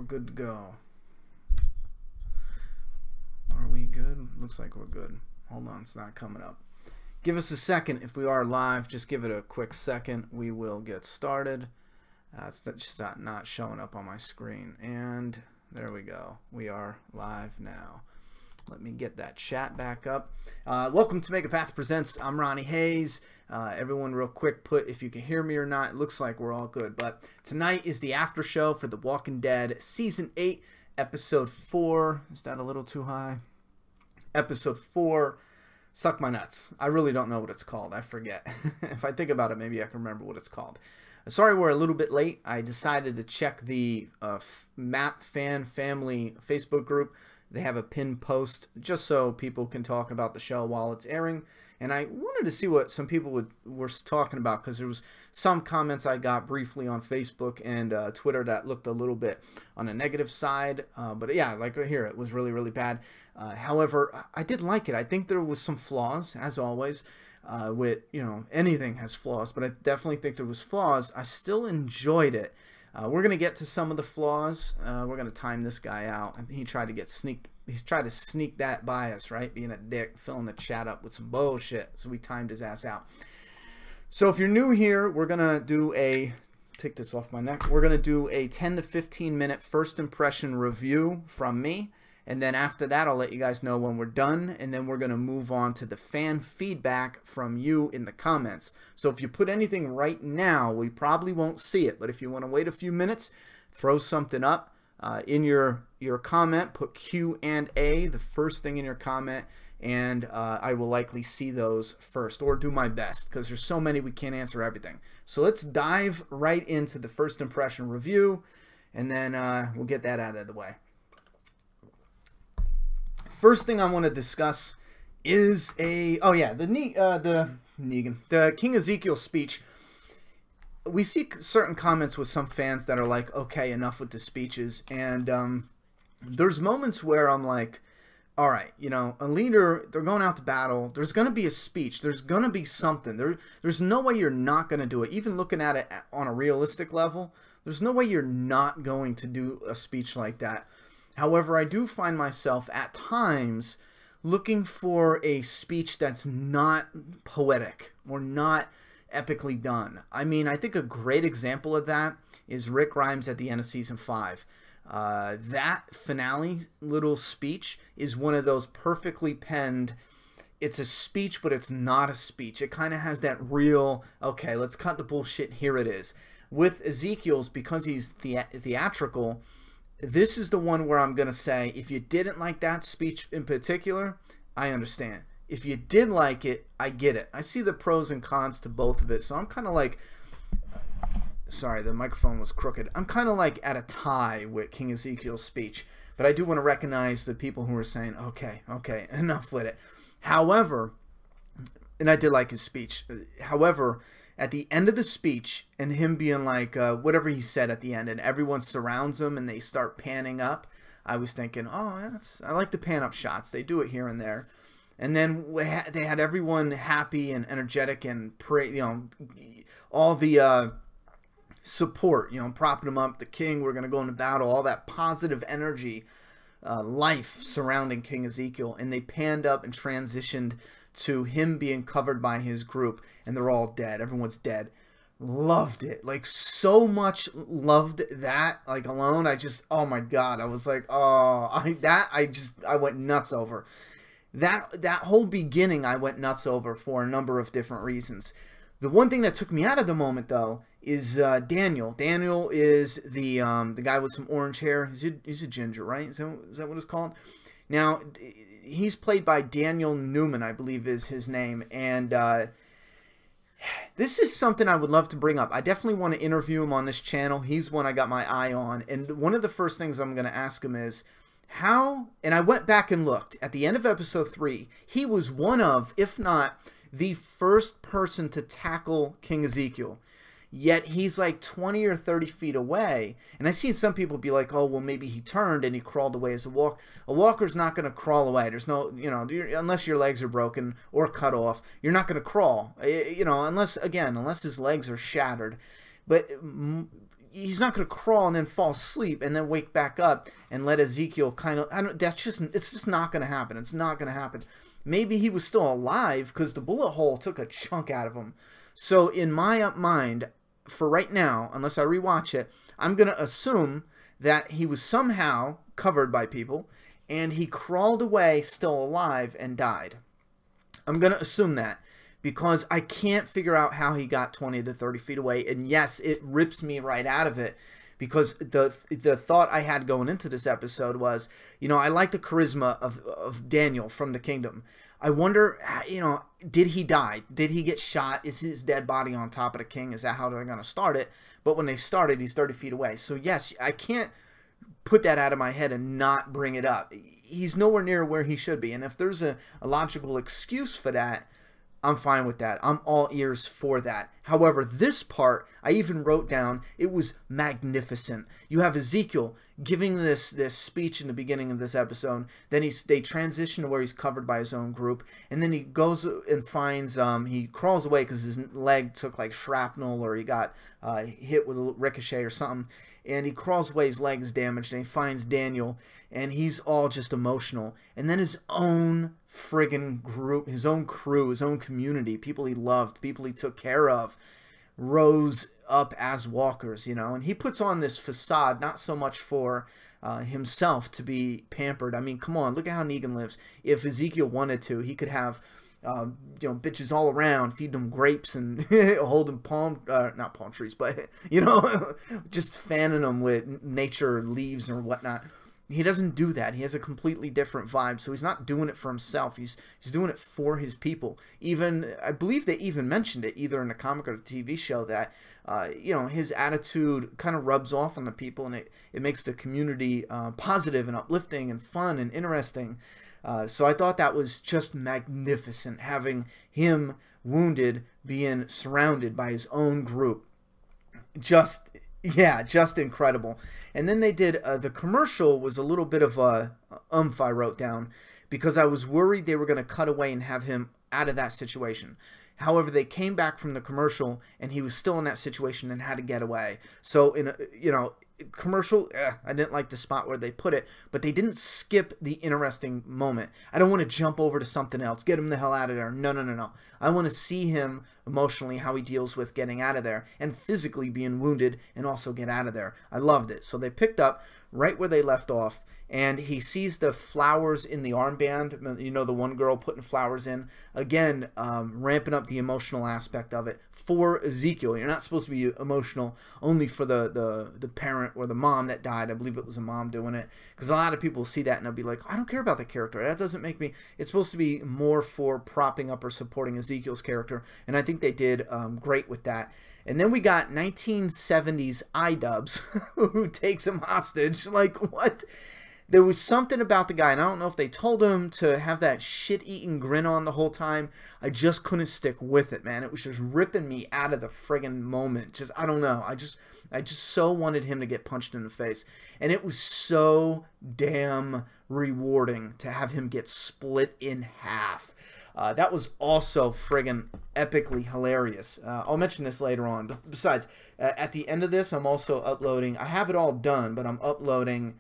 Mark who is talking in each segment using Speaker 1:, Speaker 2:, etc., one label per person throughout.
Speaker 1: good to go. Are we good? Looks like we're good. Hold on, it's not coming up. Give us a second. If we are live, just give it a quick second. We will get started. It's just not showing up on my screen. And there we go. We are live now. Let me get that chat back up. Welcome to Megapath Presents. I'm Ronnie Hayes. Everyone real quick, put if you can hear me or not. It looks like we're all good. But tonight is the after show for The Walking Dead Season 8, Episode 4. Is that a little too high? Episode 4, Suck My Nuts. I really don't know what it's called. I forget. If I think about it, maybe I can remember what it's called. Sorry we're a little bit late. I decided to check the Map Fan Family Facebook group. They have a pinned post just so people can talk about the show while it's airing. And I wanted to see what some people were talking about, because there was some comments I got briefly on Facebook and Twitter that looked a little bit on a negative side. But yeah, like right here, it was really, really bad. However, I did like it. I think there was some flaws, as always. With, you know, anything has flaws, but I definitely think there was flaws. I still enjoyed it. We're gonna get to some of the flaws. We're gonna time this guy out. I think he tried to sneak that by us, right? Being a dick, filling the chat up with some bullshit. So we timed his ass out. So if you're new here, we're gonna do take this off my neck. We're gonna do a 10 to 15 minute first impression review from me. And then after that, I'll let you guys know when we're done. And then we're going to move on to the fan feedback from you in the comments. So if you put anything right now, we probably won't see it. But if you want to wait a few minutes, throw something up in your comment. Put Q&A, the first thing in your comment. And I will likely see those first, or do my best, because there's so many we can't answer everything. So let's dive right into the first impression review. And then we'll get that out of the way. First thing I want to discuss is the King Ezekiel speech. We see certain comments with some fans that are like, okay, enough with the speeches, and there's moments where I'm like, all right, you know, a leader, they're going out to battle, there's going to be a speech, there's going to be something, there's no way you're not going to do it. Even looking at it on a realistic level, there's no way you're not going to do a speech like that. However, I do find myself at times looking for a speech that's not poetic or not epically done. I mean, I think a great example of that is Rick Grimes at the end of Season 5. That finale little speech is one of those perfectly penned, it's a speech, but it's not a speech. It kind of has that real, okay, let's cut the bullshit, here it is. With Ezekiel's, because he's theatrical, this is the one where I'm going to say, if you didn't like that speech in particular, I understand. If you did like it, I get it. I see the pros and cons to both of it. So I'm kind of like, sorry, the microphone was crooked. I'm kind of like at a tie with King Ezekiel's speech. But I do want to recognize the people who are saying, okay, enough with it. However, and I did like his speech. However, at the end of the speech, and him being like, whatever he said at the end, and everyone surrounds him and they start panning up, I was thinking, oh, I like the pan up shots. They do it here and there. And then they had everyone happy and energetic and pray, you know, all the support, you know, propping him up. The king, we're going to go into battle, all that positive energy, life surrounding King Ezekiel. And they panned up and transitioned to him being covered by his group, and they're all dead. Everyone's dead. Loved it. Like, so much loved that, like, alone. I just, oh my god, I was like, oh, I went nuts over. That whole beginning I went nuts over for a number of different reasons. The one thing that took me out of the moment, though, is Daniel. Daniel is the guy with some orange hair. He's a ginger, right? Is that what it's called? Now, he's played by Daniel Newman, I believe is his name, and this is something I would love to bring up. I definitely want to interview him on this channel. He's one I got my eye on, and one of the first things I'm going to ask him is how, and I went back and looked, at the end of episode 3, he was one of, if not the first person to tackle King Ezekiel. Yet he's like 20 or 30 feet away. And I've seen some people be like, oh, well, maybe he turned and he crawled away as a walk. A walker's not going to crawl away. There's no, you know, unless your legs are broken or cut off, you're not going to crawl. You know, unless his legs are shattered. But he's not going to crawl and then fall asleep and then wake back up and let Ezekiel kind of, it's just not going to happen. It's not going to happen. Maybe he was still alive because the bullet hole took a chunk out of him. So in my mind, for right now, unless I rewatch it, I'm going to assume that he was somehow covered by people and he crawled away still alive and died. I'm going to assume that, because I can't figure out how he got 20 to 30 feet away. And yes, it rips me right out of it, because the thought I had going into this episode was, you know, I like the charisma of Daniel from the kingdom. I wonder, you know, did he die? Did he get shot? Is his dead body on top of the king? Is that how they're going to start it? But when they started, he's 30 feet away. So yes, I can't put that out of my head and not bring it up. He's nowhere near where he should be. And if there's a logical excuse for that, I'm fine with that. I'm all ears for that. However, this part, I even wrote down, it was magnificent. You have Ezekiel giving this speech in the beginning of this episode. Then they transition to where he's covered by his own group. And then he goes and finds, he crawls away because his leg took like shrapnel, or he got hit with a ricochet or something. And he crawls away, his leg is damaged, and he finds Daniel, and he's all just emotional. And then his own friggin' group, his own crew, his own community, people he loved, people he took care of, rose up as walkers, you know. And he puts on this facade, not so much for himself to be pampered. I mean, come on, look at how Negan lives. If Ezekiel wanted to, he could have you know, bitches all around, feed them grapes and hold them not palm trees, but, you know, just fanning them with nature leaves or whatnot. He doesn't do that. He has a completely different vibe. So he's not doing it for himself. He's doing it for his people. Even, I believe they even mentioned it either in the comic or the TV show that, you know, his attitude kind of rubs off on the people, and it makes the community positive and uplifting and fun and interesting. So I thought that was just magnificent, having him wounded, being surrounded by his own group. Just incredible. And then they did, the commercial was a little bit of a I wrote down, because I was worried they were going to cut away and have him out of that situation. However, they came back from the commercial and he was still in that situation and had to get away. So in a, you know, commercial, I didn't like the spot where they put it, but they didn't skip the interesting moment. I don't want to jump over to something else, get him the hell out of there. No. I want to see him emotionally, how he deals with getting out of there, and physically being wounded, and also get out of there. I loved it. So they picked up right where they left off, and he sees the flowers in the armband, you know, the one girl putting flowers in. Again, ramping up the emotional aspect of it for Ezekiel. You're not supposed to be emotional only for the parent or the mom that died. I believe it was a mom doing it, because a lot of people see that and they'll be like, I don't care about the character. That doesn't make me... It's supposed to be more for propping up or supporting Ezekiel's character, and I think they did great with that. And then we got 1970s iDubbbz, who takes him hostage. Like, what? There was something about the guy, and I don't know if they told him to have that shit-eating grin on the whole time. I just couldn't stick with it, man. It was just ripping me out of the friggin' moment. Just, I don't know. I just so wanted him to get punched in the face. And it was so damn rewarding to have him get split in half. That was also friggin' epically hilarious. I'll mention this later on. Besides, at the end of this, I'm also uploading... I have it all done, but I'm uploading...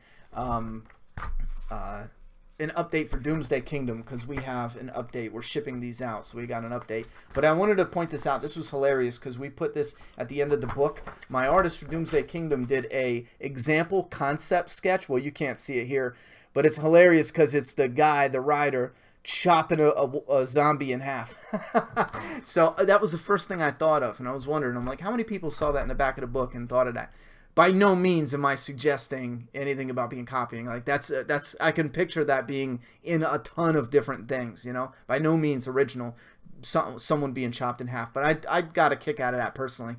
Speaker 1: an update for Doomsday Kingdom, because we have an update. We're shipping these out, so we got an update. But I wanted to point this out. This was hilarious because we put this at the end of the book. My artist for Doomsday Kingdom did a example concept sketch. Well, you can't see it here, but it's hilarious because it's the guy, the writer, chopping a zombie in half. So that was the first thing I thought of, and I was wondering, I'm like, how many people saw that in the back of the book and thought of that? By no means am I suggesting anything about being copying. Like, that's I can picture that being in a ton of different things, you know. By no means original, someone being chopped in half. But I got a kick out of that personally.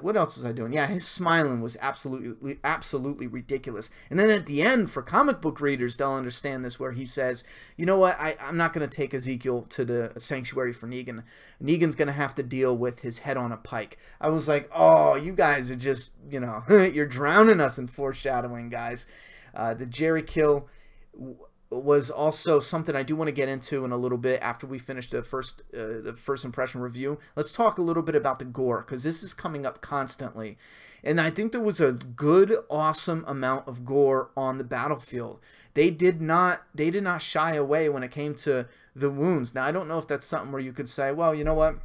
Speaker 1: What else was I doing? Yeah, his smiling was absolutely ridiculous. And then at the end, for comic book readers, they'll understand this, where he says, you know what, I'm not going to take Ezekiel to the sanctuary for Negan. Negan's going to have to deal with his head on a pike. I was like, oh, you guys are just, you know, you're drowning us in foreshadowing, guys. The Jerry kill... was also something I do want to get into in a little bit after we finish the first impression review. Let's talk a little bit about the gore, because this is coming up constantly. And I think there was a good, awesome amount of gore on the battlefield. They did not shy away when it came to the wounds. Now, I don't know if that's something where you could say, well, you know what?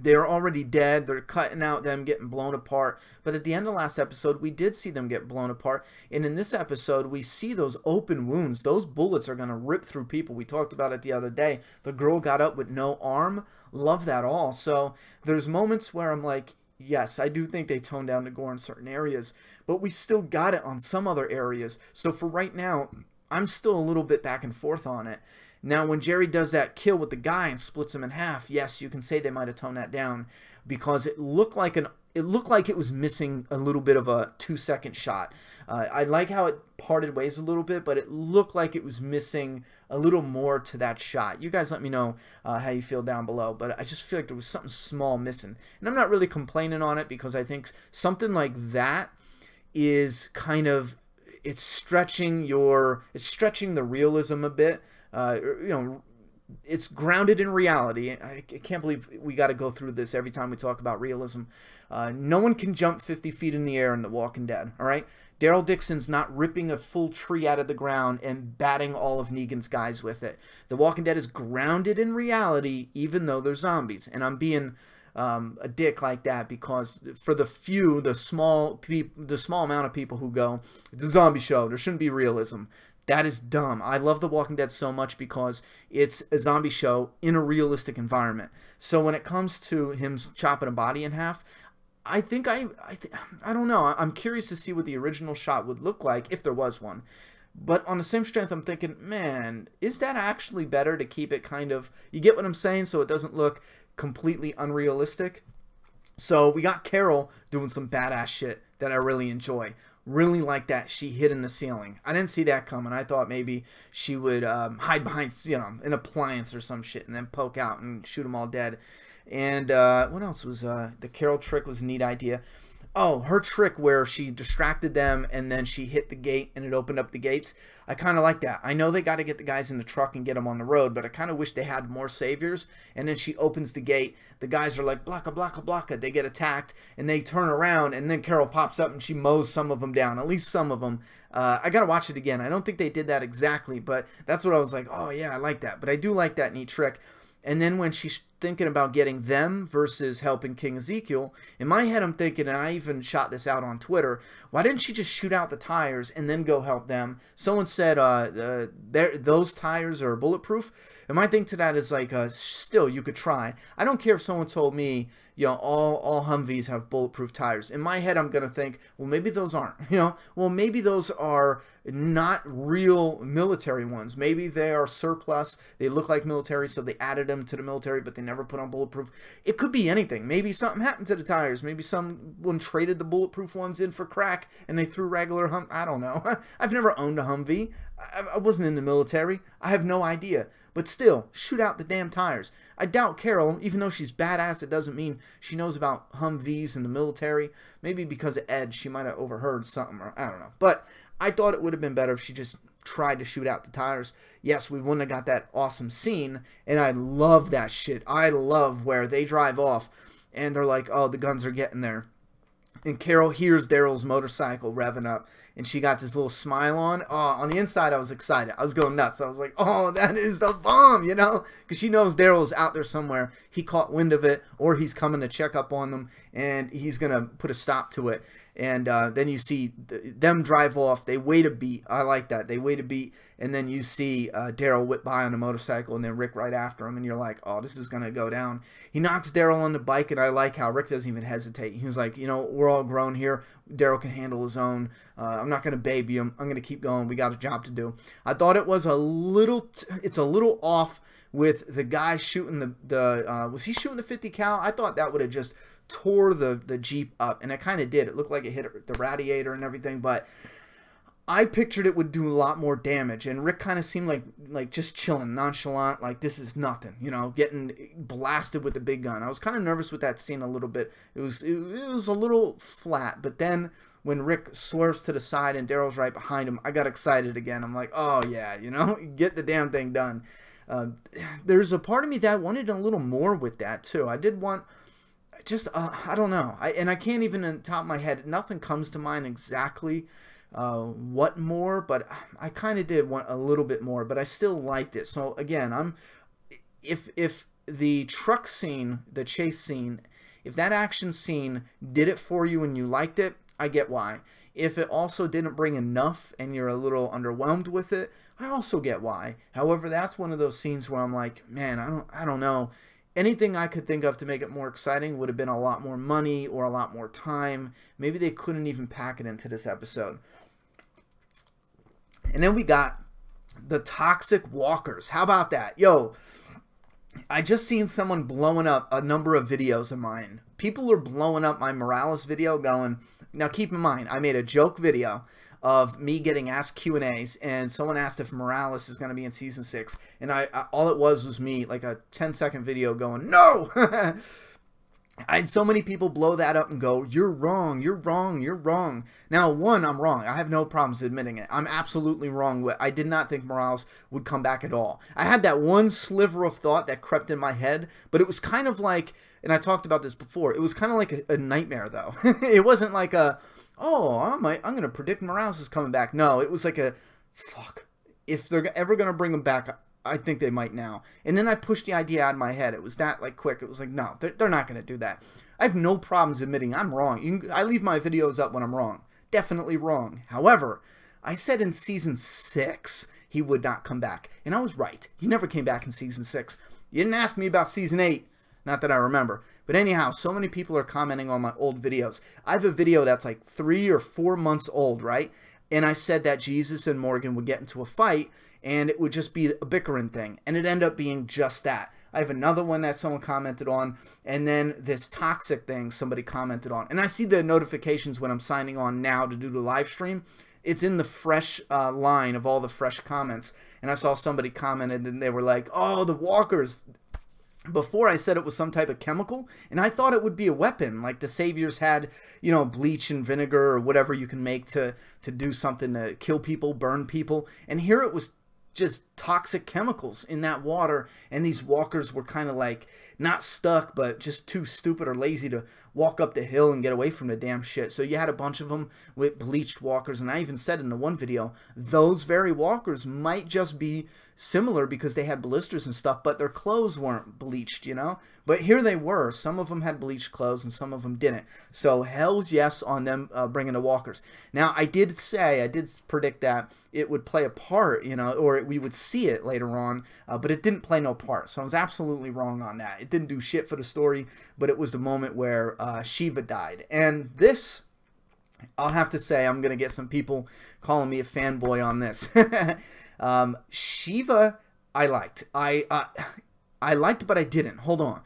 Speaker 1: They're already dead. They're cutting out them getting blown apart. But at the end of last episode, we did see them get blown apart. And in this episode, we see those open wounds. Those bullets are going to rip through people. We talked about it the other day. The girl got up with no arm. Love that all. So there's moments where I'm like, yes, I do think they toned down the gore in certain areas. But we still got it on some other areas. So for right now, I'm still a little bit back and forth on it. Now, when Jerry does that kill with the guy and splits him in half, yes, you can say they might have toned that down, because it looked like it was missing a little bit of a 2-second shot. I like how it parted ways a little bit, but it looked like it was missing a little more to that shot. You guys let me know how you feel down below, but I just feel like there was something small missing. And I'm not really complaining on it, because I think something like that is kind of, it's stretching the realism a bit. You know, it's grounded in reality. I can't believe we got to go through this every time we talk about realism. No one can jump 50 feet in the air in The Walking Dead, all right? Daryl Dixon's not ripping a full tree out of the ground and batting all of Negan's guys with it. The Walking Dead is grounded in reality, even though they're zombies. And I'm being a dick like that, because for the few, the small amount of people who go, it's a zombie show, there shouldn't be realism. That is dumb. I love The Walking Dead so much because it's a zombie show in a realistic environment. So when it comes to him chopping a body in half, I don't know. I'm curious to see what the original shot would look like if there was one. But on the same strength, I'm thinking, man, is that actually better to keep it kind of, you get what I'm saying, so it doesn't look completely unrealistic? So we got Carol doing some badass shit that I really enjoy. Really like that she hid in the ceiling. I didn't see that coming. I thought maybe she would hide behind, you know, an appliance or some shit and then poke out and shoot them all dead. And what else was the Carol trick was a neat idea. Oh, her trick where she distracted them and then she hit the gate and it opened up the gates. I kind of like that. I know they got to get the guys in the truck and get them on the road, but I kind of wish they had more saviors. And then she opens the gate. The guys are like, blocka, blocka, blocka. They get attacked and they turn around and then Carol pops up and she mows some of them down, at least some of them. I got to watch it again. I don't think they did that exactly, but that's what I was like, oh yeah, I like that. But I do like that neat trick. And then when she's thinking about getting them versus helping King Ezekiel, in my head I'm thinking, and I even shot this out on Twitter, why didn't she just shoot out the tires and then go help them? Someone said those tires are bulletproof. And my thing to that is like, still, you could try. I don't care if someone told me, you know, all Humvees have bulletproof tires. In my head, I'm going to think, well, maybe those aren't, you know. Well, maybe those are not real military ones. Maybe they are surplus. They look like military, so they added them to the military, but they never put on bulletproof. It could be anything. Maybe something happened to the tires. Maybe someone traded the bulletproof ones in for crack, and they threw regular I don't know. I've never owned a Humvee. I wasn't in the military. I have no idea. But still, shoot out the damn tires. I doubt Carol, even though she's badass, it doesn't mean she knows about Humvees in the military. Maybe because of Ed, she might have overheard something, or I don't know. But I thought it would have been better if she just tried to shoot out the tires. Yes, we wouldn't have got that awesome scene, and I love that shit. I love where they drive off, and they're like, oh, the guns are getting there. And Carol hears Daryl's motorcycle revving up, and she got this little smile on. Oh, on the inside, I was excited. I was going nuts. I was like, oh, that is the bomb, you know? Because she knows Daryl's out there somewhere. He caught wind of it, or he's coming to check up on them, and he's going to put a stop to it. And then you see them drive off. They wait a beat. I like that. They wait a beat, and then you see Daryl whip by on a motorcycle, and then Rick right after him, and you're like, oh, this is going to go down. He knocks Daryl on the bike, and I like how Rick doesn't even hesitate. He's like, you know, we're all grown here. Daryl can handle his own. I'm not going to baby him. I'm going to keep going. We got a job to do. I thought it was it's a little off with the guy shooting was he shooting the 50 cal? I thought that would have just tore the Jeep up, and it kind of did. It looked like it hit the radiator and everything, but I pictured it would do a lot more damage, and Rick kind of seemed like just chilling, nonchalant, like this is nothing, you know, getting blasted with the big gun. I was kind of nervous with that scene a little bit. It was a little flat, but then when Rick swerves to the side and Daryl's right behind him, I got excited again. I'm like, oh yeah, you know, get the damn thing done. There's a part of me that wanted a little more with that too. I did want just I don't know, and I can't even on top of my head, nothing comes to mind exactly what more, but I kind of did want a little bit more, but I still liked it. So again, if the truck scene, the chase scene, if that action scene did it for you and you liked it, I get why. If it also didn't bring enough and you're a little underwhelmed with it, I also get why. However, that's one of those scenes where I'm like, man, I don't know. Anything I could think of to make it more exciting would have been a lot more money or a lot more time. Maybe they couldn't even pack it into this episode. And then we got the toxic walkers. How about that? Yo, I just seen someone blowing up a number of videos of mine. People are blowing up my Morales video going, now keep in mind, I made a joke video of me getting asked Q&As, and someone asked if Morales is going to be in Season 6, and I all it was me, like a 10-second video going, no! I had so many people blow that up and go, you're wrong, you're wrong, you're wrong. Now, one, I'm wrong. I have no problems admitting it. I'm absolutely wrong. I did not think Morales would come back at all. I had that one sliver of thought that crept in my head, but it was kind of like, and I talked about this before, it was kind of like a nightmare, though. It wasn't like a, oh, I'm going to predict Morales is coming back. No, it was like a, fuck, if they're ever going to bring him back, I think they might now. And then I pushed the idea out of my head. It was that like quick. It was like, no, they're not going to do that. I have no problems admitting I'm wrong. I leave my videos up when I'm wrong. Definitely wrong. However, I said in Season 6 he would not come back. And I was right. He never came back in Season 6. You didn't ask me about Season 8. Not that I remember. But anyhow, so many people are commenting on my old videos. I have a video that's like 3 or 4 months old, right? And I said that Jesus and Morgan would get into a fight, and it would just be a bickering thing. And it ended up being just that. I have another one that someone commented on, and then this toxic thing somebody commented on. And I see the notifications when I'm signing on now to do the live stream. It's in the fresh line of all the fresh comments. And I saw somebody commented, and they were like, oh, the walkers. Before I said it was some type of chemical, and I thought it would be a weapon, like the Saviors had, you know, bleach and vinegar or whatever you can make to do something to kill people, burn people. And here it was just toxic chemicals in that water, and these walkers were kind of like not stuck, but just too stupid or lazy to walk up the hill and get away from the damn shit. So you had a bunch of them with bleached walkers, and I even said in the one video, those very walkers might just be similar because they had blisters and stuff, but their clothes weren't bleached, you know? But here they were. Some of them had bleached clothes and some of them didn't. So hell's yes on them bringing the walkers. Now, I did predict that it would play a part, you know, or we would see it later on, but it didn't play no part. So I was absolutely wrong on that. It didn't do shit for the story, but it was the moment where Shiva died. And this, I'll have to say, I'm going to get some people calling me a fanboy on this. Shiva, I liked. I liked, but I didn't. Hold on.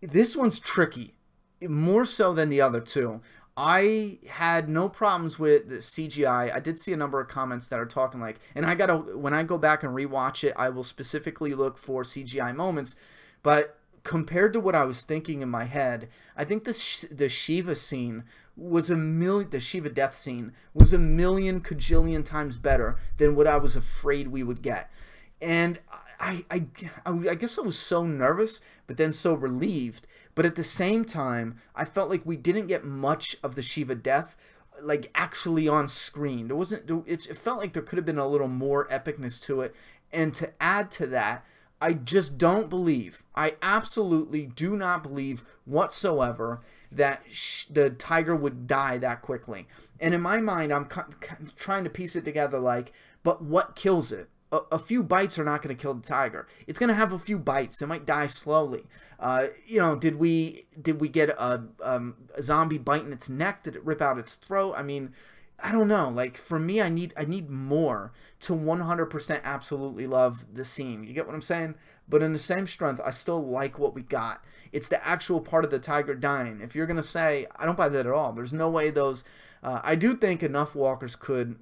Speaker 1: This one's tricky, more so than the other two. I had no problems with the CGI. I did see a number of comments that are talking like, and when I go back and rewatch it, I will specifically look for CGI moments. But compared to what I was thinking in my head, I think the Shiva scene was the Shiva death scene was a million cajillion times better than what I was afraid we would get. And I guess I was so nervous, but then so relieved. But at the same time, I felt like we didn't get much of the Shiva death, like actually on screen. There wasn't. It felt like there could have been a little more epicness to it. And to add to that, I just don't believe. I absolutely do not believe whatsoever that the tiger would die that quickly. And in my mind, I'm trying to piece it together like, but what kills it? A few bites are not going to kill the tiger. It's going to have a few bites. It might die slowly. You know, did we get a zombie bite in its neck? Did it rip out its throat? I mean, I don't know. Like, for me, I need more to 100% absolutely love the scene. You get what I'm saying? But in the same strength, I still like what we got. It's the actual part of the tiger dying. If you're going to say, I don't buy that at all. There's no way those... I do think enough walkers could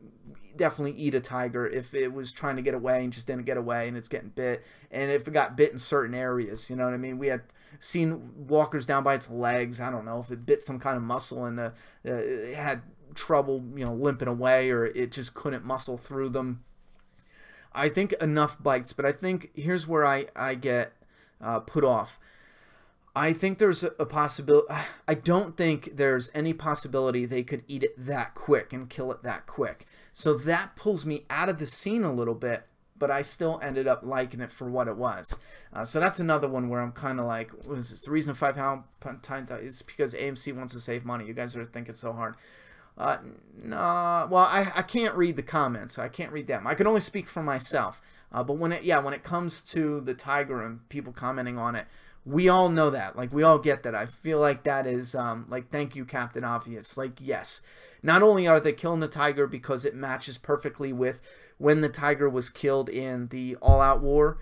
Speaker 1: definitely eat a tiger if it was trying to get away and just didn't get away and it's getting bit, and if it got bit in certain areas, you know what I mean? We had seen walkers down by its legs. I don't know if it bit some kind of muscle and it had trouble, you know, limping away, or it just couldn't muscle through them. I think enough bites, but I think here's where I get put off. I think there's a possibility. I don't think there's any possibility they could eat it that quick and kill it that quick. So that pulls me out of the scene a little bit, but I still ended up liking it for what it was. So that's another one where I'm kind of like, what is this? The reason 5 pound is because AMC wants to save money. You guys are thinking so hard. No, well, I can't read the comments. I can't read them. I can only speak for myself. But when it comes to the tiger and people commenting on it, we all know that. Like, we all get that. I feel like that is, like, thank you, Captain Obvious. Like, yes. Not only are they killing the tiger because it matches perfectly with when the tiger was killed in the All Out War.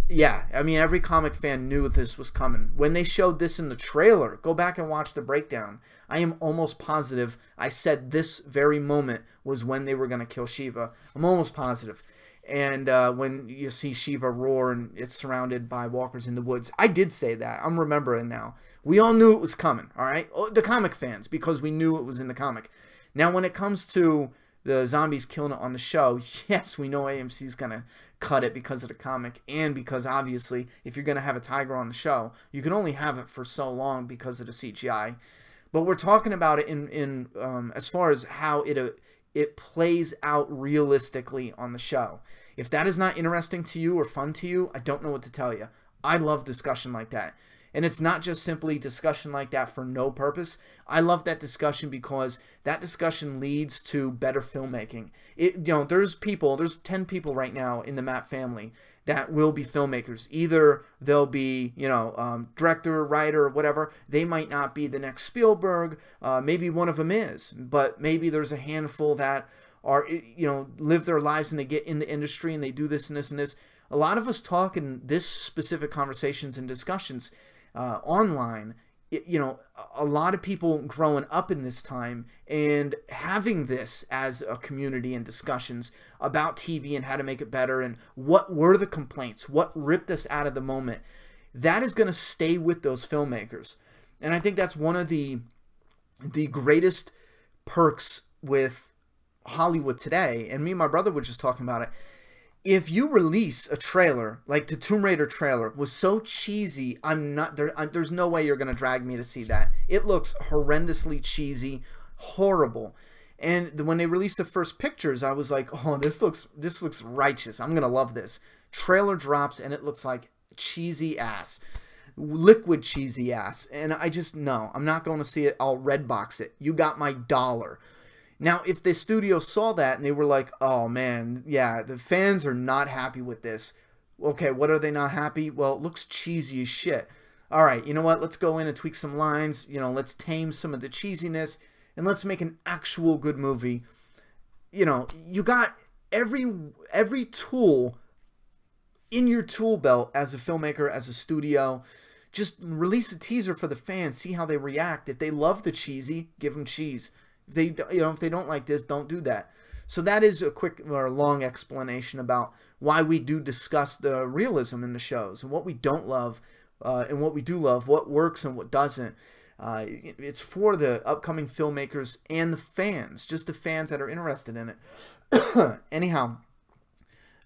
Speaker 1: Yeah, I mean, every comic fan knew this was coming. When they showed this in the trailer, go back and watch the breakdown. I am almost positive I said this very moment was when they were going to kill Shiva. I'm almost positive. And when you see Shiva roar and it's surrounded by walkers in the woods, I did say that. I'm remembering now. We all knew it was coming, all right? The comic fans, because we knew it was in the comic. Now, when it comes to the zombies killing it on the show, yes, we know AMC's going to cut it because of the comic, and because, obviously, if you're going to have a tiger on the show, you can only have it for so long because of the CGI. But we're talking about it in as far as how it plays out realistically on the show. If that is not interesting to you or fun to you, I don't know what to tell you. I love discussion like that. And it's not just simply discussion like that for no purpose. I love that discussion because that discussion leads to better filmmaking. You know, there's 10 people right now in the Matt family that will be filmmakers. Either they'll be, you know, director, writer, whatever. They might not be the next Spielberg. Maybe one of them is. But maybe there's a handful that are, you know, live their lives and they get in the industry and they do this and this and this. A lot of us talk in this specific conversations and discussions online. You know, a lot of people growing up in this time and having this as a community and discussions about TV and how to make it better and what were the complaints, what ripped us out of the moment, that is going to stay with those filmmakers. And I think that's one of the greatest perks with Hollywood today. And me and my brother were just talking about it. If you release a trailer, like the Tomb Raider trailer was so cheesy, there's no way you're going to drag me to see that. It looks horrendously cheesy, horrible. And when they released the first pictures, I was like, oh, this looks righteous. I'm going to love this. Trailer drops and it looks like cheesy ass. Liquid cheesy ass. And I just, no, I'm not going to see it. I'll Redbox it. You got my dollar. Now, if the studio saw that and they were like, oh, man, yeah, the fans are not happy with this. Okay, what are they not happy? Well, it looks cheesy as shit. All right, you know what? Let's go in and tweak some lines. You know, let's tame some of the cheesiness and let's make an actual good movie. You know, you got every tool in your tool belt as a filmmaker, as a studio. Just release a teaser for the fans, see how they react. If they love the cheesy, give them cheese. If they don't like this, don't do that. So that is a quick or long explanation about why we do discuss the realism in the shows and what we don't love and what we do love, what works and what doesn't. It's for the upcoming filmmakers and the fans, just the fans that are interested in it. Anyhow,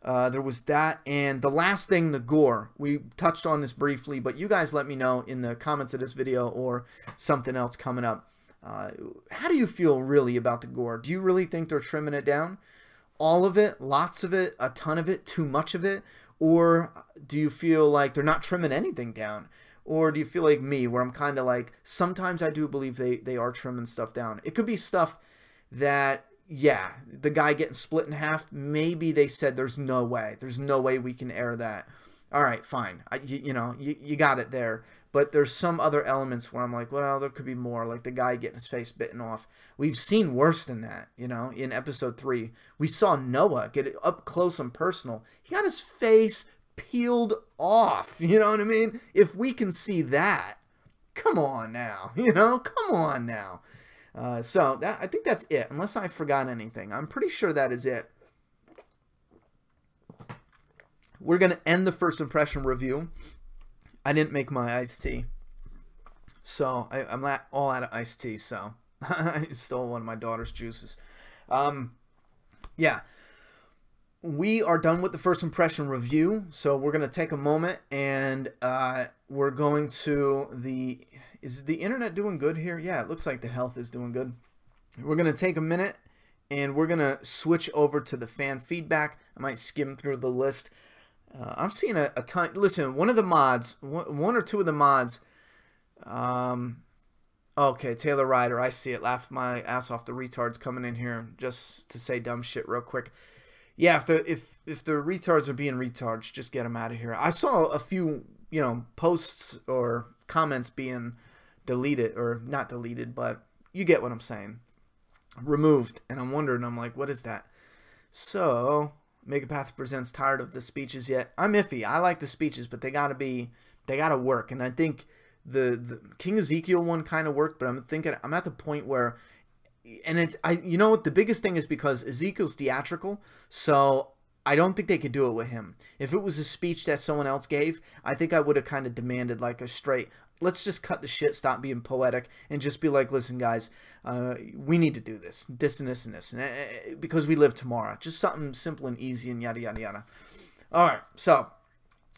Speaker 1: there was that. And the last thing, the gore. We touched on this briefly, but you guys let me know in the comments of this video or something else coming up. How do you feel really about the gore? Do you really think they're trimming it down? All of it? Lots of it? A ton of it? Too much of it? Or do you feel like they're not trimming anything down? Or do you feel like me, where I'm kind of like, sometimes I do believe they are trimming stuff down. It could be stuff that, yeah, the guy getting split in half, maybe they said there's no way we can air that. All right, fine. You know, you got it there. But there's some other elements where I'm like, well, there could be more, like the guy getting his face bitten off. We've seen worse than that, you know, in episode 3. We saw Noah get it up close and personal. He got his face peeled off, you know what I mean? If we can see that, come on now, you know, come on now. So I think that's it, unless I forgot anything. I'm pretty sure that is it. We're going to end the first impression review. I didn't make my iced tea. So I'm all out of iced tea, so I stole one of my daughter's juices. Yeah. We are done with the first impression review, so we're going to take a moment and we're going to the... Is the internet doing good here? Yeah, it looks like the health is doing good. We're going to take a minute and we're going to switch over to the fan feedback. I might skim through the list. I'm seeing a ton. Listen, one of the mods, one or two of the mods... Okay, Taylor Ryder, I see it. Laugh my ass off. The retards coming in here just to say dumb shit real quick. Yeah, if the retards are being retards, just get them out of here. I saw a few, you know, posts or comments being deleted, or not deleted, but you get what I'm saying. Removed, and I'm wondering, I'm like, what is that? So, Megapath Presents tired of the speeches yet? I'm iffy. I like the speeches, but they gotta work, and I think the King Ezekiel one kind of worked, but I'm at the point where, and you know what, the biggest thing is because Ezekiel's theatrical, so I don't think they could do it with him. If it was a speech that someone else gave, I think I would have kind of demanded like a straight, let's just cut the shit, stop being poetic, and just be like, listen guys, we need to do this and this, because we live tomorrow. Just something simple and easy and yada yada yada. Alright, so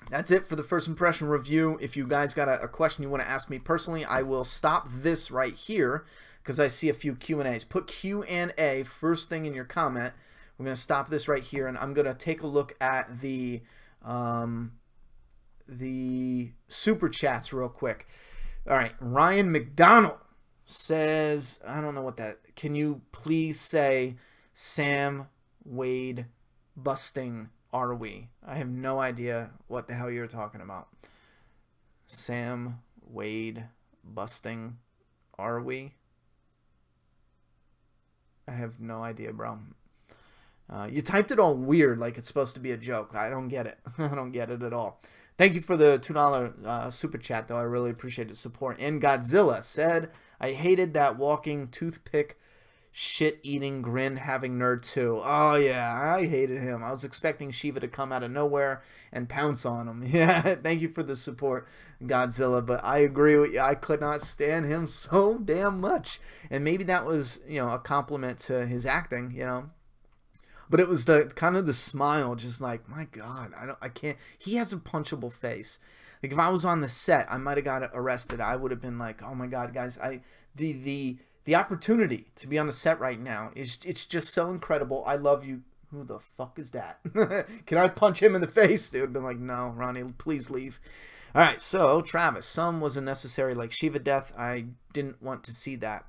Speaker 1: that's it for the first impression review. If you guys got a question you want to ask me personally, I will stop this right here because I see a few Q&As. Put Q&A first thing in your comment. We're going to stop this right here, and I'm going to take a look at the super chats real quick. All right, Ryan McDonald says, I don't know what that, can you please say Sam Wade busting are we? I have no idea what the hell you're talking about. Sam Wade busting are we? I have no idea, bro. You typed it all weird like it's supposed to be a joke. I don't get it. I don't get it at all. Thank you for the $2 super chat, though. I really appreciate the support. And Godzilla said, I hated that walking toothpick shit-eating grin having nerd too. Oh yeah, I hated him. I was expecting Shiva to come out of nowhere and pounce on him. Yeah, thank you for the support, Godzilla, but I agree with you. I could not stand him so damn much. And maybe that was, you know, a compliment to his acting, you know. But it was the kind of the smile, just like, my God, I can't. He has a punchable face. Like if I was on the set, I might have got arrested. I would have been like, oh my God, guys, the opportunity to be on the set right now it's just so incredible. I love you. Who the fuck is that? Can I punch him in the face? They would have been like, no, Ronnie, please leave. All right, so Travis, some was unnecessary like Shiva death. I didn't want to see that.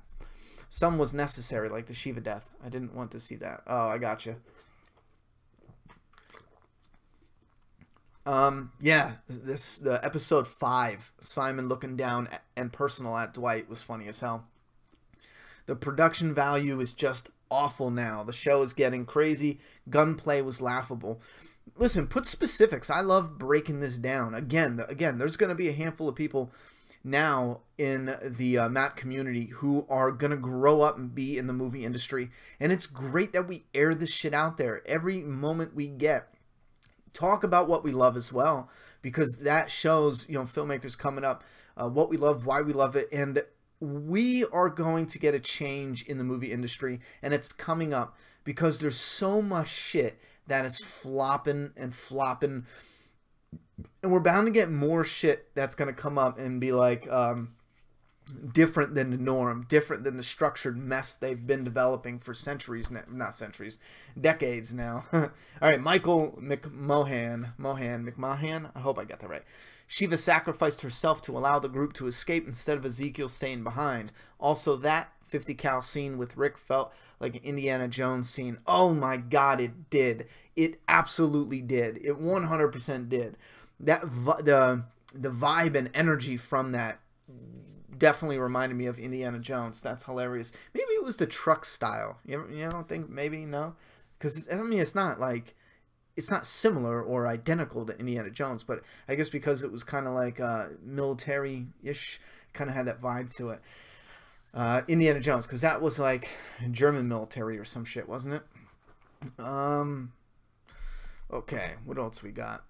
Speaker 1: Some was necessary like the Shiva death. I didn't want to see that. Oh, I gotcha. Yeah, the episode 5, Simon looking down and personal at Dwight was funny as hell. The production value is just awful now. The show is getting crazy. Gunplay was laughable. Listen, put specifics. I love breaking this down. Again, there's going to be a handful of people now in the map community who are going to grow up and be in the movie industry. And it's great that we air this shit out there every moment we get. Talk about what we love as well, because that shows, you know, filmmakers coming up, what we love, why we love it, and we are going to get a change in the movie industry, and it's coming up because there's so much shit that is flopping and flopping, and we're bound to get more shit that's going to come up and be like different than the norm, different than the structured mess they've been developing for centuries, not centuries, decades now. All right, Michael McMahon, I hope I got that right. Shiva sacrificed herself to allow the group to escape instead of Ezekiel staying behind. Also, that 50 cal scene with Rick felt like an Indiana Jones scene. Oh my God, it did. It absolutely did. It 100% did. That the vibe and energy from that definitely reminded me of Indiana Jones. That's hilarious. Maybe it was the truck style. You don't think? Maybe no, because I mean it's not like, it's not similar or identical to Indiana Jones, but I guess because it was kind of like military-ish, kind of had that vibe to it. Indiana Jones, because that was like German military or some shit, wasn't it? Okay, what else we got?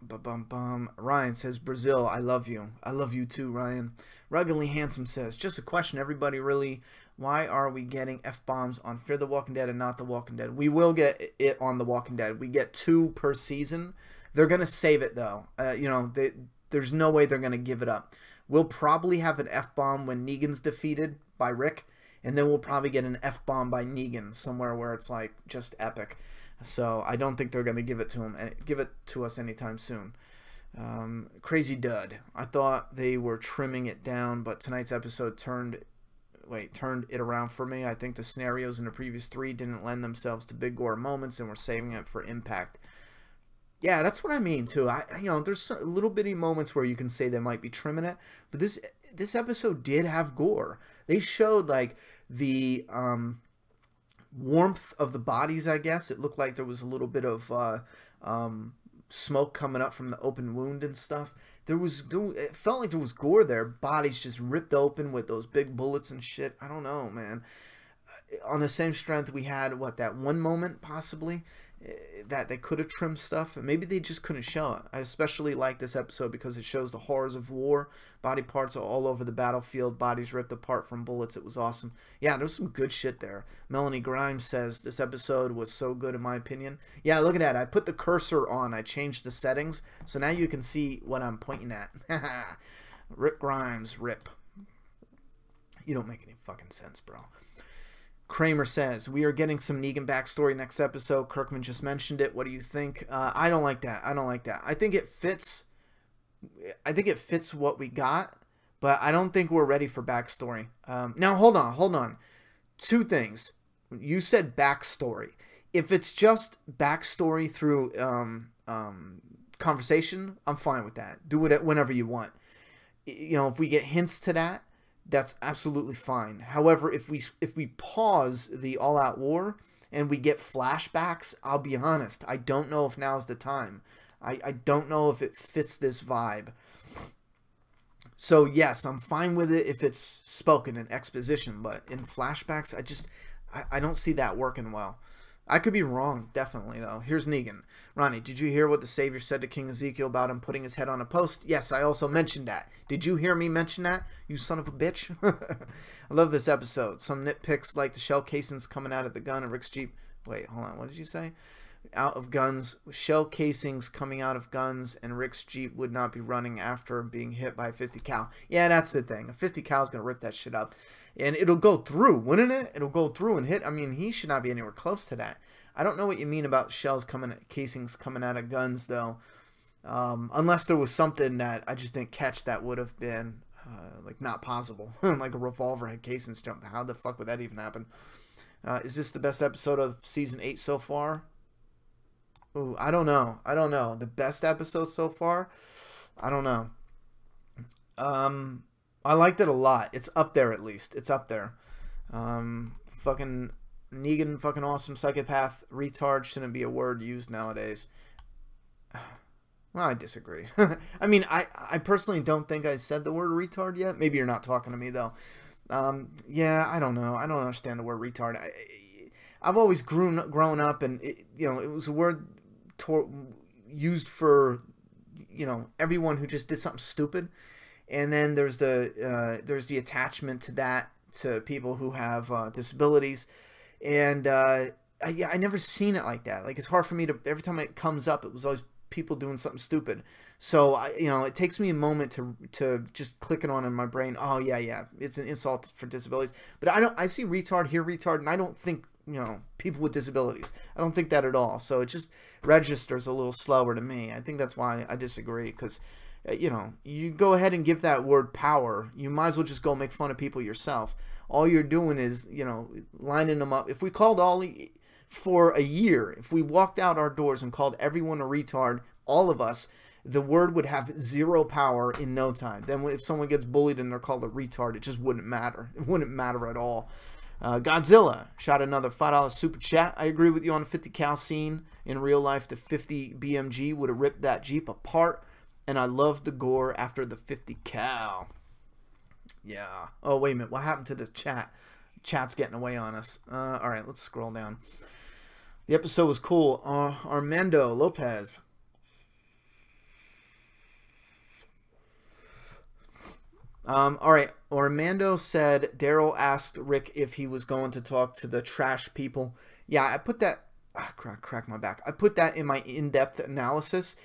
Speaker 1: Ba-bum-bum. Ryan says, Brazil, I love you. I love you too, Ryan. Ruggedly Handsome says, just a question, everybody, really, why are we getting F-bombs on Fear the Walking Dead and not The Walking Dead? We will get it on The Walking Dead. We get 2 per season. They're going to save it, though. There's no way they're going to give it up. We'll probably have an F-bomb when Negan's defeated by Rick, and then we'll probably get an F-bomb by Negan somewhere where it's like just epic. So I don't think they're going to give it to us anytime soon. Crazy Dud. I thought they were trimming it down, but tonight's episode turned it around for me. I think the scenarios in the previous 3 didn't lend themselves to big gore moments, and we're saving it for impact. Yeah, that's what I mean too. There's little bitty moments where you can say they might be trimming it, but this episode did have gore. They showed like the warmth of the bodies, I guess. It looked like there was a little bit of smoke coming up from the open wound and stuff. It felt like there was gore there. Bodies just ripped open with those big bullets and shit. I don't know, man. On the same strength, we had, that one moment, possibly, that they could have trimmed stuff. Maybe they just couldn't show it. I especially like this episode because it shows the horrors of war. Body parts are all over the battlefield. Bodies ripped apart from bullets. It was awesome. Yeah, there's some good shit there. Melanie Grimes says, this episode was so good in my opinion. Yeah, look at that. I put the cursor on. I changed the settings. So now you can see what I'm pointing at. Rick Grimes, rip. You don't make any fucking sense, bro. Kramer says, we are getting some Negan backstory next episode. Kirkman just mentioned it. What do you think? I don't like that. I think it fits what we got, but I don't think we're ready for backstory. Now, hold on. 2 things. You said backstory. If it's just backstory through conversation, I'm fine with that. Do it whenever you want. If we get hints to that, that's absolutely fine. However, if we pause the all-out war and we get flashbacks, I'll be honest, I don't know if now's the time. I don't know if it fits this vibe. So yes, I'm fine with it if it's spoken in exposition, but in flashbacks, I don't see that working well. I could be wrong, definitely, though. Here's Negan. Ronnie, did you hear what the Savior said to King Ezekiel about him putting his head on a post? Yes, I also mentioned that. Did you hear me mention that, you son of a bitch? I love this episode. Some nitpicks like the shell casings coming out of the gun and Rick's Jeep. Wait, hold on. What did you say? Out of guns. Shell casings coming out of guns and Rick's Jeep would not be running after being hit by a 50 cal. Yeah, that's the thing. A 50 cal is going to rip that shit up. And it'll go through, wouldn't it? It'll go through and hit. I mean, he should not be anywhere close to that. I don't know what you mean about casings coming out of guns, though. Unless there was something that I just didn't catch that would have been, like, not possible. Like a revolver had casings jump. How the fuck would that even happen? Is this the best episode of Season 8 so far? Ooh, I don't know. The best episode so far? I don't know. I liked it a lot. It's up there, at least. It's up there. Fucking Negan, fucking awesome psychopath. Retard shouldn't be a word used nowadays. Well, I disagree. I mean, I personally don't think I said the word retard yet. Maybe you're not talking to me, though. Yeah, I don't know. I don't understand the word retard. I've always grown up, and it was a word used for, everyone who just did something stupid. And then there's the attachment to that to people who have disabilities, and I never seen it like that. Like, it's hard for me to, every time it comes up, it was always people doing something stupid. So it takes me a moment to just click it on in my brain. Oh yeah, it's an insult for disabilities. But I see retard, hear retard, and I don't think people with disabilities. I don't think that at all. So it just registers a little slower to me. I think that's why I disagree, because you go ahead and give that word power. You might as well just go make fun of people yourself. All you're doing is, lining them up. If we called Ollie for a year, if we walked out our doors and called everyone a retard, all of us, the word would have 0 power in no time. Then if someone gets bullied and they're called a retard, it just wouldn't matter. It wouldn't matter at all. Godzilla shot another $5 super chat. I agree with you on the 50 cal scene. In real life, the 50 BMG would have ripped that Jeep apart. And I love the gore after the 50 cal. Yeah. Oh, wait a minute. What happened to the chat? Chat's getting away on us. All right, let's scroll down. The episode was cool. Armando Lopez. All right. Armando said Daryl asked Rick if he was going to talk to the trash people. Yeah, I put that. Crack my back. I put that in my in-depth analysis.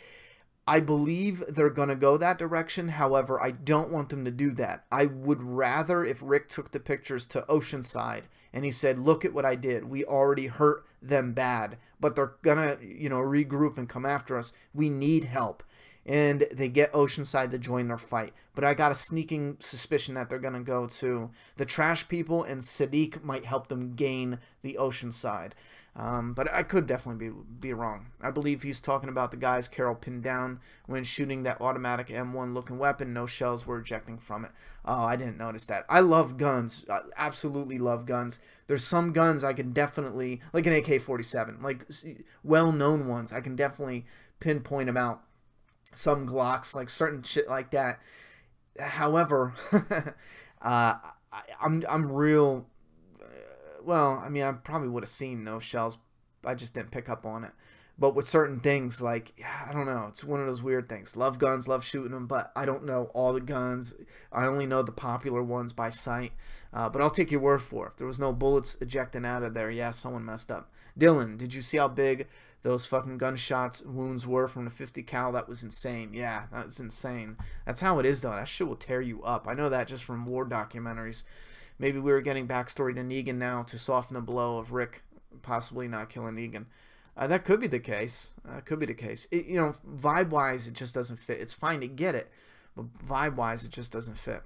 Speaker 1: I believe they're going to go that direction. However, I don't want them to do that. I would rather if Rick took the pictures to Oceanside and he said, look at what I did. We already hurt them bad, but they're going to, regroup and come after us. We need help. And they get Oceanside to join their fight. But I got a sneaking suspicion that they're going to go to the trash people, and Siddiq might help them gain the Oceanside. But I could definitely be wrong. I believe he's talking about the guys Carol pinned down when shooting that automatic M1 looking weapon. No shells were ejecting from it. Oh, I didn't notice that. I love guns. I absolutely love guns. There's some guns I can definitely, like an AK-47, like well-known ones, I can definitely pinpoint them out. Some Glocks, like certain shit like that. However, I'm real. Well, I mean, I probably would have seen those shells. I just didn't pick up on it. But with certain things, like, I don't know. It's one of those weird things. Love guns, love shooting them, but I don't know all the guns. I only know the popular ones by sight. But I'll take your word for it. If there was no bullets ejecting out of there, yeah, someone messed up. Dylan, did you see how big those fucking gunshots wounds were from the 50 cal? That was insane. Yeah, that's insane. That's how it is, though. That shit will tear you up. I know that just from war documentaries. Maybe we were getting backstory to Negan now to soften the blow of Rick possibly not killing Negan. That could be the case. Could be the case. Vibe-wise, it just doesn't fit. It's fine to get it, but vibe-wise, it just doesn't fit.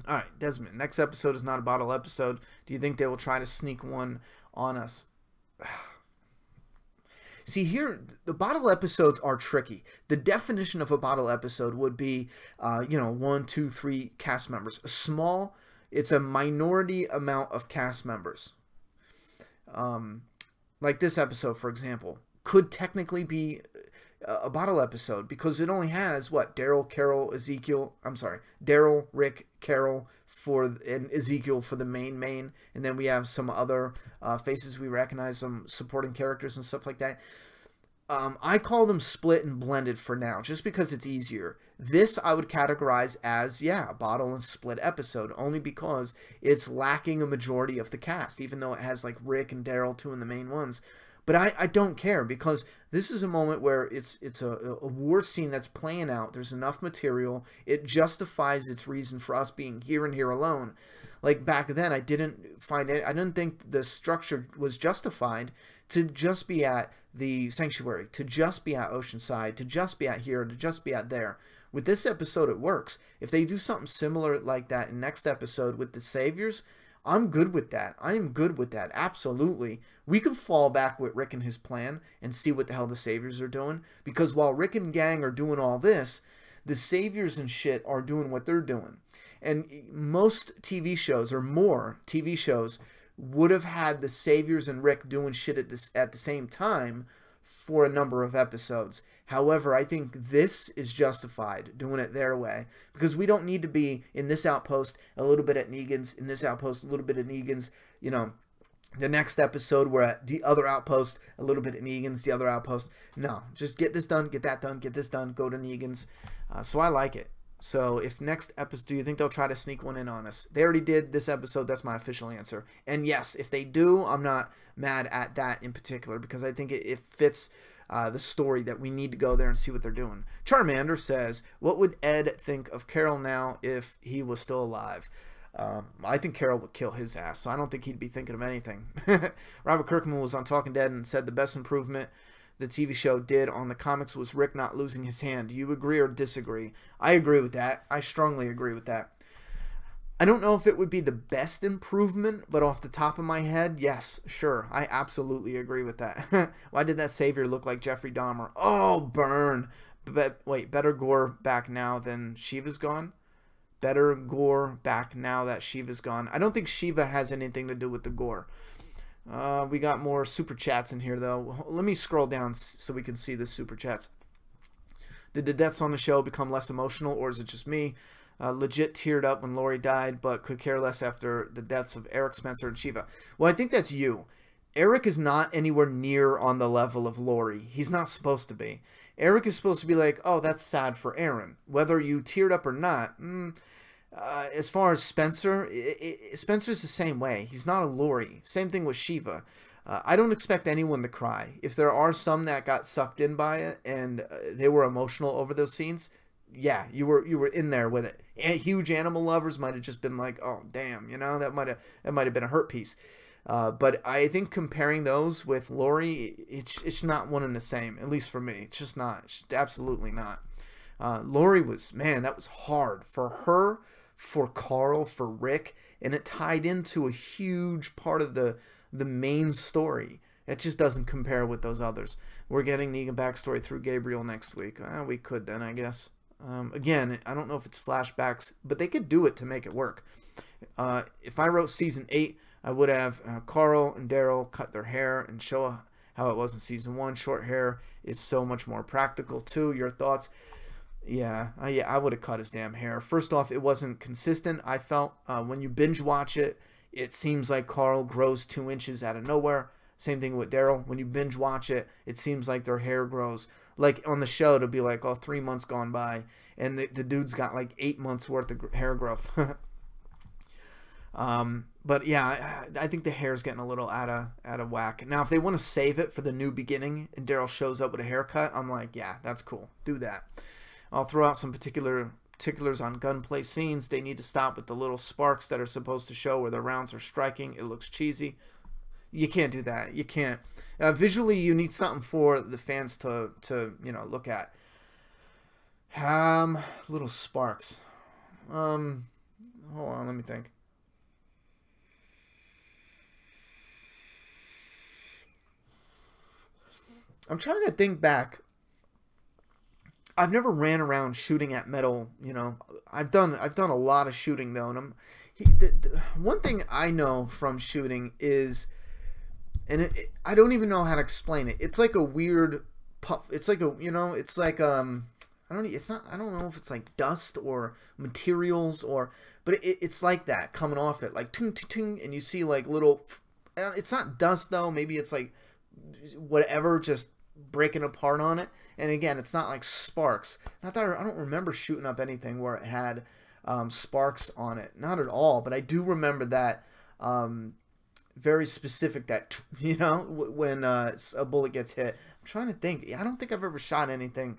Speaker 1: All right, Desmond. Next episode is not a bottle episode. Do you think they will try to sneak one on us? See, here, the bottle episodes are tricky. The definition of a bottle episode would be, 1, 2, 3 cast members. It's a minority amount of cast members. Like this episode, for example, could technically be a bottle episode because it only has, Daryl, Carol, Ezekiel. I'm sorry, Daryl, Rick, Carol, and Ezekiel for the main, and then we have some other faces we recognize, some supporting characters and stuff like that. I call them split and blended for now, just because it's easier. This I would categorize as, a bottle and split episode, only because it's lacking a majority of the cast, even though it has like Rick and Daryl, two of the main ones. But I don't care, because this is a moment where it's a war scene that's playing out. There's enough material. It justifies its reason for us being here and here alone. Like back then, I didn't think the structure was justified to just be at the Sanctuary, to just be at Oceanside, to just be at here, to just be at there. With this episode, it works. If they do something similar like that in next episode with the Saviors, I'm good with that. I am good with that. Absolutely. We could fall back with Rick and his plan and see what the hell the Saviors are doing. Because while Rick and gang are doing all this, the Saviors and shit are doing what they're doing. And most TV shows, or more TV shows, would have had the Saviors and Rick doing shit at the same time for a number of episodes. However, I think this is justified, doing it their way, because we don't need to be in this outpost a little bit at Negan's, in this outpost a little bit at Negan's, the next episode we're at the other outpost, a little bit at Negan's, the other outpost. No, just get this done, get that done, get this done, go to Negan's. So I like it. So if next episode, do you think they'll try to sneak one in on us? They already did this episode. That's my official answer. And yes, if they do, I'm not mad at that in particular, because I think it fits the story that we need to go there and see what they're doing. Charmander says, what would Ed think of Carol now if he was still alive? I think Carol would kill his ass, so I don't think he'd be thinking of anything. Robert Kirkman was on Talking Dead and said the best improvement the TV show did on the comics was Rick not losing his hand. Do you agree or disagree? I agree with that. I strongly agree with that. I don't know if it would be the best improvement, but off the top of my head, yes, sure. I absolutely agree with that. Why did that Savior look like Jeffrey Dahmer? Oh, burn. Wait, better Gore back now than Shiva's gone? Better Gore back now that Shiva's gone. I don't think Shiva has anything to do with the Gore. We got more super chats in here, though. Let me scroll down so we can see the super chats. Did the deaths on the show become less emotional, or is it just me? Legit teared up when Lori died, but could care less after the deaths of Eric, Spencer, and Shiva. Well, I think that's you. Eric is not anywhere near on the level of Lori. He's not supposed to be. Eric is supposed to be like, oh, that's sad for Aaron. Whether you teared up or not. As far as Spencer, Spencer's the same way. He's not a Lori. Same thing with Shiva. I don't expect anyone to cry. If there are some that got sucked in by it and they were emotional over those scenes, yeah, you were in there with it. And huge animal lovers might have just been like, oh damn, that might have been a hurt piece. But I think comparing those with Lori, it's not one and the same. At least for me, it's just not. It's absolutely not. Lori was, man, that was hard for her, for Carl, for Rick, and it tied into a huge part of the main story. It just doesn't compare with those others. We're getting Negan backstory through Gabriel next week. We could then, I guess. Again, I don't know if it's flashbacks, but they could do it to make it work. If I wrote season 8, I would have Carl and Daryl cut their hair and show how it was in season 1. Short hair is so much more practical too. Your thoughts? Yeah, I would have cut his damn hair. First off, it wasn't consistent. I felt when you binge watch it, it seems like Carl grows 2 inches out of nowhere. Same thing with Daryl. When you binge watch it, it seems like their hair grows. Like on the show, it'll be like, 3 months gone by, and the dude's got like 8 months worth of hair growth. But yeah, I think the hair's getting a little out of whack. Now, if they want to save it for the new beginning and Daryl shows up with a haircut, I'm like, yeah, that's cool. Do that. I'll throw out some particulars on gunplay scenes. They need to stop with the little sparks that are supposed to show where the rounds are striking. It looks cheesy. You can't do that. You can't. Visually, you need something for the fans to look at. Little sparks. Hold on, let me think. I'm trying to think back. I've never ran around shooting at metal, I've done a lot of shooting though, and one thing I know from shooting is, and I don't even know how to explain it. It's like a weird puff. It's like it's like I don't know if it's like dust or materials but it's like that coming off it, like ting ting ting, and you see like little. It's not dust though. Maybe it's like whatever, just breaking apart on it. And again, it's not like sparks. Not that I don't remember shooting up anything where it had sparks on it, not at all. But I do remember that very specific, that when a bullet gets hit. I'm trying to think. I don't think I've ever shot anything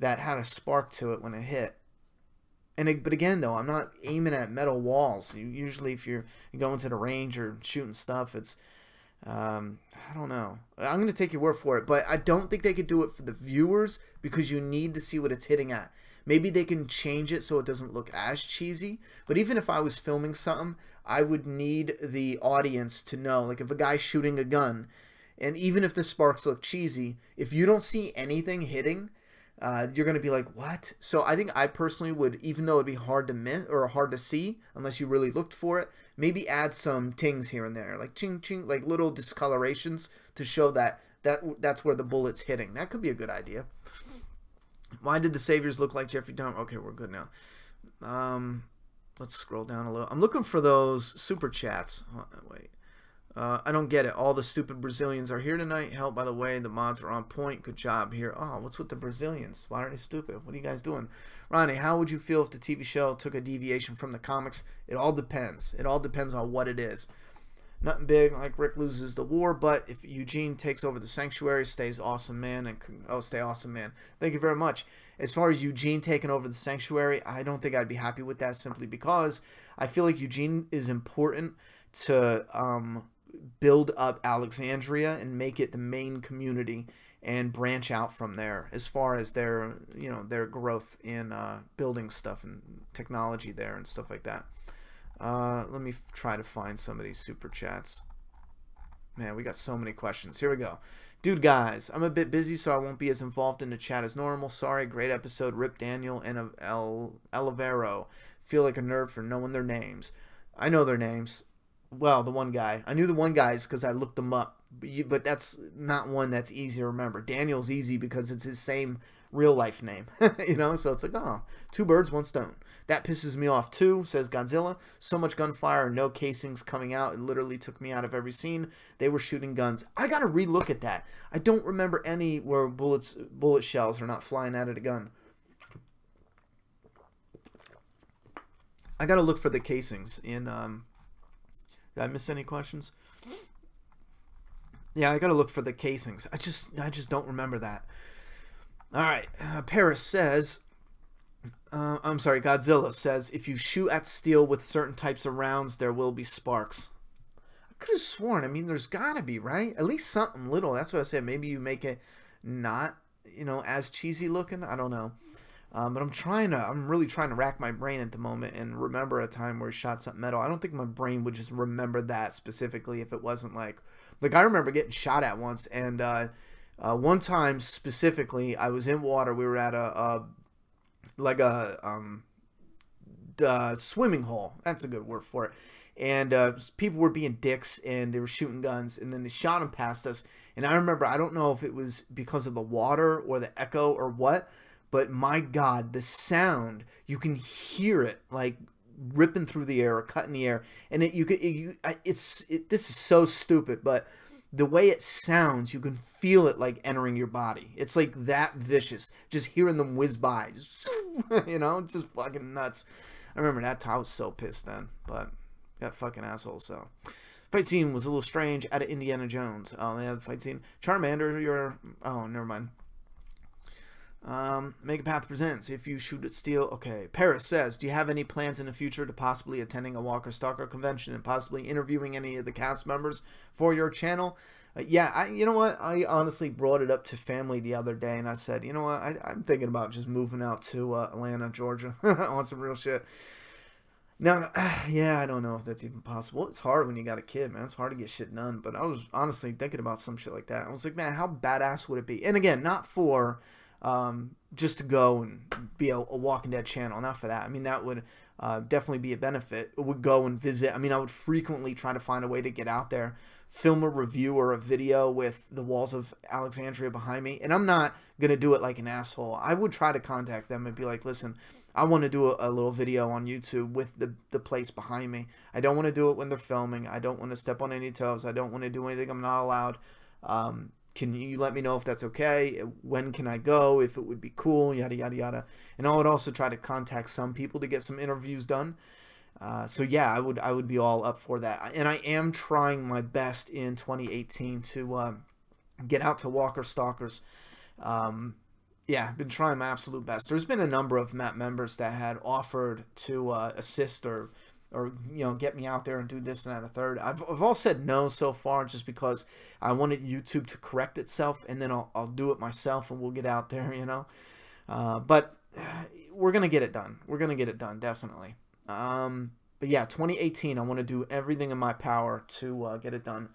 Speaker 1: that had a spark to it when it hit. But again, though, I'm not aiming at metal walls. Usually, if you're going to the range or shooting stuff, it's I don't know. I'm going to take your word for it, but I don't think they could do it for the viewers because you need to see what it's hitting at. Maybe they can change it so it doesn't look as cheesy, but even if I was filming something, I would need the audience to know, like if a guy's shooting a gun, and even if the sparks look cheesy, if you don't see anything hitting, you're going to be like, what? So I think I personally would, even though it'd be hard to miss or hard to see unless you really looked for it, maybe add some tings here and there, like ching ching, like little discolorations to show that's where the bullet's hitting. That could be a good idea. Why did the Saviors look like Jeffrey Dahmer? Okay, we're good now. Let's scroll down a little. I'm looking for those super chats. Wait. I don't get it. All the stupid Brazilians are here tonight. Help, by the way. The mods are on point. Good job here. Oh, what's with the Brazilians? Why are they stupid? What are you guys doing? Ronnie, how would you feel if the TV show took a deviation from the comics? It all depends. It all depends on what it is. Nothing big, like Rick loses the war, but if Eugene takes over the sanctuary, stays awesome, man. And stay awesome, man. Thank you very much. As far as Eugene taking over the sanctuary, I don't think I'd be happy with that, simply because I feel like Eugene is important to build up Alexandria and make it the main community and branch out from there as far as their their growth in building stuff and technology there and stuff like that. Let me try to find some of these super chats. Man, we got so many questions. Here we go. Dude, guys, I'm a bit busy, so I won't be as involved in the chat as normal. Sorry. Great episode. Rip Daniel and Olivero. Feel like a nerd for knowing their names. I know their names. Well, the one guy. I knew the one guys because I looked them up. But that's not one that's easy to remember. Daniel's easy because it's his same real life name. You know, so it's like, oh, two birds, one stone. That pisses me off too, says Godzilla. So much gunfire and no casings coming out. It literally took me out of every scene. They were shooting guns. I gotta relook at that. I don't remember any where bullet shells are not flying out of the gun. I gotta look for the casings in. Did I miss any questions? Yeah, I gotta look for the casings. I just don't remember that. All right, Paris says. I'm sorry, Godzilla says, if you shoot at steel with certain types of rounds, there will be sparks. I could have sworn, I mean, there's gotta be, right? At least something little. That's what I said. Maybe you make it not, you know, as cheesy looking. I don't know. But I'm really trying to rack my brain at the moment and remember a time where he shot something metal. I don't think my brain would just remember that specifically if it wasn't like I remember getting shot at once. And one time specifically, I was in water. We were at a swimming hole. That's a good word for it. And people were being dicks and they were shooting guns, and then they shot them past us. And I remember, I don't know if it was because of the water or the echo or what, but my God, the sound, you can hear it like ripping through the air or cutting the air. And this is so stupid, but the way it sounds, you can feel it like entering your body. It's like that vicious. Just hearing them whiz by. Just, you know, just fucking nuts. I remember that time. I was so pissed then, but that fucking asshole, so. Fight scene was a little strange out of Indiana Jones. Oh, yeah, the fight scene. Charmander, oh, never mind. Megapath presents, if you shoot at steel. Okay, Paris says, do you have any plans in the future to possibly attending a Walker Stalker convention and possibly interviewing any of the cast members for your channel? Yeah, you know what, I honestly brought it up to family the other day, and I said, you know what, I'm thinking about just moving out to Atlanta, Georgia. I want some real shit. Now, yeah, I don't know if that's even possible. It's hard when you got a kid, man. It's hard to get shit done, but I was honestly thinking about some shit like that. I was like, man, how badass would it be? And again, not for just to go and be a Walking Dead channel, not for that. I mean, that would definitely be a benefit. It would go and visit. I mean, I would frequently try to find a way to get out there, film a review or a video with the walls of Alexandria behind me. And I'm not going to do it like an asshole. I would try to contact them and be like, listen, I want to do a little video on YouTube with the place behind me. I don't want to do it when they're filming. I don't want to step on any toes. I don't want to do anything I'm not allowed. Can you let me know if that's okay? When can I go? If it would be cool, yada, yada, yada. And I would also try to contact some people to get some interviews done. So yeah, I would be all up for that. And I am trying my best in 2018 to get out to Walker Stalkers. Yeah, I've been trying my absolute best. There's been a number of MAP members that had offered to assist or you know, get me out there and do this and that and a third. I've all said no so far, just because I wanted YouTube to correct itself, and then I'll do it myself and we'll get out there, you know. But we're gonna get it done. We're gonna get it done, definitely. But yeah, 2018, I want to do everything in my power to get it done.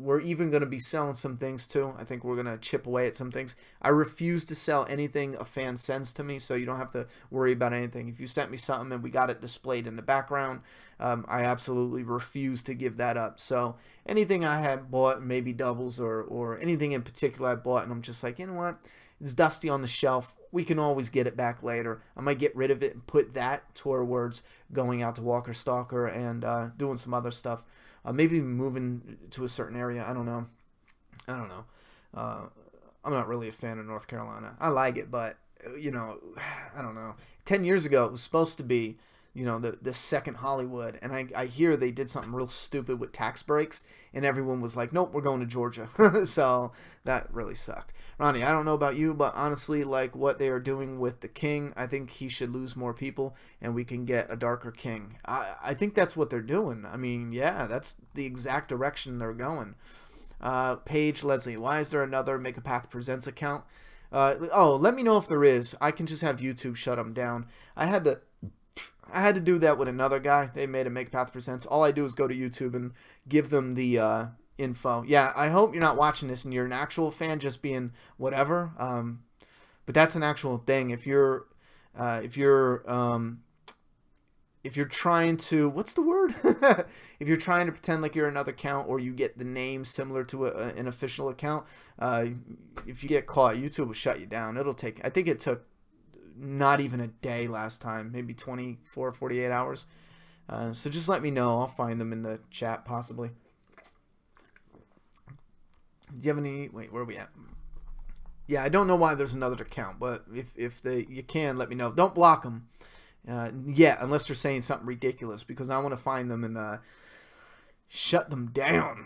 Speaker 1: We're even going to be selling some things too. I think we're going to chip away at some things. I refuse to sell anything a fan sends to me, so you don't have to worry about anything. If you sent me something and we got it displayed in the background, I absolutely refuse to give that up. So anything I had bought, maybe doubles or anything in particular I bought, and I'm just like, you know what? It's dusty on the shelf. We can always get it back later. I might get rid of it and put that towards going out to Walker Stalker and doing some other stuff. Maybe moving to a certain area. I don't know. I'm not really a fan of North Carolina. I like it, but, you know, I don't know. 10 years ago, it was supposed to be, you know, the second Hollywood. And I hear they did something real stupid with tax breaks. And everyone was like, nope, we're going to Georgia. So that really sucked. Ronnie, I don't know about you, but honestly, like what they are doing with the king, I think he should lose more people and we can get a darker king. I think that's what they're doing. I mean, yeah, that's the exact direction they're going. Paige Leslie, why is there another Megapath Presents account? Oh, let me know if there is. I can just have YouTube shut them down. I had to do that with another guy. They made a Megapath Presents. All I do is go to YouTube and give them the info. Yeah, I hope you're not watching this and you're an actual fan, just being whatever. But that's an actual thing. If you're if you're trying to, what's the word? If you're trying to pretend like you're another account, or you get the name similar to an official account, if you get caught, YouTube will shut you down. It'll take, I think it took not even a day last time, maybe 24 or 48 hours. So just let me know. I'll find them in the chat possibly. Do you have any, wait, where are we at? Yeah, I don't know why there's another account, but if you can, let me know. Don't block them. Yeah, unless they're saying something ridiculous, because I want to find them and shut them down.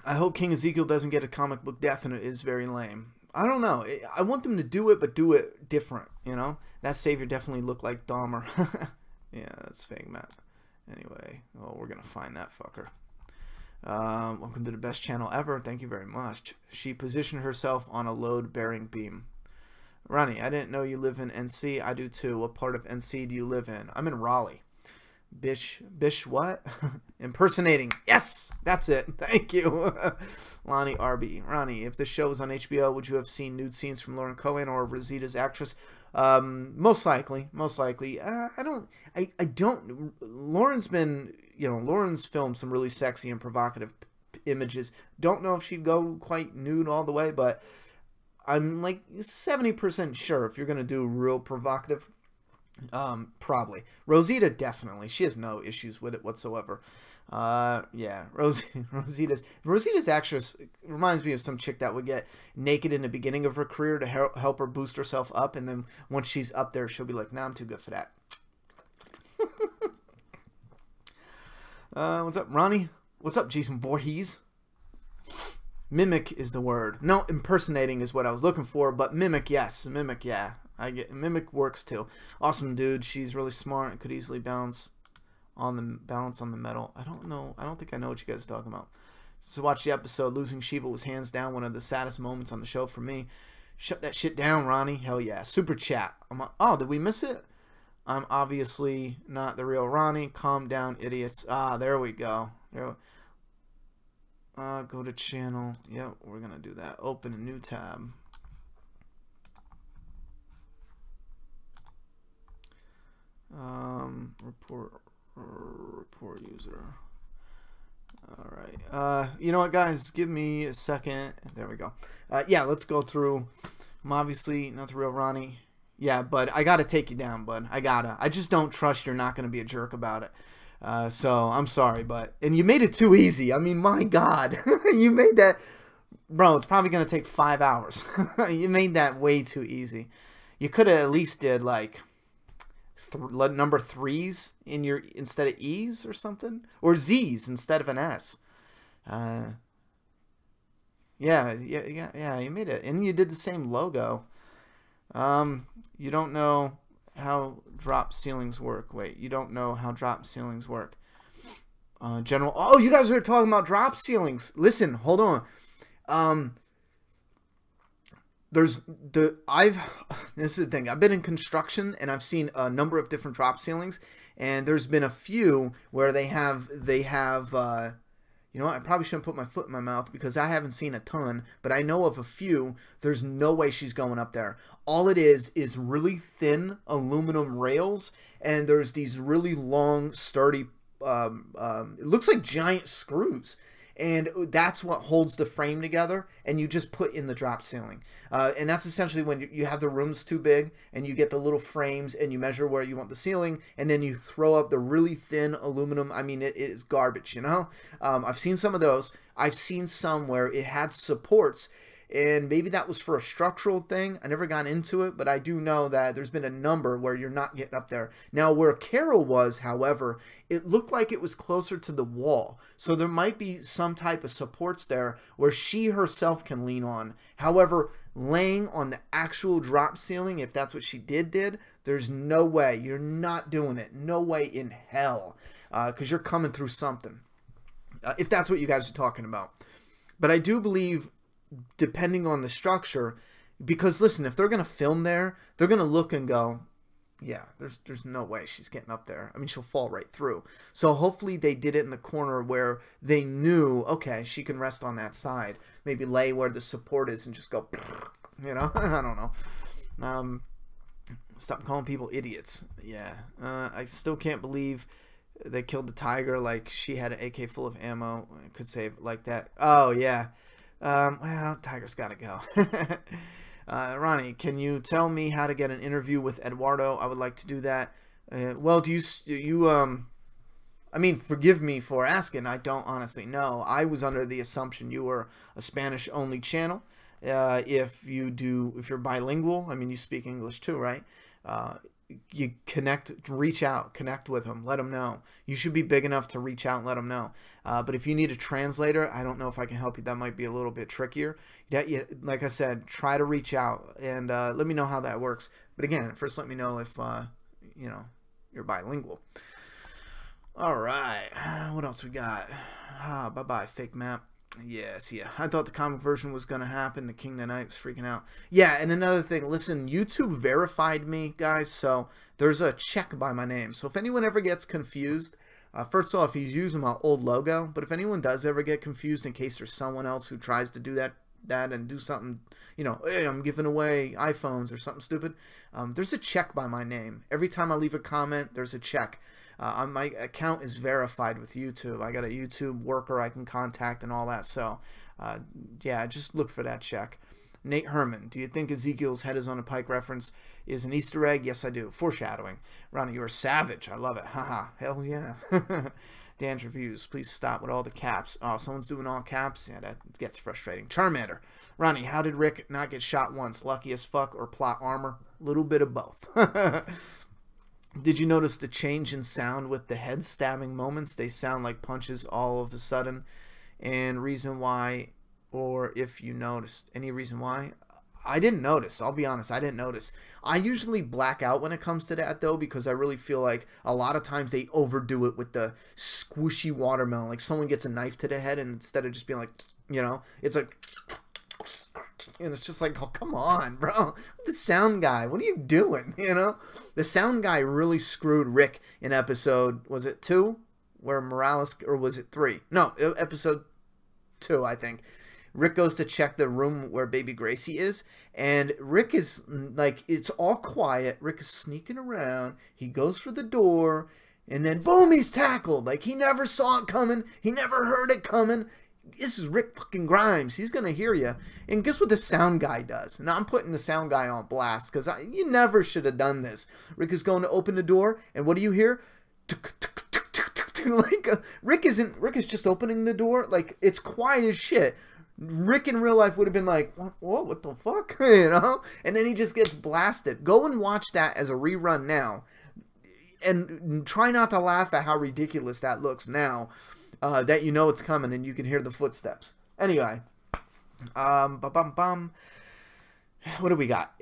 Speaker 1: I hope King Ezekiel doesn't get a comic book death, and it is very lame. I don't know. I want them to do it, but do it different, you know? That Savior definitely looked like Dahmer. Yeah, that's fake, Matt. Anyway, oh, we're going to find that fucker. Welcome to the best channel ever. Thank you very much. She positioned herself on a load-bearing beam. Ronnie, I didn't know you live in NC. I do too. What part of NC do you live in? I'm in Raleigh. Bish what? Impersonating. Yes, that's it. Thank you. Lonnie RB. Ronnie, if the show was on HBO, would you have seen nude scenes from Lauren Cohen or Rosita's actress? Most likely. I don't. Lauren's been, you know, Lauren's filmed some really sexy and provocative images. Don't know if she'd go quite nude all the way, but I'm like 70% sure if you're going to do real provocative, probably. Rosita, definitely. She has no issues with it whatsoever. Yeah, Rosita's actress reminds me of some chick that would get naked in the beginning of her career to help her boost herself up, and then once she's up there, she'll be like, nah, I'm too good for that. What's up, Ronnie? What's up, Jason Voorhees? Mimic is the word. No, impersonating is what I was looking for, but mimic, yes. Mimic, yeah. Mimic works too. Awesome dude. She's really smart and could easily balance on the metal. I don't know. I don't think I know what you guys are talking about. So watch the episode. Losing Shiva was hands down one of the saddest moments on the show for me. Shut that shit down, Ronnie. Hell yeah. Super chat. Oh, did we miss it? I'm obviously not the real Ronnie. Calm down, idiots. Ah, there we go. Go to channel. Yep, we're gonna do that. Open a new tab. Report user. All right. You know what, guys? Give me a second. There we go. Yeah, let's go through. I'm obviously not the real Ronnie. Yeah, but I gotta take you down, bud. I just don't trust you're not gonna be a jerk about it. So I'm sorry, and you made it too easy. I mean, my God, you made that, bro. It's probably gonna take 5 hours. You made that way too easy. You could have at least did like number 3s in your instead of E's or something, or Z's instead of an S. Yeah. You made it, and you did the same logo. You don't know how drop ceilings work. Wait, you don't know how drop ceilings work. General. Oh, you guys are talking about drop ceilings. Listen, hold on. This is the thing. I've been in construction and I've seen a number of different drop ceilings, and there's been a few where they have you know what? I probably shouldn't put my foot in my mouth because I haven't seen a ton, but I know of a few. There's no way she's going up there. All it is really thin aluminum rails, and there's these really long, sturdy, it looks like giant screws. And that's what holds the frame together, and you just put in the drop ceiling. And that's essentially when you have the rooms too big, and you get the little frames, and you measure where you want the ceiling, and then you throw up the really thin aluminum. I mean, it is garbage, you know? I've seen some of those. I've seen some where it had supports, and maybe that was for a structural thing. I never got into it, but I do know that there's been a number where you're not getting up there. Now, where Carol was, however, it looked like it was closer to the wall. So there might be some type of supports there where she herself can lean on. However, laying on the actual drop ceiling, if that's what she did, there's no way. You're not doing it. No way in hell. Because you're coming through something. If that's what you guys are talking about. But I do believe, depending on the structure, because listen, if they're going to film there, they're going to look and go, yeah, there's no way she's getting up there. I mean, she'll fall right through. So hopefully they did it in the corner where they knew, okay, she can rest on that side. Maybe lay where the support is and just go, you know, I don't know. Stop calling people idiots. Yeah. I still can't believe they killed the tiger like she had an AK full of ammo. Could save like that. Oh, yeah. Well, tiger's got to go. Ronnie, can you tell me how to get an interview with Eduardo? I would like to do that. Well, do you I mean, forgive me for asking. I don't honestly know. I was under the assumption you were a Spanish-only channel. If you're bilingual, I mean, you speak English too, right? You reach out, connect with him, let him know. You should be big enough to reach out and let him know. But if you need a translator, I don't know if I can help you. That might be a little bit trickier. Like I said, try to reach out and let me know how that works. But again, first let me know if you're bilingual. All right, what else we got? Bye-bye, fake map. Yes, yeah. I thought the comic version was going to happen. The King Knight was freaking out. Yeah, and another thing. Listen, YouTube verified me, guys, so there's a check by my name. So if anyone ever gets confused, first off, he's using my old logo. But if anyone does ever get confused in case there's someone else who tries to do that and do something, hey, I'm giving away iPhones or something stupid, there's a check by my name. Every time I leave a comment, there's a check. My account is verified with YouTube. I got a YouTube worker I can contact and all that. So, yeah, just look for that check. Nate Herman, do you think Ezekiel's head is on a pike reference is an Easter egg? Yes, I do. Foreshadowing. Ronnie, you're a savage. I love it. Haha. Hell yeah. Dan's Reviews, please stop with all the caps. Oh, someone's doing all caps? Yeah, that gets frustrating. Charmander. Ronnie, how did Rick not get shot once? Lucky as fuck or plot armor? Little bit of both. Did you notice the change in sound with the head stabbing moments? They sound like punches all of a sudden. And reason why, or if you noticed, any reason why? I didn't notice. I'll be honest, I didn't notice. I usually black out when it comes to that, though, because I really feel like a lot of times they overdo it with the squishy watermelon. Like someone gets a knife to the head, and instead of just being like, it's like... And it's just like, oh, come on, bro. The sound guy, what are you doing, The sound guy really screwed Rick in episode, was it 2? Where Morales, or was it 3? No, episode 2, I think. Rick goes to check the room where baby Gracie is, and Rick is, like, it's all quiet. Rick is sneaking around. He goes for the door, and then, boom, he's tackled. Like, he never saw it coming. He never heard it coming. This is Rick fucking Grimes. He's going to hear you. And guess what the sound guy does? Now, I'm putting the sound guy on blast because you never should have done this. Rick is going to open the door, and what do you hear? Like, Rick is just opening the door. Like, it's quiet as shit. Rick in real life would have been like, what the fuck? And then he just gets blasted. Go and watch that as a rerun now. And try not to laugh at how ridiculous that looks now. That it's coming and you can hear the footsteps. Anyway, what do we got?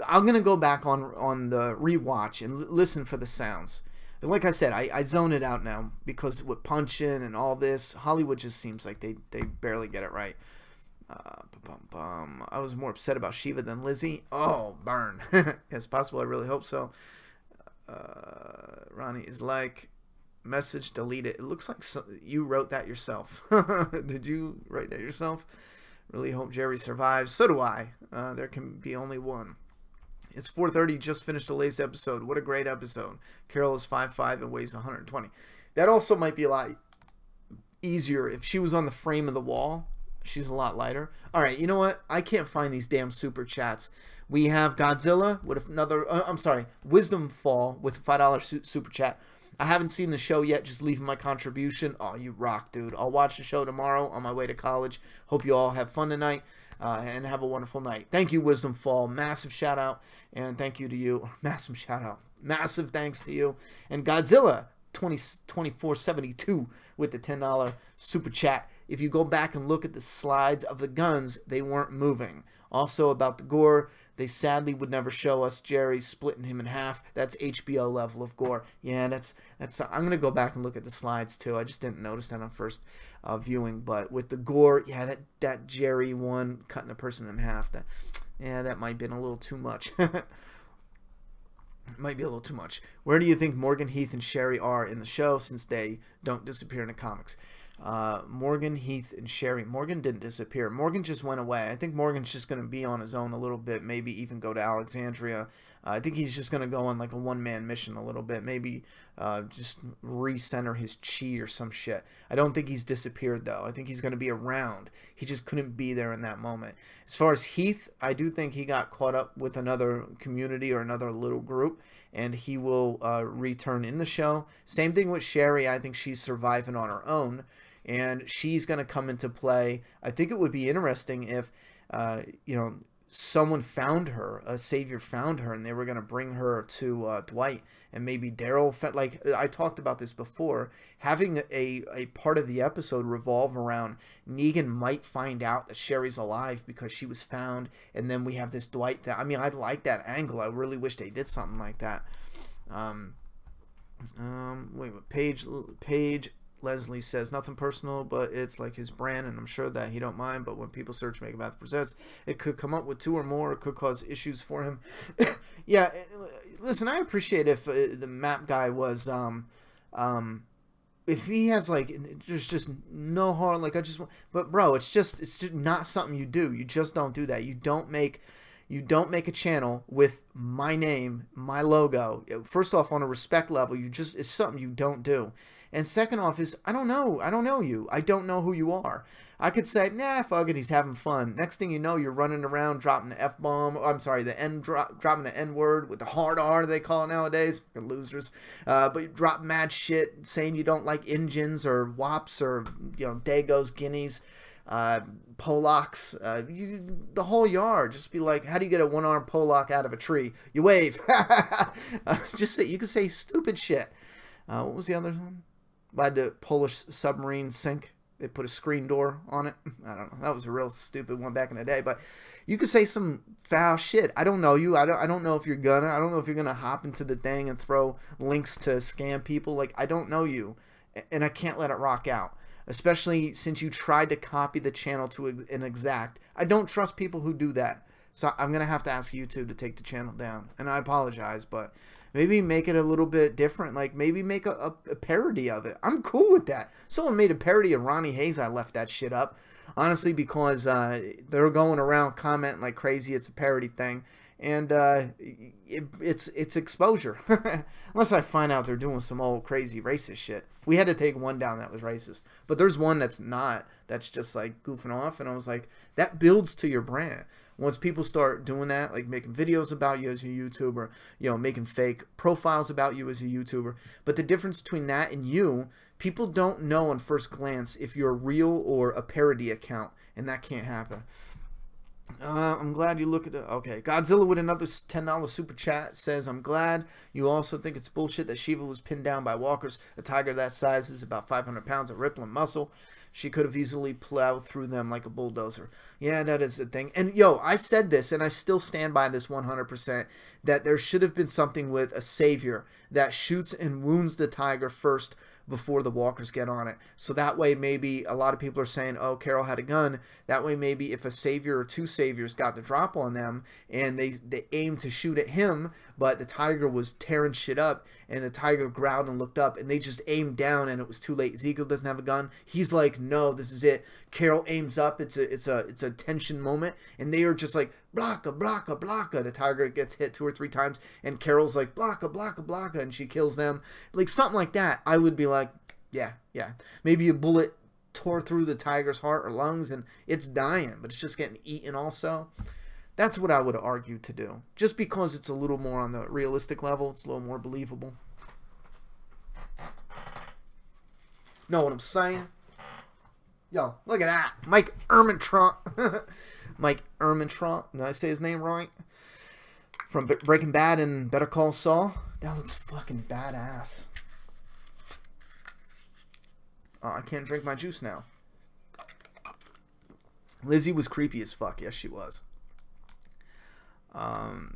Speaker 1: I'm gonna go back on the rewatch and listen for the sounds. And like I said, I zone it out now because with punching and all this, Hollywood just seems like they barely get it right. I was more upset about Shiva than Lizzie. Oh, burn. It's possible. I really hope so. Ronnie is like... Message deleted. It looks like you wrote that yourself. Did you write that yourself? Really hope Jerry survives. So do I. There can be only one. It's 4:30. Just finished the latest episode. What a great episode. Carol is 5'5" and weighs 120. That also might be a lot easier if she was on the frame of the wall. She's a lot lighter. All right, you know what? I can't find these damn super chats. We have Godzilla with another... Wisdom Fall with a $5 super chat. I haven't seen the show yet, just leaving my contribution. Oh, you rock, dude. I'll watch the show tomorrow on my way to college. Hope you all have fun tonight and have a wonderful night. Thank you, Wisdom Fall. Massive shout out, and thank you to you. Massive shout out. Massive thanks to you. And Godzilla 2472 with the $10 super chat. If you go back and look at the slides of the guns, they weren't moving. Also about the gore, they sadly would never show us Jerry splitting him in half. That's HBO level of gore. Yeah, that's. I'm gonna go back and look at the slides too. I just didn't notice that on first viewing. But with the gore, yeah, that Jerry one cutting a person in half. That might have been a little too much. Might be a little too much. Where do you think Morgan, Heath, and Sherry are in the show since they don't disappear in the comics? Morgan, Heath, and Sherry. Morgan didn't disappear. Morgan just went away. I think Morgan's just going to be on his own a little bit. Maybe even go to Alexandria. I think he's just going to go on like a one-man mission a little bit. Maybe just recenter his chi or some shit. I don't think he's disappeared, though. I think he's going to be around. He just couldn't be there in that moment. As far as Heath, I do think he got caught up with another community or another little group, and he will return in the show. Same thing with Sherry. I think she's surviving on her own, and she's going to come into play. I think it would be interesting if, you know, someone found her, a savior found her, and they were going to bring her to Dwight, and maybe Daryl felt like, I talked about this before, having a part of the episode revolve around Negan might find out that Sherry's alive because she was found, and then we have this Dwight thing. I mean, I like that angle. I really wish they did something like that. Wait, Paige Leslie says, nothing personal, but it's like his brand, and I'm sure that he don't mind, but when people search Megabath Presents, it could come up with 2 or more. It could cause issues for him. Yeah, listen, I appreciate if the map guy was, if he has, like, there's just no harm, like, but bro, it's just not something you do. You just don't do that. You don't make a channel with my name, my logo. First off, on a respect level, it's something you don't do. And second off is, I don't know you. I don't know who you are. I could say, nah, fuck it, he's having fun. Next thing you know, you're running around dropping the F-bomb. I'm sorry, dropping the N-word with the hard R they call it nowadays. Fucking losers. But you drop mad shit saying you don't like Injuns or Wops or, you know, Dagos, Guineas, Polacks, the whole yard. Just be like, how do you get a one-armed Polak out of a tree? You wave. Just say, you can say stupid shit. What was the other one? Why'd the Polish submarine sink? They put a screen door on it. I don't know. That was a real stupid one back in the day. But you could say some foul shit. I don't know you. I don't know if you're gonna. I don't know if you're gonna hop into the thing and throw links to scam people. Like, I don't know you, and I can't let it rock out. Especially since you tried to copy the channel to an exact. I don't trust people who do that. So I'm going to have to ask YouTube to take the channel down. And I apologize, but maybe make it a little bit different. Like, maybe make a parody of it. I'm cool with that. Someone made a parody of Ronnie Hayes. I left that shit up. Honestly, because they're going around commenting like crazy. It's a parody thing. And it's exposure. Unless I find out they're doing some old crazy racist shit. We had to take one down that was racist. But there's one that's not. That's just like goofing off. And I was like, that builds to your brand. Once people start doing that, like making videos about you as a YouTuber, you know, making fake profiles about you as a YouTuber. But the difference between that and you, people don't know on first glance if you're real or a parody account. And that can't happen. I'm glad you look at it. Okay, Godzilla with another $10 super chat says, I'm glad you also think it's bullshit that Shiva was pinned down by walkers. A tiger that size is about 500 pounds of rippling muscle. She could have easily plowed through them like a bulldozer. Yeah, that is the thing. And, yo, I said this, and I still stand by this 100%, that there should have been something with a savior that shoots and wounds the tiger first before the walkers get on it. So that way maybe a lot of people are saying, oh, Carol had a gun. That way maybe if a savior or 2 saviors got the drop on them and they aimed to shoot at him, but the tiger was tearing shit up and the tiger growled and looked up and they just aimed down and it was too late. Ezekiel doesn't have a gun. He's like, no, this is it. Carol aims up. It's a tension moment and they are just like, blocka, blocka, blocka. The tiger gets hit 2 or 3 times and Carol's like, blocka, blocka, blocka, and she kills them. Like something like that. I would be like, yeah. Maybe a bullet tore through the tiger's heart or lungs and it's dying, but it's just getting eaten also. That's what I would argue to do. Just because it's a little more on the realistic level. It's a little more believable. Know what I'm saying? Yo, look at that. Mike Ehrmantraut. Mike Ehrmantraut. Did I say his name right? From Breaking Bad and Better Call Saul. That looks fucking badass. Oh, I can't drink my juice now. Lizzie was creepy as fuck. Yes, she was.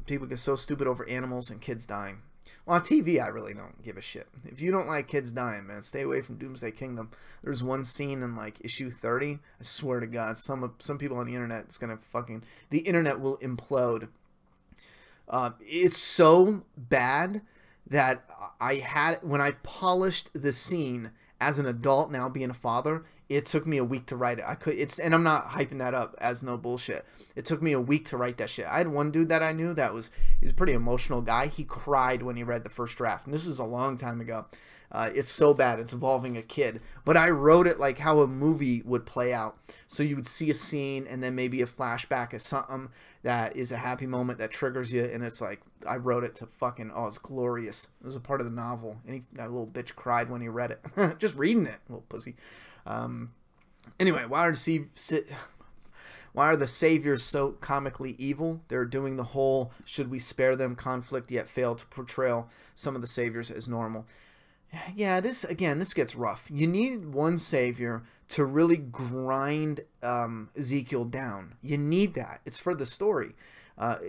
Speaker 1: People get so stupid over animals and kids dying. Well, on TV, I really don't give a shit. If you don't like kids dying, man, stay away from Doomsday Kingdom. There's one scene in, like, issue 30. I swear to God, some people on the internet, it's gonna fucking... The internet will implode. It's so bad that when I polished the scene as an adult now, being a father, it took me a week to write it. And I'm not hyping that up as no bullshit. It took me a week to write that shit. I had one dude that I knew he was a pretty emotional guy. He cried when he read the first draft, and this is a long time ago. It's so bad. It's involving a kid. But I wrote it like how a movie would play out. So you would see a scene and then maybe a flashback of something that is a happy moment that triggers you. And it's like, I wrote it to fucking, oh, it's glorious. It was a part of the novel. And that little bitch cried when he read it. Just reading it, little pussy. Anyway, why are the saviors so comically evil? They're doing the whole should we spare them conflict, yet fail to portray some of the saviors as normal. Yeah, this gets rough. You need one savior to really grind Ezekiel down. You need that. It's for the story.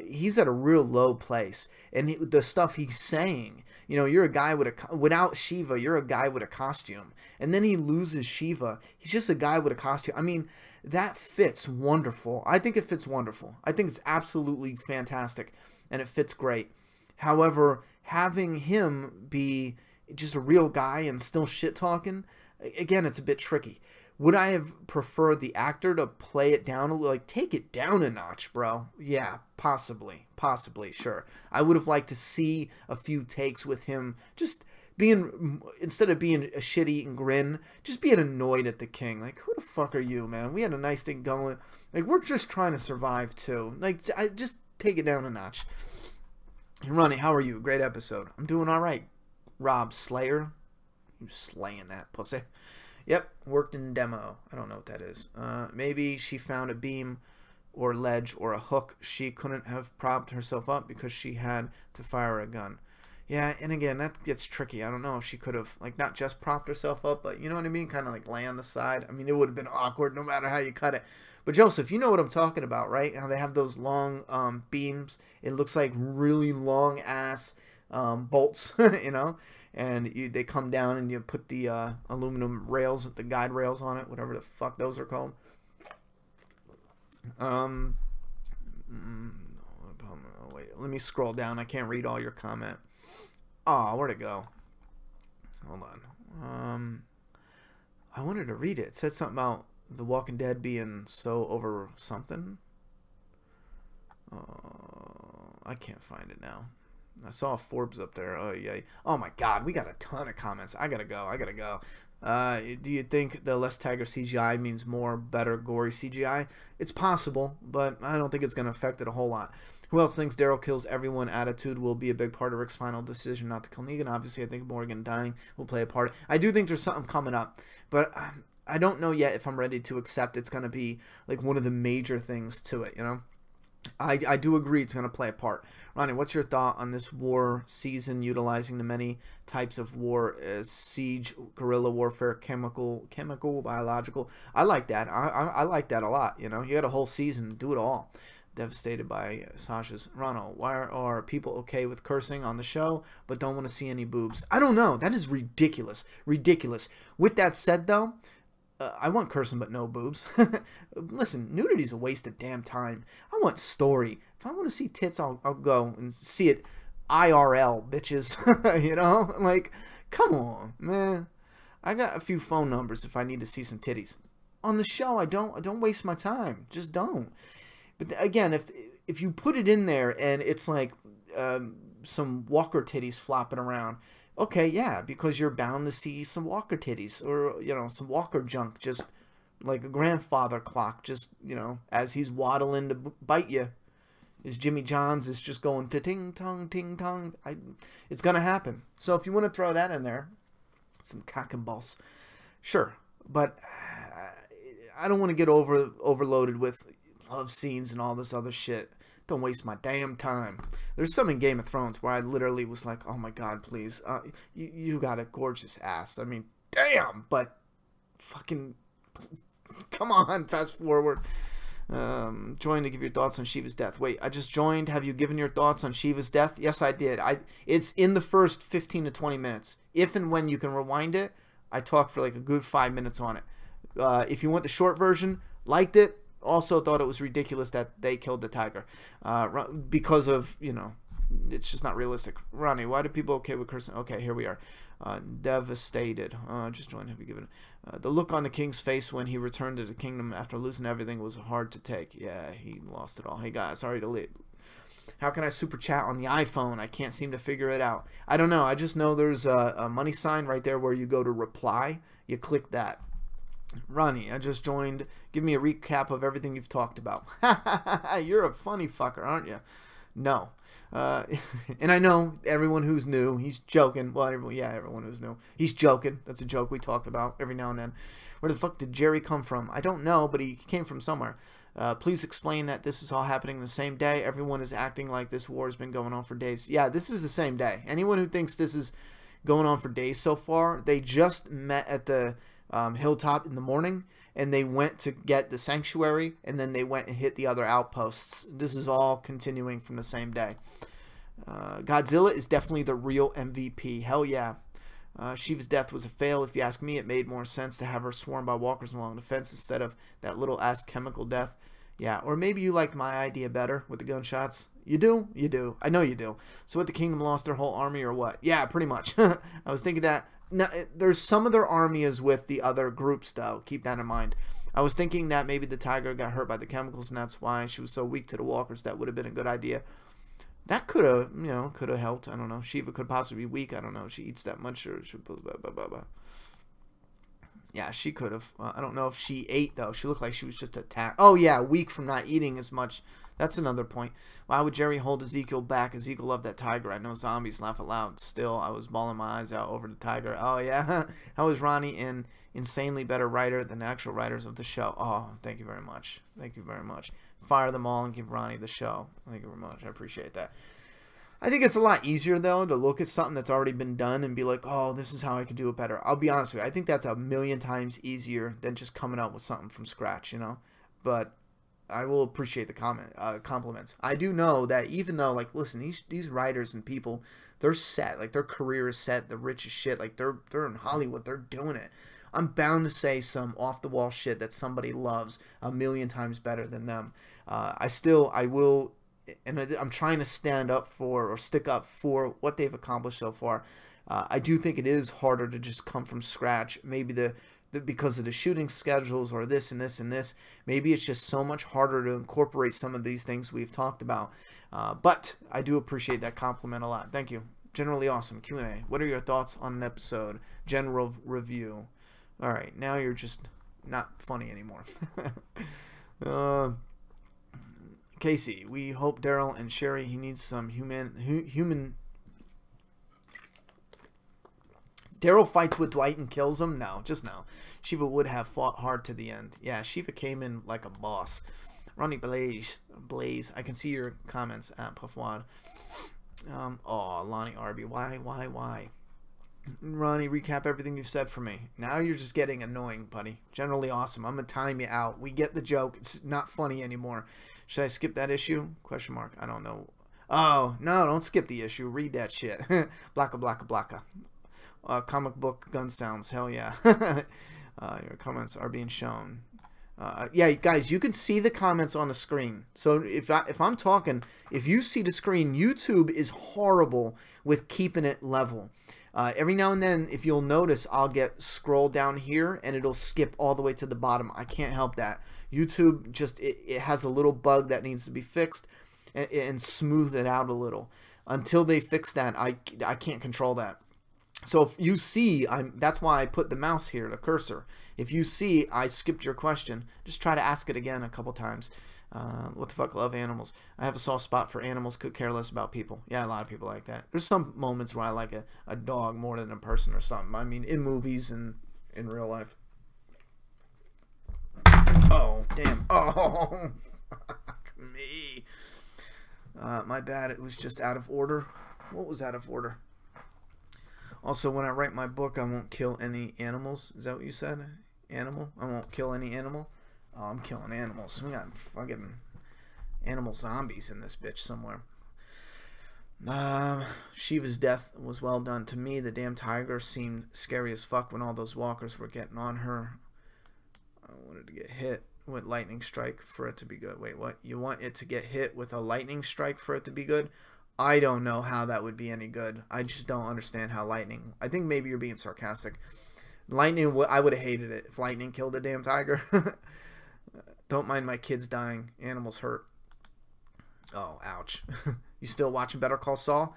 Speaker 1: He's at a real low place, and the stuff he's saying, you know, you're a guy without Shiva, you're a guy with a costume, and then he loses Shiva. He's just a guy with a costume. I mean, that fits wonderful. I think it fits wonderful. I think it's absolutely fantastic, and it fits great. However, having him be just a real guy and still shit talking, again, it's a bit tricky. Would I have preferred the actor to play it down a little, like take it down a notch, bro? Yeah, possibly, sure. I would have liked to see a few takes with him just being, instead of being a shit-eating grin, just being annoyed at the king. Like, who the fuck are you, man? We had a nice thing going. Like, we're just trying to survive too. Like, I just take it down a notch. Ronnie, how are you? Great episode. I'm doing all right. Rob Slayer, you slaying that pussy. Yep, worked in demo. I don't know what that is. Maybe she found a beam or ledge or a hook. She couldn't have propped herself up because she had to fire a gun. Yeah, and again, that gets tricky. I don't know if she could have, like, not just propped herself up, but you know what I mean? Kind of like lay on the side. I mean, it would have been awkward no matter how you cut it. But Joseph, you know what I'm talking about, right? How they have those long beams. It looks like really long ass bolts, you know, and they come down and you put the aluminum rails, the guide rails on it, whatever the fuck those are called. Wait, let me scroll down. I can't read all your comment. Oh, where'd it go? Hold on. I wanted to read it. It said something about The Walking Dead being so over something. I can't find it now. I saw Forbes up there. Oh, yeah. Oh, my God. We got a ton of comments. I gotta go. Do you think the less Tiger CGI means more, better, gory CGI? It's possible, but I don't think it's going to affect it a whole lot. Who else thinks Daryl kills everyone attitude will be a big part of Rick's final decision not to kill Negan? Obviously, I think Morgan dying will play a part. I do think there's something coming up, but I don't know yet if I'm ready to accept it's going to be like one of the major things to it, you know? I do agree it's going to play a part. Ronnie, what's your thought on this war season utilizing the many types of war as siege, guerrilla warfare, chemical, biological? I like that. I like that a lot. You know, you got a whole season, do it all. Devastated by Sasha's. Ronald, why are people okay with cursing on the show but don't want to see any boobs? I don't know. That is ridiculous. Ridiculous. With that said, though, I want cursing but no boobs. Listen, nudity's a waste of damn time. I want story. If I want to see tits, I'll go and see it IRL, bitches. You know? Like, come on, man. I got a few phone numbers if I need to see some titties. On the show, I don't waste my time. Just don't. But again, if you put it in there and it's like some walker titties flopping around, okay, yeah, because you're bound to see some walker titties or, you know, some walker junk, just like a grandfather clock, just, you know, as he's waddling to bite you. His Jimmy John's is just going ting-tong, ting-tong. It's going to happen. So if you want to throw that in there, some cock and balls, sure. But I don't want to get overloaded with love scenes and all this other shit. Don't waste my damn time. There's some in Game of Thrones where I literally was like, oh my God, please. You got a gorgeous ass. I mean, damn, but fucking come on, fast forward. Join to give your thoughts on Shiva's death. Wait, I just joined. Have you given your thoughts on Shiva's death? Yes, I did. It's in the first 15 to 20 minutes. If and when you can rewind it, I talked for like a good 5 minutes on it. If you want the short version, liked it. Also thought it was ridiculous that they killed the tiger because of, you know,
Speaker 2: it's just not realistic. Ronnie, why do people okay with cursing? Okay, here we are. Devastated. Just joined. Have you given the look on the king's face when he returned to the kingdom after losing everything was hard to take. Yeah, he lost it all. Hey guys, sorry to leave. How can I super chat on the iPhone? I can't seem to figure it out. I don't know. I just know there's a money sign right there where you go to reply. You click that. Ronnie, I just joined. Give me a recap of everything you've talked about. You're a funny fucker, aren't you? No. And I know everyone who's new, he's joking. Well, everyone who's new. He's joking. That's a joke we talk about every now and then. Where the fuck did Jerry come from? I don't know, but he came from somewhere. Please explain that this is all happening the same day. Everyone is acting like this war has been going on for days. Yeah, this is the same day. Anyone who thinks this is going on for days so far, they just met at the hilltop in the morning, and they went to get the sanctuary, and then they went and hit the other outposts. This is all continuing from the same day. Godzilla is definitely the real MVP. Hell yeah. Shiva's death was a fail. If you ask me, it made more sense to have her swarmed by walkers along the fence instead of that little ass chemical death. Yeah, or maybe you liked my idea better with the gunshots. You do? You do. I know you do. So what, the kingdom lost their whole army or what? Yeah, pretty much. I was thinking that. Now, there's some of their army is with the other groups, though. Keep that in mind. I was thinking that maybe the tiger got hurt by the chemicals, and that's why she was so weak to the walkers. That would have been a good idea. That could have, could have helped. I don't know. Shiva could possibly be weak. I don't know. She eats that much, or she blah, blah, blah, blah. Yeah, she could have. I don't know if she ate, though. She looked like she was just attacked. Oh, yeah, weak from not eating as much. That's another point. Why would Jerry hold Ezekiel back? Ezekiel loved that tiger. I know zombies laugh aloud. Still, I was bawling my eyes out over the tiger. Oh, yeah. How is Ronnie an insanely better writer than the actual writers of the show? Oh, thank you very much. Thank you very much. Fire them all and give Ronnie the show. Thank you very much. I appreciate that. I think it's a lot easier, though, to look at something that's already been done and be like, oh, this is how I could do it better. I'll be honest with you. I think that's a million times easier than just coming up with something from scratch, But I will appreciate the compliments. I do know that even though, like, listen, these writers and people, they're set. Like, their career is set. The rich as shit. Like, they're in Hollywood. They're doing it. I'm bound to say some off-the-wall shit that somebody loves a million times better than them. I will... And I'm trying to stand up for or stick up for what they've accomplished so far. I do think it is harder to just come from scratch. Maybe because of the shooting schedules or this and this and this. Maybe it's just so much harder to incorporate some of these things we've talked about. But I do appreciate that compliment a lot. Thank you. Generally awesome. Q&A. What are your thoughts on an episode? General review. All right. Now you're just not funny anymore. Casey, we hope Daryl and Sherry, he needs some human. Daryl fights with Dwight and kills him? No, just no. Shiva would have fought hard to the end. Yeah, Shiva came in like a boss. Ronnie Blaze, I can see your comments at Puffwad. Oh, Lonnie Arby, why? Ronnie, recap everything you've said for me. Now you're just getting annoying, buddy. Generally awesome. I'm going to time you out. We get the joke. It's not funny anymore. Should I skip that issue? Question mark. I don't know. Oh, no, don't skip the issue. Read that shit. Blacka, blacka, blacka. Comic book gun sounds. Hell yeah. Your comments are being shown. Yeah, guys, you can see the comments on the screen. So if I'm talking, if you see the screen, YouTube is horrible with keeping it level. Every now and then, if you'll notice, I'll get scroll down here and it'll skip all the way to the bottom. I can't help that. YouTube just, it has a little bug that needs to be fixed and smooth it out a little. Until they fix that, I can't control that. So if you see, that's why I put the mouse here, the cursor. If you see I skipped your question, just try to ask it again a couple times. What the fuck, love animals. I have a soft spot for animals, could care less about people. Yeah, a lot of people like that. There's some moments where I like a dog more than a person or something. I mean, in movies and in real life. Oh, damn. Oh, fuck me. My bad, it was just out of order. What was out of order? Also, when I write my book, I won't kill any animals. Is that what you said? Animal? I won't kill any animal? Oh, I'm killing animals. We got fucking animal zombies in this bitch somewhere. Shiva's death was well done. To me, the damn tiger seemed scary as fuck when all those walkers were getting on her. I wanted to get hit with lightning strike for it to be good. Wait, what? You want it to get hit with a lightning strike for it to be good?
Speaker 1: I don't know how that would be any good. I just don't understand how lightning. I think maybe you're being sarcastic. Lightning, I would have hated it if lightning killed a damn tiger. Don't mind my kids dying. Animals hurt. Oh, ouch. You still watching Better Call Saul?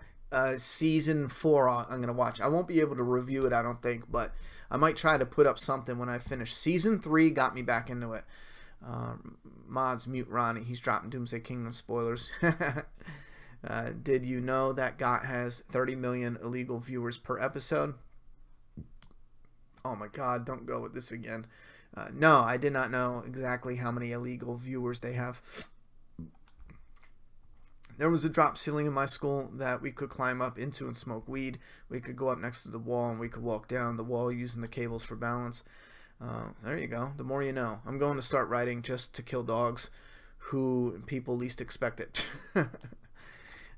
Speaker 1: Season 4 I'm going to watch. I won't be able to review it, I don't think, but I might try to put up something when I finish. Season 3 got me back into it. Mods, mute Ronnie. He's dropping Doomsday Kingdom spoilers. Did you know that GOT has 30 million illegal viewers per episode? Oh my god, don't go with this again. No, I did not know exactly how many illegal viewers they have. There was a drop ceiling in my school that we could climb up into and smoke weed. We could go up next to the wall and we could walk down the wall using the cables for balance. There you go. The more you know. I'm going to start writing just to kill dogs who people least expect it.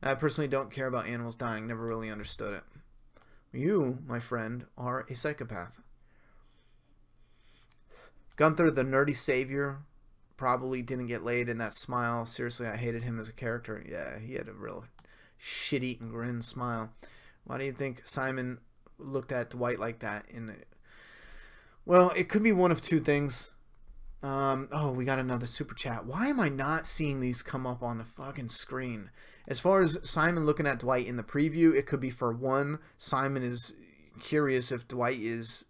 Speaker 1: I personally don't care about animals dying. Never really understood it. You, my friend, are a psychopath. Gunther, the nerdy savior, probably didn't get laid in that smile. Seriously, I hated him as a character. Yeah, he had a real shit-eating grin smile. Why do you think Simon looked at Dwight like that? Well, it could be one of two things. Oh, we got another super chat. Why am I not seeing these come up on the fucking screen? As far as Simon looking at Dwight in the preview, it could be for one, Simon is curious if Dwight is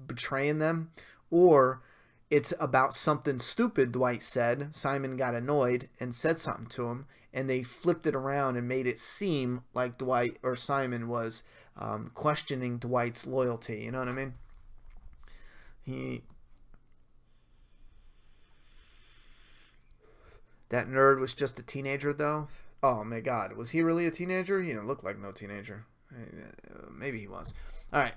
Speaker 1: betraying them, or it's about something stupid Dwight said. Simon got annoyed and said something to him, and they flipped it around and made it seem like Dwight or Simon was questioning Dwight's loyalty. You know what I mean? That nerd was just a teenager, though. Oh my god, was he really a teenager? He didn't look like no teenager. Maybe he was. All right.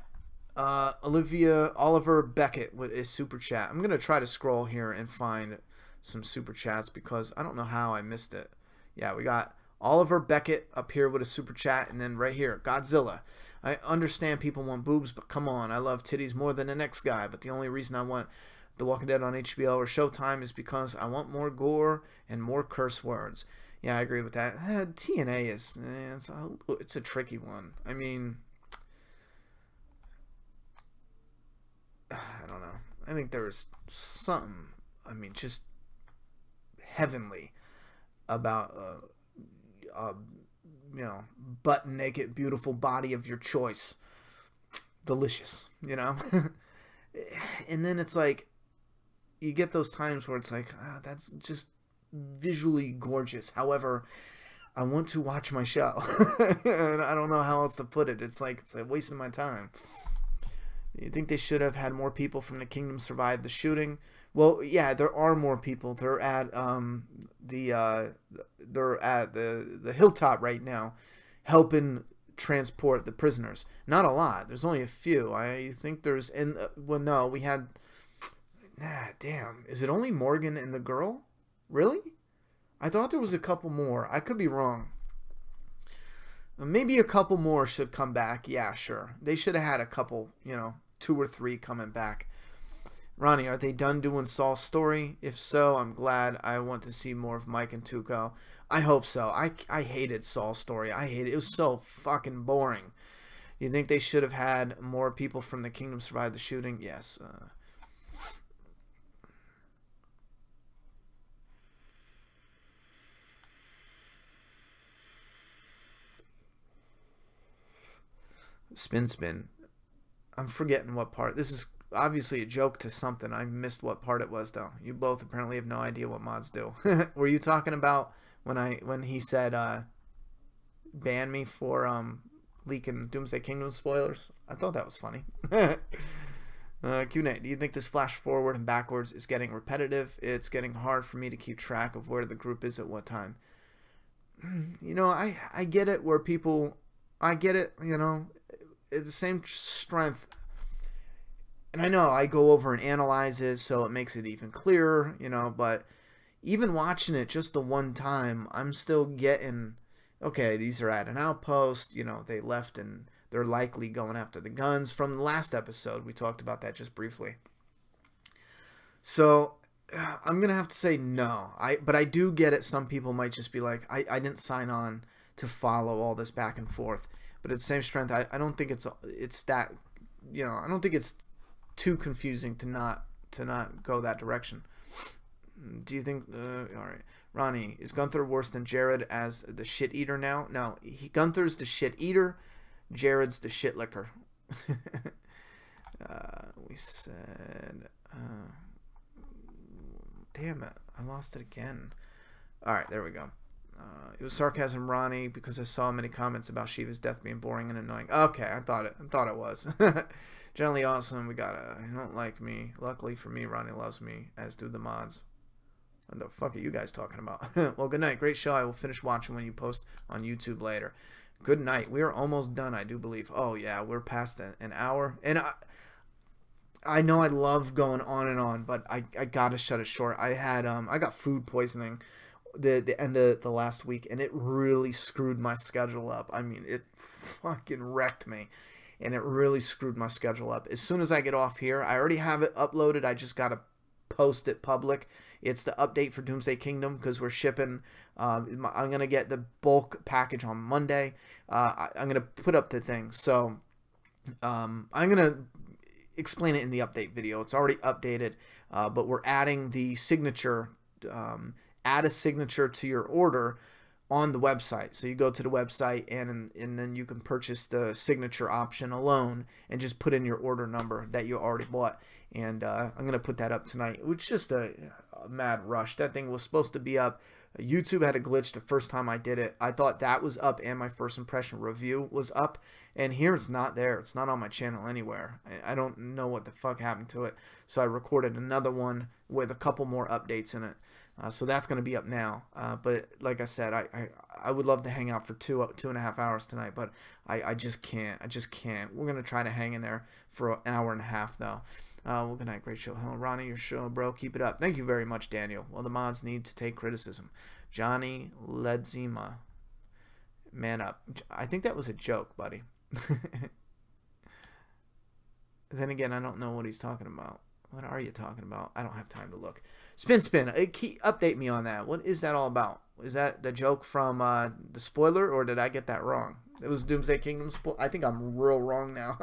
Speaker 1: Oliver Beckett with a super chat. I'm going to try to scroll here and find some super chats because I don't know how I missed it. Yeah, we got Oliver Beckett up here with a super chat, and then right here, Godzilla. I understand people want boobs, but come on, I love titties more than the next guy, but the only reason I want The Walking Dead on HBO or Showtime is because I want more gore and more curse words. Yeah, I agree with that. TNA is, it's a tricky one. I mean, I don't know. I think there was something, I mean, just heavenly about, you know, butt naked, beautiful body of your choice. Delicious, you know? And then it's like, you get those times where it's like, that's just visually gorgeous. However, I want to watch my show. And I don't know how else to put it. It's like a waste of my time. You think they should have had more people from the Kingdom survive the shooting? Well, yeah, there are more people. They're at the hilltop right now, helping transport the prisoners. Not a lot. There's only a few. I think there's well, no, we had. Damn. Is it only Morgan and the girl? Really? I thought there was a couple more. I could be wrong. Maybe a couple more should come back. Yeah, sure. They should have had a couple, you know, 2 or 3 coming back. Ronnie, are they done doing Saul's story? If so, I'm glad. I want to see more of Mike and Tuco. I hope so. I hated Saul's story. I hated it. It was so fucking boring. You think they should have had more people from the Kingdom survive the shooting? Yes. Spin. I'm forgetting what part. This is obviously a joke to something. I missed what part it was, though. You both apparently have no idea what mods do. Were you talking about when he said ban me for leaking Doomsday Kingdom spoilers? I thought that was funny. Q-Nate, do you think this flash forward and backwards is getting repetitive? It's getting hard for me to keep track of where the group is at what time. You know, I get it where people... I get it, you know... It's the same strength, and I know I go over and analyze it so it makes it even clearer, you know, but even watching it just the one time, I'm still getting, okay, these are at an outpost, you know, they left and they're likely going after the guns from the last episode. We talked about that just briefly. So I'm going to have to say no. But I do get it. Some people might just be like, I didn't sign on
Speaker 2: to follow all this back and forth. But at the same strength, I don't think it's that, you know, I don't think it's too confusing to not go that direction. Do you think all right, Ronnie, is Gunther worse than Jared as the shit eater now? No, Gunther's the shit eater, Jared's the shit licker. We said damn it, I lost it again. All right, there we go. It was sarcasm, Ronnie, because I saw many comments about Shiva's death being boring and annoying. Okay, I thought it was. Generally awesome. We got a you don't like me. Luckily for me, Ronnie loves me, as do the mods. What the fuck are you guys talking about? Well, good night. Great show. I will finish watching when you post on YouTube later. Good night. We are almost done, I do believe. Oh yeah, we're past an hour, and I know I love going on and on, but I gotta shut it short. I had I got food poisoning the end of the last week, and it really screwed my schedule up. I mean, it fucking wrecked me, and it really screwed my schedule up. As soon as I get off here, I already have it uploaded. I just gotta post it public. It's the update for Doomsday Kingdom, because we're shipping. I'm gonna get the bulk package on Monday. I'm gonna put up the thing, so I'm gonna explain it in the update video. It's already updated, but we're adding the signature. Add a signature to your order on the website. So you go to the website, and then you can purchase the signature option alone and just put in your order number that you already bought. And I'm going to put that up tonight. It was just a mad rush. That thing was supposed to be up. YouTube had a glitch the first time I did it. I thought that was up and my first impression review was up. And here it's not there. It's not on my channel anywhere. I don't know what the fuck happened to it. So I recorded another one with a couple more updates in it. So that's going to be up now. But like I said, I would love to hang out for 2.5 hours tonight, but I just can't. I just can't. We're going to try to hang in there for an hour and a half, though. Well, good night. Great show. Hello, Ronnie. Your show, bro. Keep it up. Thank you very much, Daniel. Well, the mods need to take criticism. Johnny Ledzima. Man up. I think that was a joke, buddy. Then again, I don't know what he's talking about. What are you talking about? I don't have time to look. Spin. Update me on that. What is that all about? Is that the joke from the spoiler, or did I get that wrong? It was Doomsday Kingdom spoiler. I think I'm real wrong now.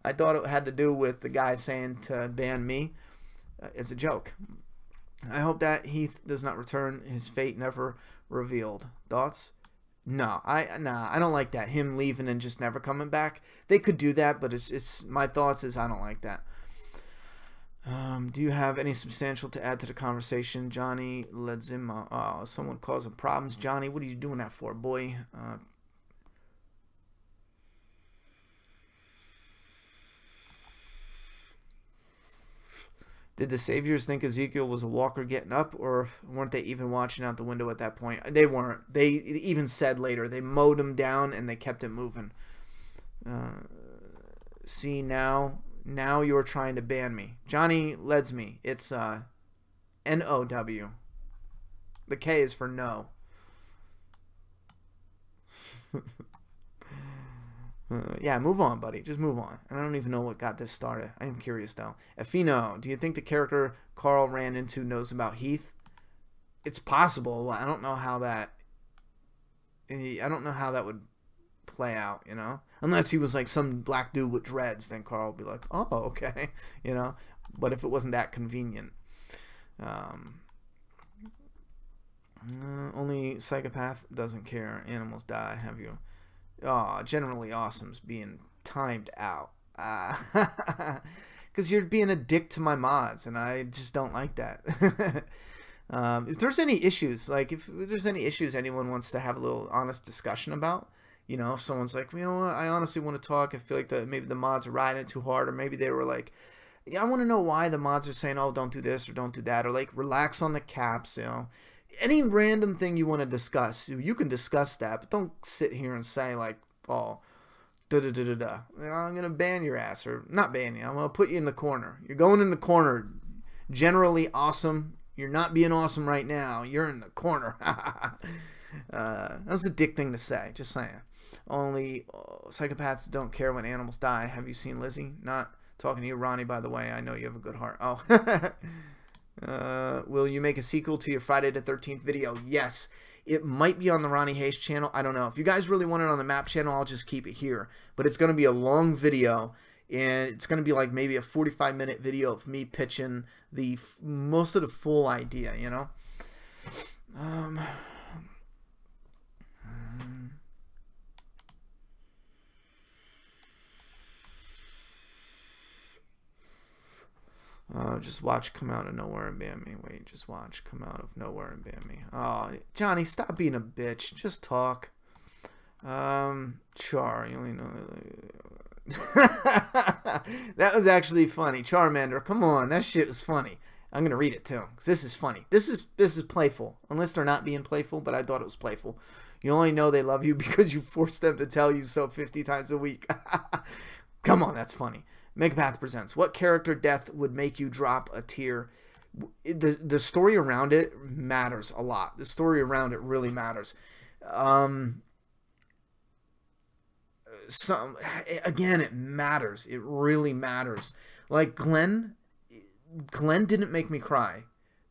Speaker 2: I thought it had to do with the guy saying to ban me. It's a joke. I hope that Heath does not return. His fate never revealed. Thoughts? No, I don't like that. Him leaving and just never coming back. They could do that, but it's my thoughts is I don't like that. Do you have any substantial to add to the conversation, Johnny Ledzima? Oh, someone causing problems. Johnny, what are you doing that for, boy? Did the Saviors think Ezekiel was a walker getting up, or weren't they even watching out the window at that point? They weren't. They even said later they mowed him down and they kept it moving. See, now you're trying to ban me. Johnny Ledsme. It's N-O-W. The K is for no. Yeah, move on, buddy. Just move on. I don't even know what got this started. I am curious, though. Efino, do you think the character Carl ran into knows about Heath? It's possible. I don't know how that... I don't know how that would play out, you know? Unless he was like some black dude with dreads, then Carl would be like, oh, okay, you know? But if it wasn't that convenient. Only psychopath doesn't care. Animals die. Have you... Oh, generally awesome's being timed out. Because you're being a dick to my mods, and I just don't like that. If there's any issues, like if there's any issues anyone wants to have a little honest discussion about, you know, if someone's like, you know what, I honestly want to talk, I feel like maybe the mods are riding it too hard, or maybe they were like, yeah, I want to know why the mods are saying, oh, don't do this or don't do that, or like relax on the caps, you know. Any random thing you want to discuss, you can discuss that, but don't sit here and say like, oh, da-da-da-da-da. You know, I'm going to ban your ass, or not ban you, I'm going to put you in the corner. You're going in the corner. Generally awesome. You're not being awesome right now. You're in the corner. That was a dick thing to say, just saying. Only psychopaths don't care when animals die. Have you seen Lizzie? Not talking to you, Ronnie, by the way. I know you have a good heart. Oh. Will you make a sequel to your Friday the 13th video? Yes.
Speaker 1: It might be on the Ronnie Hayes channel. I don't know. If you guys really want it on the map channel, I'll just keep it here. But it's going to be a long video, and it's going to be like maybe a 45-minute video of me pitching most of the full idea, you know? Just watch Come Out of Nowhere and Ban Me. Wait, just watch Come Out of Nowhere and Ban Me. Oh, Johnny, stop being a bitch. Just talk. Char, you only know. That was actually funny. Charmander, come on, that shit was funny. I'm gonna read it too, because this is funny. This is playful, unless they're not being playful, but I thought it was playful. You only know they love you because you forced them to tell you so 50 times a week. Come on, that's funny. Megapath presents. What character death would make you drop a tear? The story around it matters a lot. The story around it really matters. Again, it matters. It really matters. Like Glenn didn't make me cry.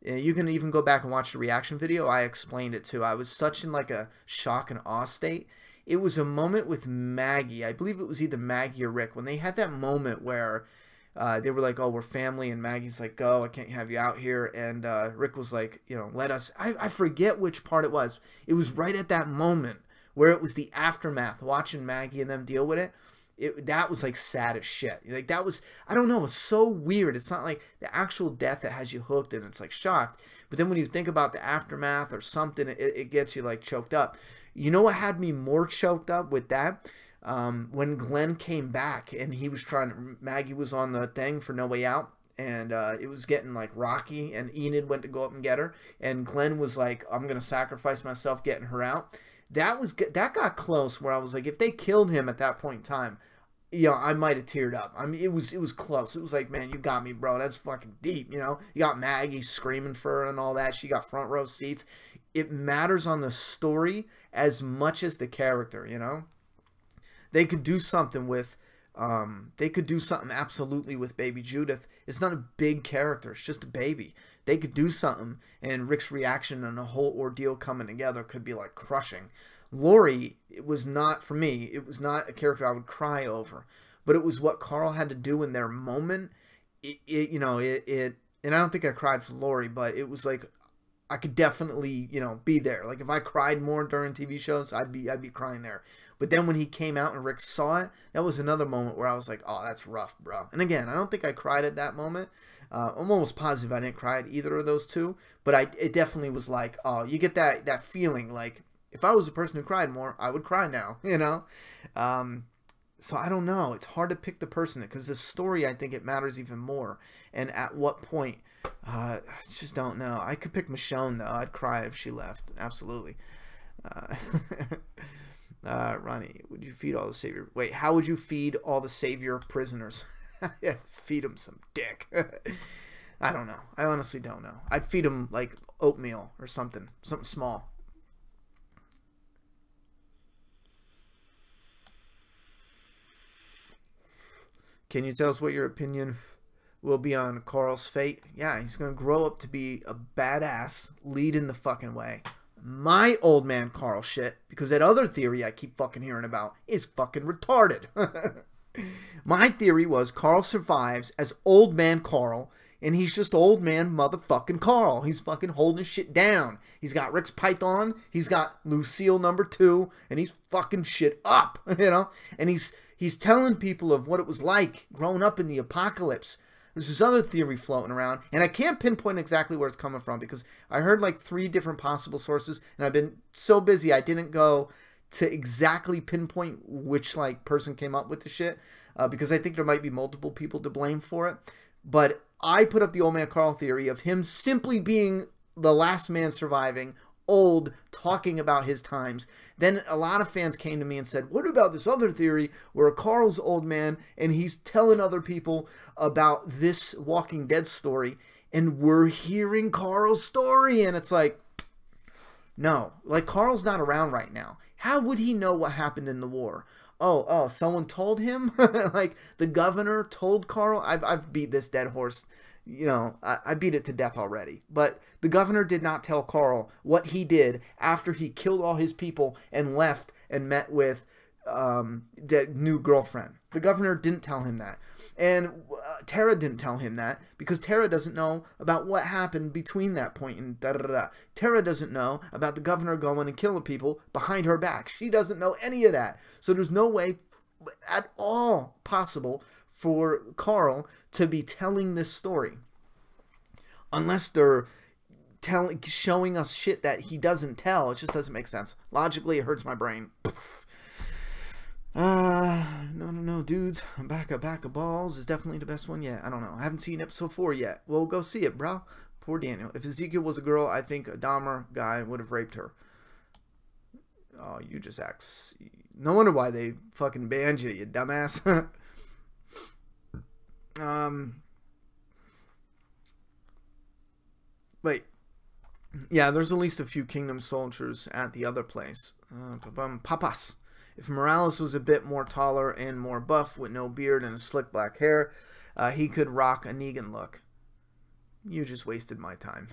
Speaker 1: You can even go back and watch the reaction video. I explained it too. I was such in like a shock and awe state. It was a moment with Maggie. I believe it was either Maggie or Rick when they had that moment where they were like, "Oh, we're family," and Maggie's like, "Go, I can't have you out here." And Rick was like, "You know, let us." I forget which part it was. It was right at that moment where it was the aftermath, watching Maggie and them deal with it. That was like sad as shit. Like that was, I don't know, it's so weird. It's not like the actual death that has you hooked and it's like shocked. But then when you think about the aftermath or something, it gets you like choked up. You know what had me more choked up with that? When Glenn came back and he was Maggie was on the thing for No Way Out. And it was getting like rocky, and Enid went to go up and get her. And Glenn was like, "I'm going to sacrifice myself getting her out." That got close where I was like, if they killed him at that point in time, you know, I might have teared up. I mean, it was close. It was like, man, you got me, bro. That's fucking deep, you know? You got Maggie screaming for her and all that. She got front row seats. It matters on the story as much as the character, you know? They could do something with, absolutely with Baby Judith. It's not a big character. It's just a baby. They could do something, and Rick's reaction and the whole ordeal coming together could be like crushing. Lori, it was not, for me, it was not a character I would cry over, but it was what Carl had to do in their moment. And I don't think I cried for Lori, but it was like, I could definitely, you know, be there. Like if I cried more during TV shows, I'd be crying there. But then when he came out and Rick saw it, that was another moment where I was like, oh, that's rough, bro. And again, I don't think I cried at that moment. I'm almost positive I didn't cry at either of those two, but it definitely was like, oh, you get that feeling like, if I was a person who cried more, I would cry now, you know? So I don't know. It's hard to pick the person because the story, I think it matters even more. And at what point, I just don't know. I could pick Michonne, though. I'd cry if she left. Absolutely. Ronnie, would you feed all the Savior? Wait, how would you feed all the Savior prisoners? Yeah, feed them some dick. I don't know. I honestly don't know. I'd feed them like oatmeal or something small. Can you tell us what your opinion will be on Carl's fate? Yeah, he's going to grow up to be a badass, leading the fucking way. My old man Carl shit, because that other theory I keep fucking hearing about is fucking retarded. My theory was Carl survives as old man Carl, and he's just old man motherfucking Carl. He's fucking holding his shit down. He's got Rick's Python, he's got Lucille #2, and he's fucking shit up, you know? And he's telling people of what it was like growing up in the apocalypse. There's this other theory floating around, and I can't pinpoint exactly where it's coming from because I heard like 3 different possible sources, and I've been so busy I didn't go to exactly pinpoint which like person came up with the shit because I think there might be multiple people to blame for it. But I put up the old man Carl theory of him simply being the last man surviving, old, talking about his times. Then a lot of fans came to me and said, what about this other theory where Carl's old man and he's telling other people about this Walking Dead story and we're hearing Carl's story? And it's like, no, like Carl's not around right now. How would he know what happened in the war? Oh, someone told him? Like the governor told Carl? I've beat this dead horse, you know, I beat it to death already. But the governor did not tell Carl what he did after he killed all his people and left and met with the new girlfriend. The governor didn't tell him that. And Tara didn't tell him that because Tara doesn't know about what happened between that point and da-da-da-da. Tara doesn't know about the governor going and killing people behind her back. She doesn't know any of that. So there's no way at all possible for Carl to be telling this story unless they're showing us shit that he doesn't tell. It just doesn't make sense. Logically, it hurts my brain. No, dudes. Back of Balls is definitely the best one yet. I don't know. I haven't seen episode 4 yet. Well, go see it, bro. Poor Daniel. If Ezekiel was a girl, I think a Dahmer guy would have raped her. Oh, you just act... No wonder why they fucking banned you dumbass. Wait. Yeah, there's at least a few Kingdom soldiers at the other place. Papas. If Morales was a bit more taller and more buff with no beard and a slick black hair, he could rock a Negan look. You just wasted my time.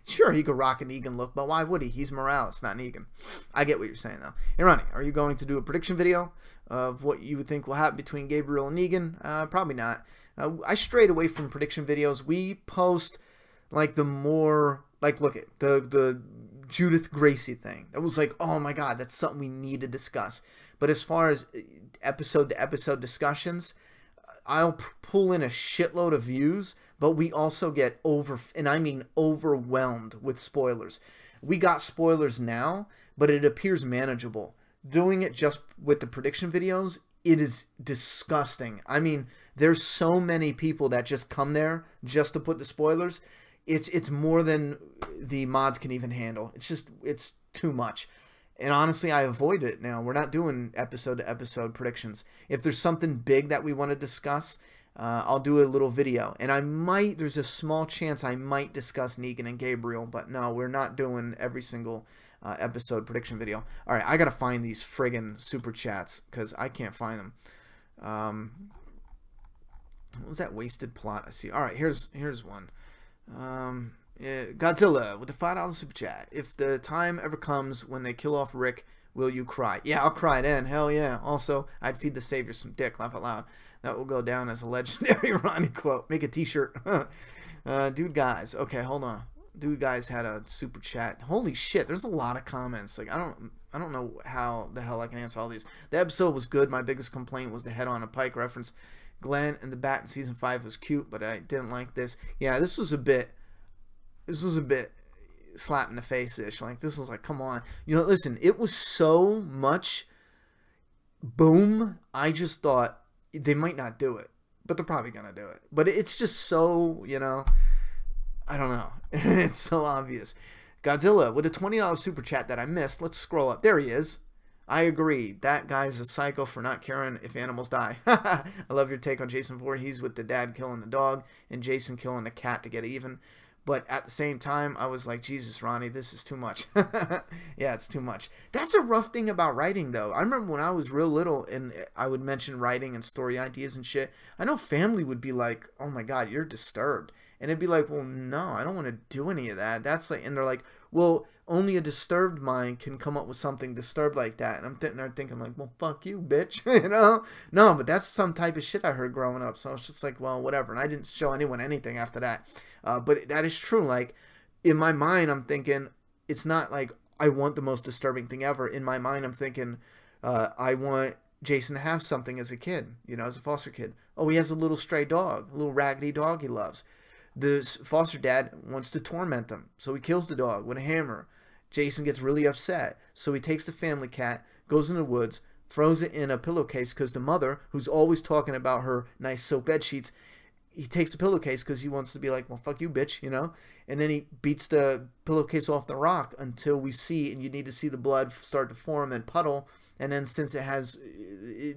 Speaker 1: Sure, he could rock a Negan look, but why would he? He's Morales, not Negan. I get what you're saying, though. Hey, Ronnie, are you going to do a prediction video of what you would think will happen between Gabriel and Negan? Probably not. I strayed away from prediction videos. We post, like, the more... Like, look at the Judith Gracie thing. That was like, oh my god, that's something we need to discuss. But as far as episode-to-episode discussions, I'll pull in a shitload of views, but we also get overwhelmed with spoilers. We got spoilers now, but it appears manageable. Doing it just with the prediction videos, it is disgusting. I mean, there's so many people that just come there just to put the spoilers. It's more than the mods can even handle. It's too much. And honestly, I avoid it now. We're not doing episode-to-episode predictions. If there's something big that we want to discuss, I'll do a little video. And there's a small chance I might discuss Negan and Gabriel, but no, we're not doing every single episode prediction video. All right, I got to find these friggin' super chats because I can't find them. What was that wasted plot? I see. All right, here's one. Yeah, Godzilla with the $5 super chat. If the time ever comes when they kill off Rick, will you cry? Yeah, I'll cry then. Hell yeah. Also, I'd feed the Savior some dick. Laugh out loud. That will go down as a legendary Ronnie quote. Make a t-shirt. Dude guys. Okay, hold on. Dude guys had a super chat. Holy shit, there's a lot of comments. Like I don't know how the hell I can answer all these. The episode was good. My biggest complaint was the head on a pike reference. Glenn and the bat in season 5 was cute, but I didn't like this. Yeah, this was a bit slap in the face-ish. Like, this was like, come on. You know, listen, it was so much boom, I just thought they might not do it. But they're probably going to do it. But it's just so, you know, I don't know. It's so obvious. Godzilla with a $20 super chat that I missed. Let's scroll up. There he is. I agree. That guy's a psycho for not caring if animals die. I love your take on Jason Voorhees with the dad killing the dog and Jason killing the cat to get even. But at the same time, I was like, Jesus, Ronnie, this is too much. Yeah, it's too much. That's a rough thing about writing, though. I remember when I was real little and I would mention writing and story ideas and shit. I know family would be like, oh my God, you're disturbed. And it'd be like, well, no, I don't want to do any of that. That's like, and they're like, well, only a disturbed mind can come up with something disturbed like that. And I'm sitting there thinking like, well, fuck you, bitch. You know? No, but that's some type of shit I heard growing up. So I was just like, well, whatever. And I didn't show anyone anything after that. But that is true. Like, in my mind, I'm thinking, it's not like I want the most disturbing thing ever. In my mind, I'm thinking, I want Jason to have something as a kid, you know, as a foster kid. Oh, he has a little stray dog, a little raggedy dog he loves. The foster dad wants to torment them, so he kills the dog with a hammer. Jason gets really upset, so he takes the family cat, goes in the woods, throws it in a pillowcase because the mother, who's always talking about her nice silk bed sheets, he takes the pillowcase because he wants to be like, well, fuck you, bitch, you know? And then he beats the pillowcase off the rock until we see, and you need to see the blood start to form and puddle. And then since it has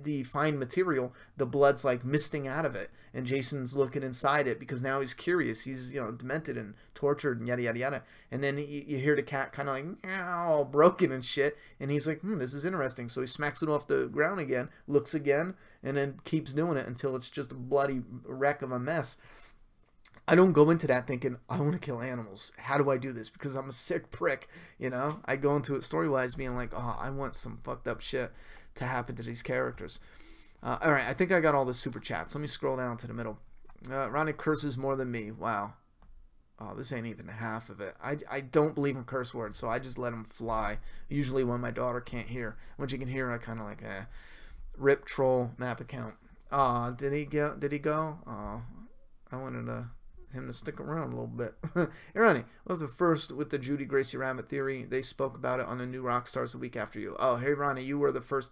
Speaker 1: the fine material, the blood's like misting out of it. And Jason's looking inside it because now he's curious. He's, you know, demented and tortured and yada, yada, yada. And then you hear the cat kind of like, meow, broken and shit. And he's like, this is interesting. So he smacks it off the ground again, looks again, and then keeps doing it until it's just a bloody wreck of a mess. I don't go into that thinking, I want to kill animals. How do I do this? Because I'm a sick prick, you know? I go into it story-wise being like, oh, I want some fucked up shit to happen to these characters. All right, I think I got all the super chats. Let me scroll down to the middle. Ronnie curses more than me. Wow. Oh, this ain't even half of it. I don't believe in curse words, so I just let them fly. Usually when my daughter can't hear. When she can hear, I kind of like, Rip troll map account. Aw, did he go? Oh, I wanted him to stick around a little bit. Hey, Ronnie, well, the first with the Judy Gracie Rabbit theory. They spoke about it on the New Rockstars a week after you. Oh, hey, Ronnie, you were the first.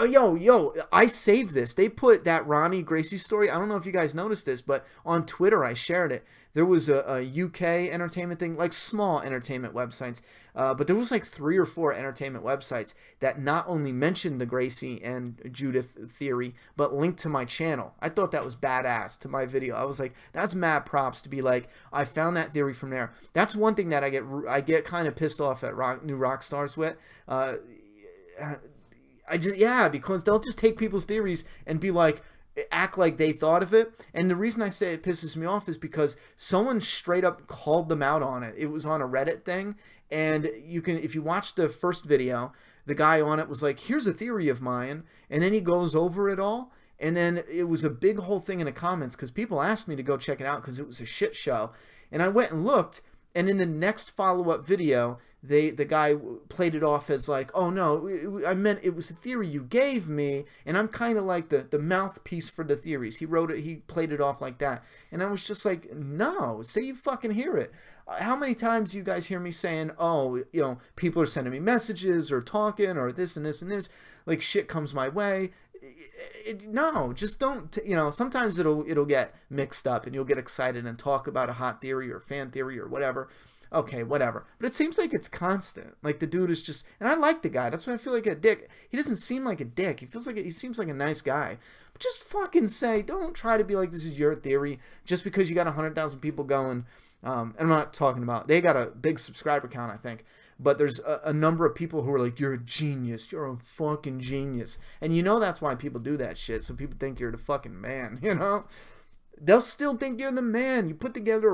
Speaker 1: Yo, I saved this. They put that Ronnie Gracie story. I don't know if you guys noticed this, but on Twitter I shared it. There was a UK entertainment thing, like small entertainment websites, but there was like 3 or 4 entertainment websites that not only mentioned the Gracie and Judith theory, but linked to my channel. I thought that was badass to my video. I was like, that's mad props to be like, I found that theory from there. That's one thing that I get kind of pissed off at New Rockstars with. Because they'll just take people's theories and be like, act like they thought of it. And the reason I say it pisses me off is because someone straight up called them out on it. It was on a Reddit thing, and you can, if you watch the first video, the guy on it was like, here's a theory of mine, and then he goes over it all. And then it was a big whole thing in the comments because people asked me to go check it out because it was a shit show. And I went and looked, and in the next follow-up video, the guy played it off as like, oh no, I meant it was a theory you gave me, and I'm kind of like the mouthpiece for the theories. He wrote it, he played it off like that. And I was just like, no, say you fucking hear it. How many times do you guys hear me saying, oh, you know, people are sending me messages or talking or this and this and this, like shit comes my way. No, just don't, you know, sometimes it'll get mixed up and you'll get excited and talk about a hot theory or fan theory or whatever. Okay, whatever. But it seems like it's constant. Like the dude is just, and I like the guy. That's why I feel like a dick. He doesn't seem like a dick. He seems like a nice guy. But just fucking say, don't try to be like this is your theory just because you got 100,000 people going. And I'm not talking about, they got a big subscriber count, I think. But there's a number of people who are like, you're a genius. You're a fucking genius. And you know that's why people do that shit. So people think you're the fucking man, you know? They'll still think you're the man. You put together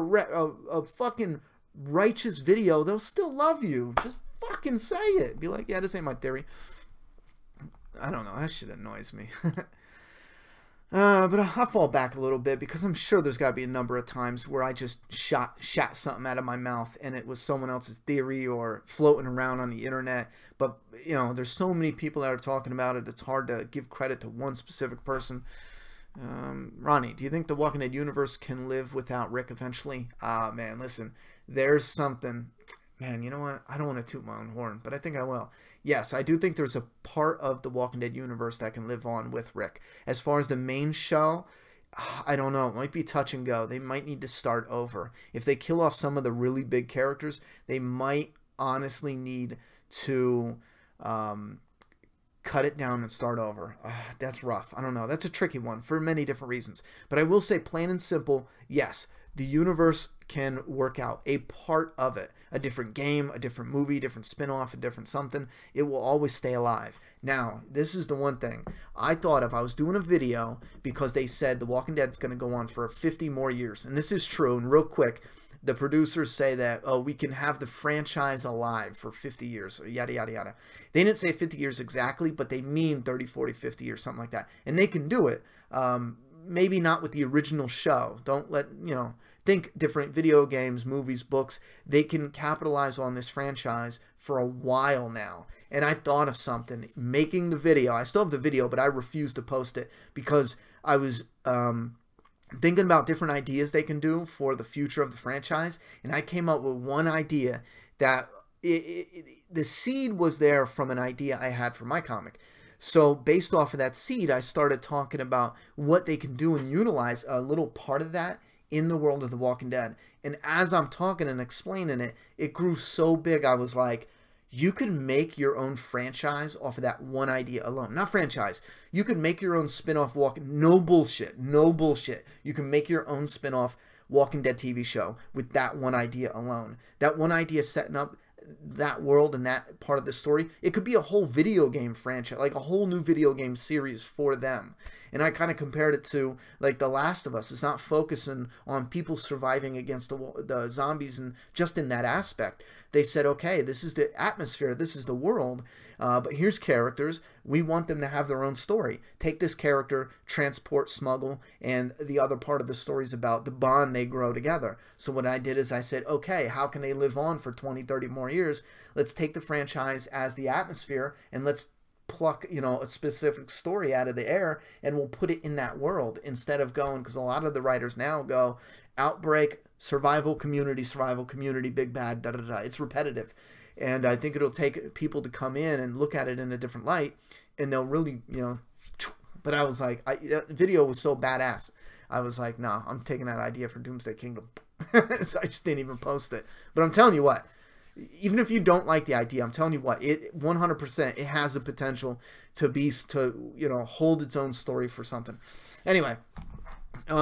Speaker 1: a fucking righteous video, they'll still love you. Just fucking say it. Be like, yeah, this ain't my theory. I don't know. That shit annoys me. But I'll fall back a little bit because I'm sure there's got to be a number of times where I just shot something out of my mouth and it was someone else's theory or floating around on the internet. But, you know, there's so many people that are talking about it, it's hard to give credit to one specific person. Ronnie, do you think the Walking Dead universe can live without Rick eventually? Man, listen, there's something. Man, you know what? I don't want to toot my own horn, but I think I will. Yes, I do think there's a part of the Walking Dead universe that can live on with Rick. As far as the main show, I don't know. It might be touch and go. They might need to start over. If they kill off some of the really big characters, they might honestly need to cut it down and start over. That's rough. I don't know. That's a tricky one for many different reasons. But I will say plain and simple, yes, the universe can work out a part of it. A different game, a different movie, different spin-off, a different something. It will always stay alive. Now, this is the one thing. I thought if I was doing a video because they said The Walking Dead is going to go on for 50 more years. And this is true. And real quick, the producers say that, oh, we can have the franchise alive for 50 years, or yada, yada, yada. They didn't say 50 years exactly, but they mean 30, 40, 50 or something like that. And they can do it. Maybe not with the original show. Don't let, you know, think different video games, movies, books. They can capitalize on this franchise for a while now. And I thought of something. Making the video. I still have the video, but I refused to post it because I was thinking about different ideas they can do for the future of the franchise. And I came up with one idea that the seed was there from an idea I had for my comic. So based off of that seed, I started talking about what they can do and utilize a little part of that in the world of The Walking Dead. And as I'm talking and explaining it, it grew so big, I was like, you could make your own franchise off of that one idea alone. Not franchise. You could make your own spin-off no bullshit. No bullshit. You can make your own spin-off Walking Dead TV show with that one idea alone. That one idea setting up that world and that part of the story. It could be a whole video game franchise, like a whole new video game series for them. And I kind of compared it to like The Last of Us. It's not focusing on people surviving against the zombies and just in that aspect. They said, okay, this is the atmosphere, this is the world, but here's characters. We want them to have their own story. Take this character, transport, smuggle, and the other part of the story is about the bond they grow together. So what I did is I said, okay, how can they live on for 20, 30 more years? Let's take the franchise as the atmosphere and let's pluck, you know, a specific story out of the air and we'll put it in that world instead of going, because a lot of the writers now go outbreak, survival community, big bad, da da da. It's repetitive. And I think it'll take people to come in and look at it in a different light and they'll really, you know, but I was like, that video was so badass. I was like, no, I'm taking that idea for Doomsday Kingdom. So I just didn't even post it. But I'm telling you what, even if you don't like the idea, I'm telling you what, it 100%, it has the potential to be, you know, hold its own story for something. Anyway, I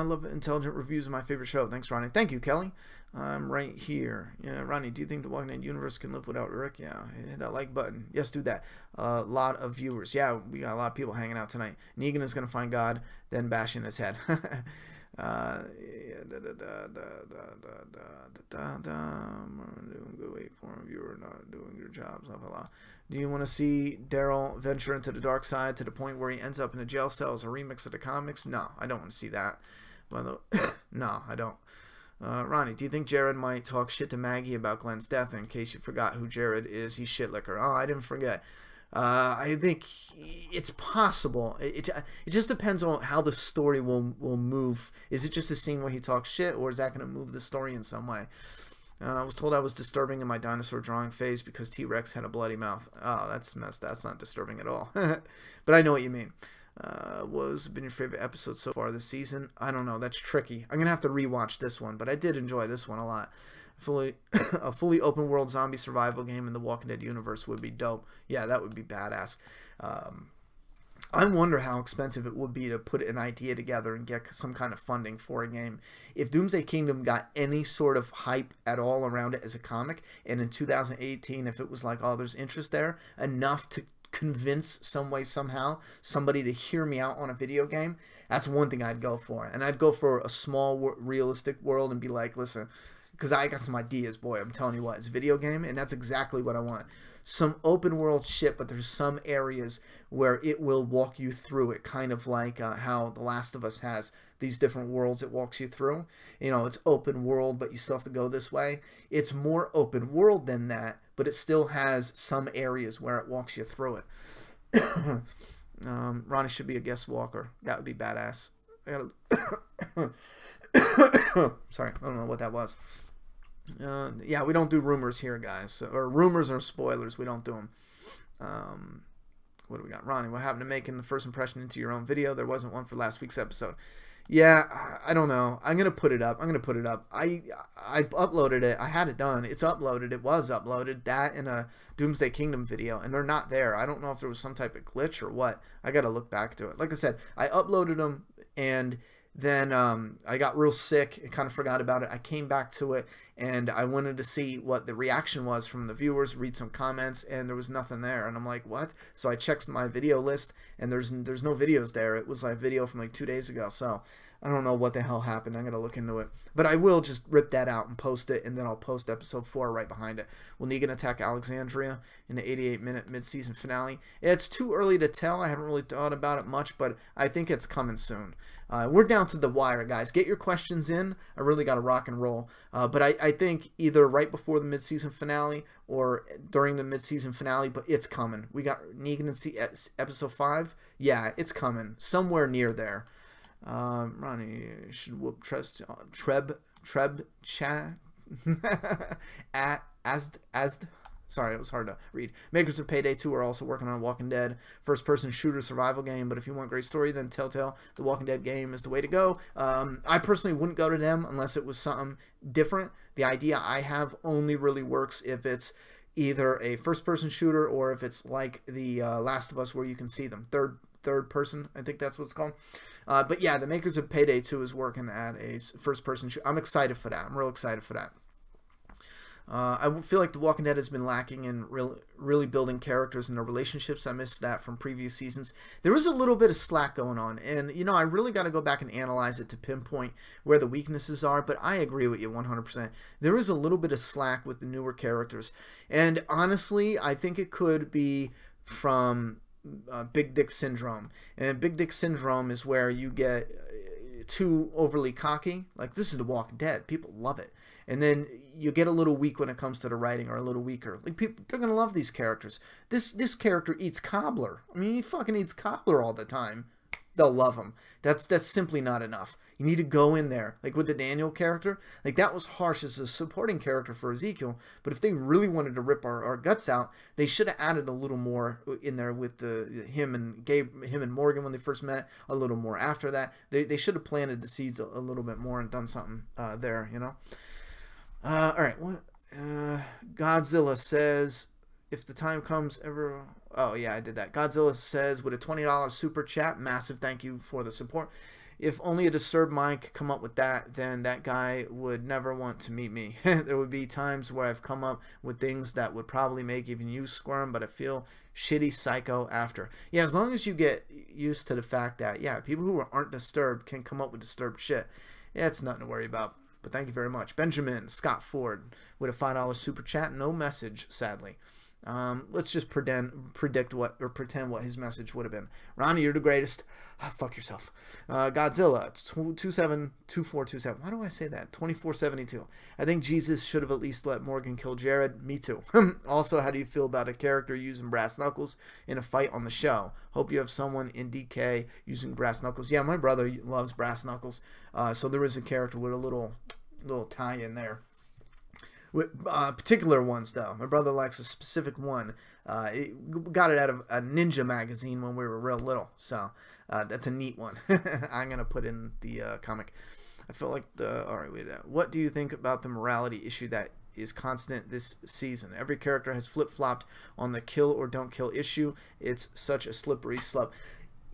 Speaker 1: love intelligent reviews of my favorite show. Thanks, Ronnie. Thank you, Kelly. I'm right here. Yeah, Ronnie, do you think the Walking Dead universe can live without Rick? Yeah, hit that like button. Yes, do that. A lot of viewers. Yeah, we got a lot of people hanging out tonight. Negan is going to find God, then bashing his head. Wait for him. You're not doing your job. Blah, blah, blah. Do you want to see Daryl venture into the dark side to the point where he ends up in a jail cell as a remix of the comics? No, I don't want to see that. No, I don't. Ronnie, do you think Jared might talk shit to Maggie about Glenn's death? In case you forgot who Jared is, he's shit liquor. Oh, I didn't forget. I think it's possible. It just depends on how the story will move. Is it just a scene where he talks shit, or is that going to move the story in some way? I was told I was disturbing in my dinosaur drawing phase because T-Rex had a bloody mouth. Oh, that's messed. That's not disturbing at all. But I know what you mean. What's been your favorite episode so far this season? I don't know. That's tricky. I'm going to have to rewatch this one, but I did enjoy this one a lot. A fully open world zombie survival game in the Walking Dead universe would be dope. Yeah, that would be badass. I wonder how expensive it would be to put an idea together and get some kind of funding for a game. If Doomsday Kingdom got any sort of hype at all around it as a comic, and in 2018, if it was like, oh, there's interest there, enough to convince some way, somehow, somebody to hear me out on a video game, that's one thing I'd go for. And I'd go for a small, realistic world and be like, listen, because I got some ideas, boy, I'm telling you what, it's a video game, and that's exactly what I want. Some open world shit, but there's some areas where it will walk you through it, kind of like how The Last of Us has these different worlds it walks you through. You know, it's open world, but you still have to go this way. It's more open world than that, but it still has some areas where it walks you through it. Ronnie should be a guest walker. That would be badass. I gotta... Sorry, I don't know what that was. Yeah, we don't do rumors here, guys. Or rumors or spoilers, we don't do them. What do we got? Ronnie, what happened to making the first impression into your own video? There wasn't one for last week's episode. Yeah, I don't know. I'm going to put it up. I uploaded it. I had it done. It's uploaded. It was uploaded. That in a Doomsday Kingdom video, and they're not there. I don't know if there was some type of glitch or what. I got to look back to it. Like I said, I uploaded them, and then I got real sick and kind of forgot about it. I came back to it, and I wanted to see what the reaction was from the viewers, read some comments, and there was nothing there. And I'm like, what? So I checked my video list, and there's no videos there. It was like a video from like 2 days ago. So I don't know what the hell happened. I'm going to look into it. But I will just rip that out and post it, and then I'll post episode 4 right behind it. Will Negan attack Alexandria in the 88-minute mid-season finale? It's too early to tell. I haven't really thought about it much, but I think it's coming soon. We're down to the wire, guys. Get your questions in. I really got to rock and roll. But I think either right before the mid-season finale or during the mid-season finale, but it's coming. We got Negan in episode 5. Yeah, it's coming. Somewhere near there. Ronnie should whoop Treb chat as sorry, it was hard to read. Makers of Payday 2 are also working on Walking Dead first-person shooter survival game, but if you want a great story, then Telltale, the Walking Dead game is the way to go. I personally wouldn't go to them unless it was something different. The idea I have only really works if it's either a first-person shooter or if it's like the Last of Us where you can see them. Third person, I think that's what it's called. But yeah, the makers of Payday 2 is working at a first-person shooter. I'm excited for that. I'm real excited for that. I feel like The Walking Dead has been lacking in really building characters and their relationships. I missed that from previous seasons. There was a little bit of slack going on, and I really got to go back and analyze it to pinpoint where the weaknesses are, but I agree with you 100%. There is a little bit of slack with the newer characters, and honestly, I think it could be from Big Dick Syndrome. And Big Dick Syndrome is where you get too overly cocky. Like, this is The Walking Dead. People love it. And then you get a little weak when it comes to the writing, or a little weaker. Like, people, they're gonna love these characters. This character eats cobbler. I mean, he fucking eats cobbler all the time. They'll love him. That's simply not enough. You need to go in there. Like with the Daniel character, like that was harsh as a supporting character for Ezekiel. But if they really wanted to rip our guts out, they should have added a little more in there with him and Morgan when they first met. A little more after that. They should have planted the seeds a little bit more and done something there. All right. What? Godzilla says, if the time comes ever... Oh, yeah, I did that. Godzilla says, with a $20 super chat, massive thank you for the support. If only a disturbed mind could come up with that, then that guy would never want to meet me. There would be times where I've come up with things that would probably make even you squirm, but I feel shitty psycho after. Yeah, as long as you get used to the fact that, yeah, people who aren't disturbed can come up with disturbed shit. Yeah, it's nothing to worry about. But thank you very much. Benjamin Scott Ford with a $5 super chat. No message, sadly. Let's just pretend what his message would have been. Ronnie, you're the greatest. Fuck yourself. Godzilla 272427. Why do I say that? 2472. I think Jesus should have at least let Morgan kill Jared. Me too. Also, how do you feel about a character using brass knuckles in a fight on the show? Hope you have someone in DK using brass knuckles. Yeah, my brother loves brass knuckles. So there is a character with a little tie in there. With particular ones, though. My brother likes a specific one. Got it out of a Ninja magazine when we were real little. So that's a neat one. I'm going to put in the comic. I feel like all right, wait. What do you think about the morality issue that is constant this season? Every character has flip-flopped on the kill or don't kill issue. It's such a slippery slope.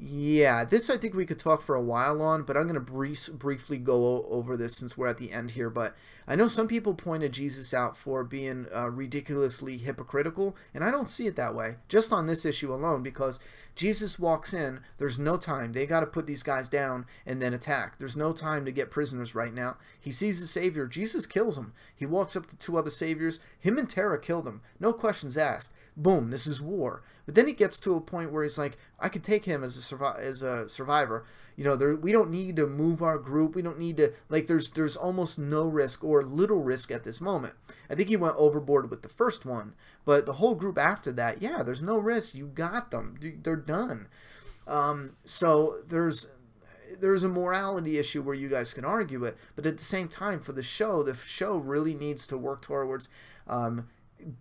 Speaker 1: Yeah, this I think we could talk for a while on, but I'm going to briefly go over this since we're at the end here. But I know some people pointed Jesus out for being ridiculously hypocritical, and I don't see it that way, just on this issue alone, because Jesus walks in, there's no time. They got to put these guys down and then attack. There's no time to get prisoners right now. He sees the Savior. Jesus kills him. He walks up to two other Saviors. Him and Tara kill them. No questions asked. Boom, this is war. But then he gets to a point where he's like, I could take him as a survivor. We don't need to move our group. We don't need to, like, there's almost no risk or little risk at this moment. I think he went overboard with the first one, but the whole group after that, yeah, there's no risk. You got them. They're done. So there's a morality issue where you guys can argue it, but at the same time, for the show really needs to work towards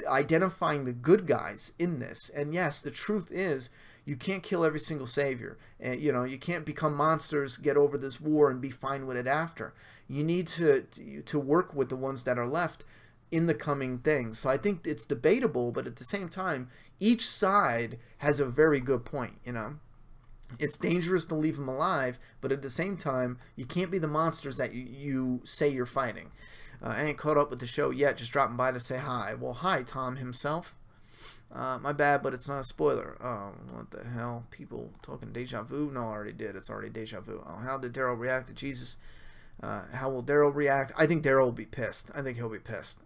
Speaker 1: identifying the good guys in this. And yes, the truth is, you can't kill every single Savior, and you can't become monsters, get over this war, and be fine with it after. You need to work with the ones that are left in the coming things. So I think it's debatable, but at the same time, each side has a very good point. It's dangerous to leave them alive, but at the same time, you can't be the monsters that you say you're fighting. I ain't caught up with the show yet, just dropping by to say hi. Well, hi, Tom himself. My bad, but it's not a spoiler. Oh, what the hell? People talking deja vu? No, I already did. It's already deja vu. Oh, how did Daryl react to Jesus? How will Daryl react? I think Daryl will be pissed. I think he'll be pissed.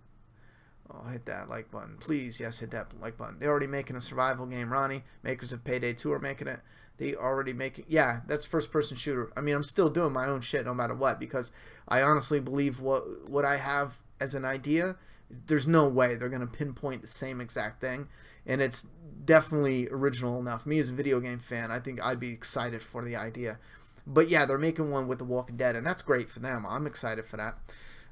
Speaker 1: Oh, hit that like button. Please, yes, hit that like button. They're already making a survival game, Ronnie. Makers of Payday 2 are making it. They already making... Yeah, that's first-person shooter. I mean, I'm still doing my own shit no matter what, because I honestly believe what I have as an idea, there's no way they're going to pinpoint the same exact thing. And it's definitely original enough. Me as a video game fan, I think I'd be excited for the idea. But yeah, they're making one with The Walking Dead, and that's great for them. I'm excited for that.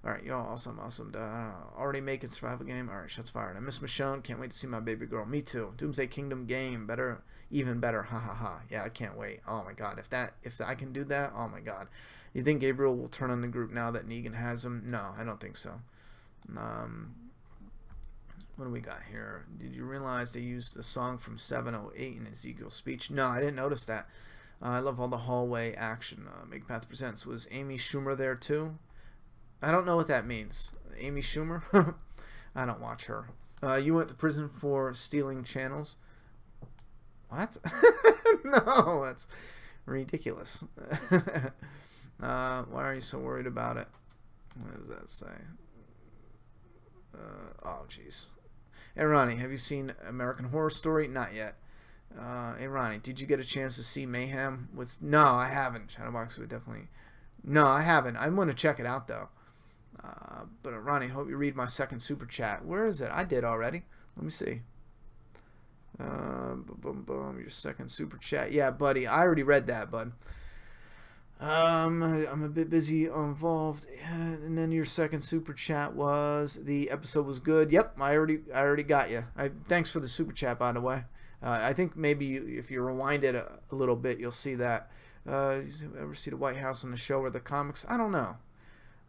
Speaker 1: Alright, yo, awesome. Already making survival game. Alright, shots fired. I miss Michonne. Can't wait to see my baby girl. Me too. Doomsday Kingdom game. Better, even better. Ha ha ha. Yeah, I can't wait. Oh my god. If I can do that, oh my god. You think Gabriel will turn on the group now that Negan has him? No, I don't think so. What do we got here? Did you realize they used a song from 708 in Ezekiel's speech? No, I didn't notice that. I love all the hallway action. Make Path Presents. Was Amy Schumer there too? I don't know what that means. Amy Schumer? I don't watch her. You went to prison for stealing channels? What? No, that's ridiculous. Why are you so worried about it? What does that say? Oh, jeez. Hey, Ronnie, have you seen American Horror Story? Not yet. Hey, Ronnie, did you get a chance to see Mayhem? No, I haven't. Shadowbox would definitely... No, I haven't. I want to check it out, though. But Ronnie, hope you read my second super chat. Where is it? I did already. Let me see. Your second super chat. Yeah, buddy, I already read that, bud. I'm a bit busy involved. And then your second super chat was the episode was good. Yep, I already got you. Thanks for the super chat, by the way. I think maybe if you rewind it a little bit, you'll see that. You ever see the White House on the show or the comics? I don't know.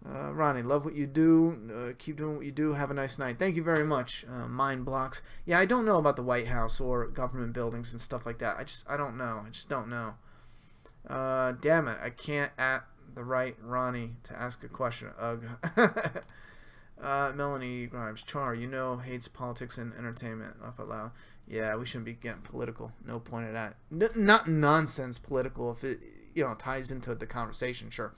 Speaker 1: Ronnie, love what you do. Keep doing what you do. Have a nice night. Thank you very much. Mind blocks. Yeah, I don't know about the White House or government buildings and stuff like that. I don't know. I just don't know. Damn it. I can't at the right Ronnie to ask a question. Ugh. Melanie Grimes. Char, you know, hates politics and entertainment. Laugh out loud. Yeah, we shouldn't be getting political. No point of that. Not nonsense political if it, you know, ties into the conversation, sure.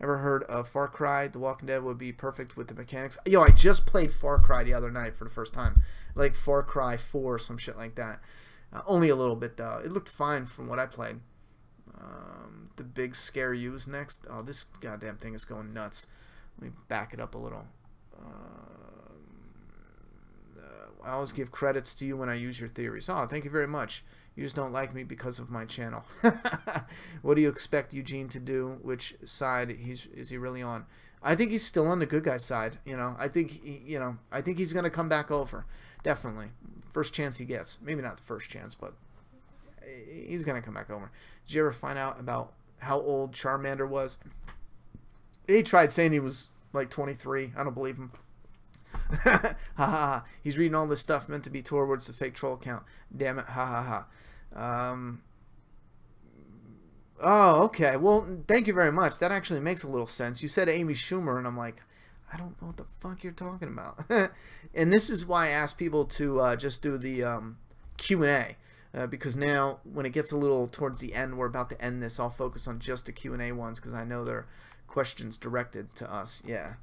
Speaker 1: Ever heard of Far Cry? The Walking Dead would be perfect with the mechanics. Yo, I just played Far Cry the other night for the first time. Like Far Cry 4 or some shit like that. Only a little bit, though. It looked fine from what I played. The big scare you is next. Oh, this goddamn thing is going nuts. Let me back it up a little. I always give credits to you when I use your theories. Oh, thank you very much. You just don't like me because of my channel. What do you expect Eugene to do? Which side is he really on? I think he's still on the good guy side. You know, I think he's gonna come back over. Definitely, first chance he gets. Maybe not the first chance, but he's gonna come back over. Did you ever find out about how old Charmander was? He tried saying he was like 23. I don't believe him. Ha ha ha. He's reading all this stuff meant to be towards the fake troll account. Damn it. Ha ha ha. Oh, okay. Well, thank you very much. That actually makes a little sense. You said Amy Schumer, and I'm like, I don't know what the fuck you're talking about. And this is why I ask people to just do the Q&A. Because now, when it gets a little towards the end, we're about to end this, I'll focus on just the Q&A ones, because I know they're questions directed to us. Yeah.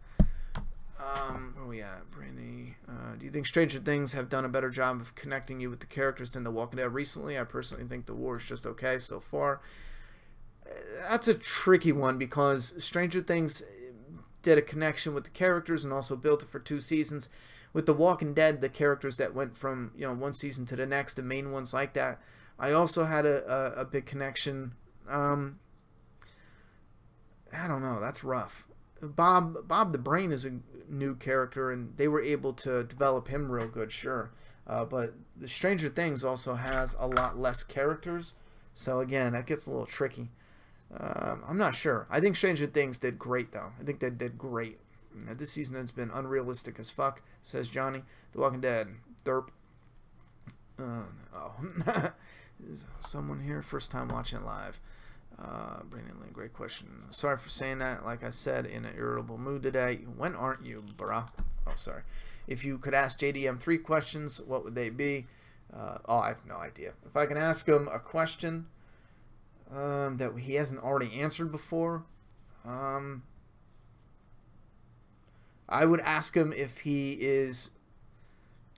Speaker 1: Where are we at, Brandy? Do you think Stranger Things have done a better job of connecting you with the characters than The Walking Dead recently? I personally think The War is just okay so far. That's a tricky one because Stranger Things did a connection with the characters and also built it for 2 seasons. With The Walking Dead, the characters that went from, you know, 1 season to the next, the main ones like that, I also had a big connection. I don't know. That's rough. Bob the Brain is a new character, and they were able to develop him real good, sure. But the Stranger Things also has a lot less characters, so again, that gets a little tricky. I'm not sure. I think Stranger Things did great, though. I think they did great. This season has been unrealistic as fuck, says Johnny. The Walking Dead, derp. Is someone here? First time watching it live. Brandon Lee, great question. Sorry for saying that. Like I said, in an irritable mood today. When aren't you, bruh? Oh, sorry. If you could ask JDM 3 questions, what would they be? I have no idea. If I can ask him a question that he hasn't already answered before, I would ask him if he is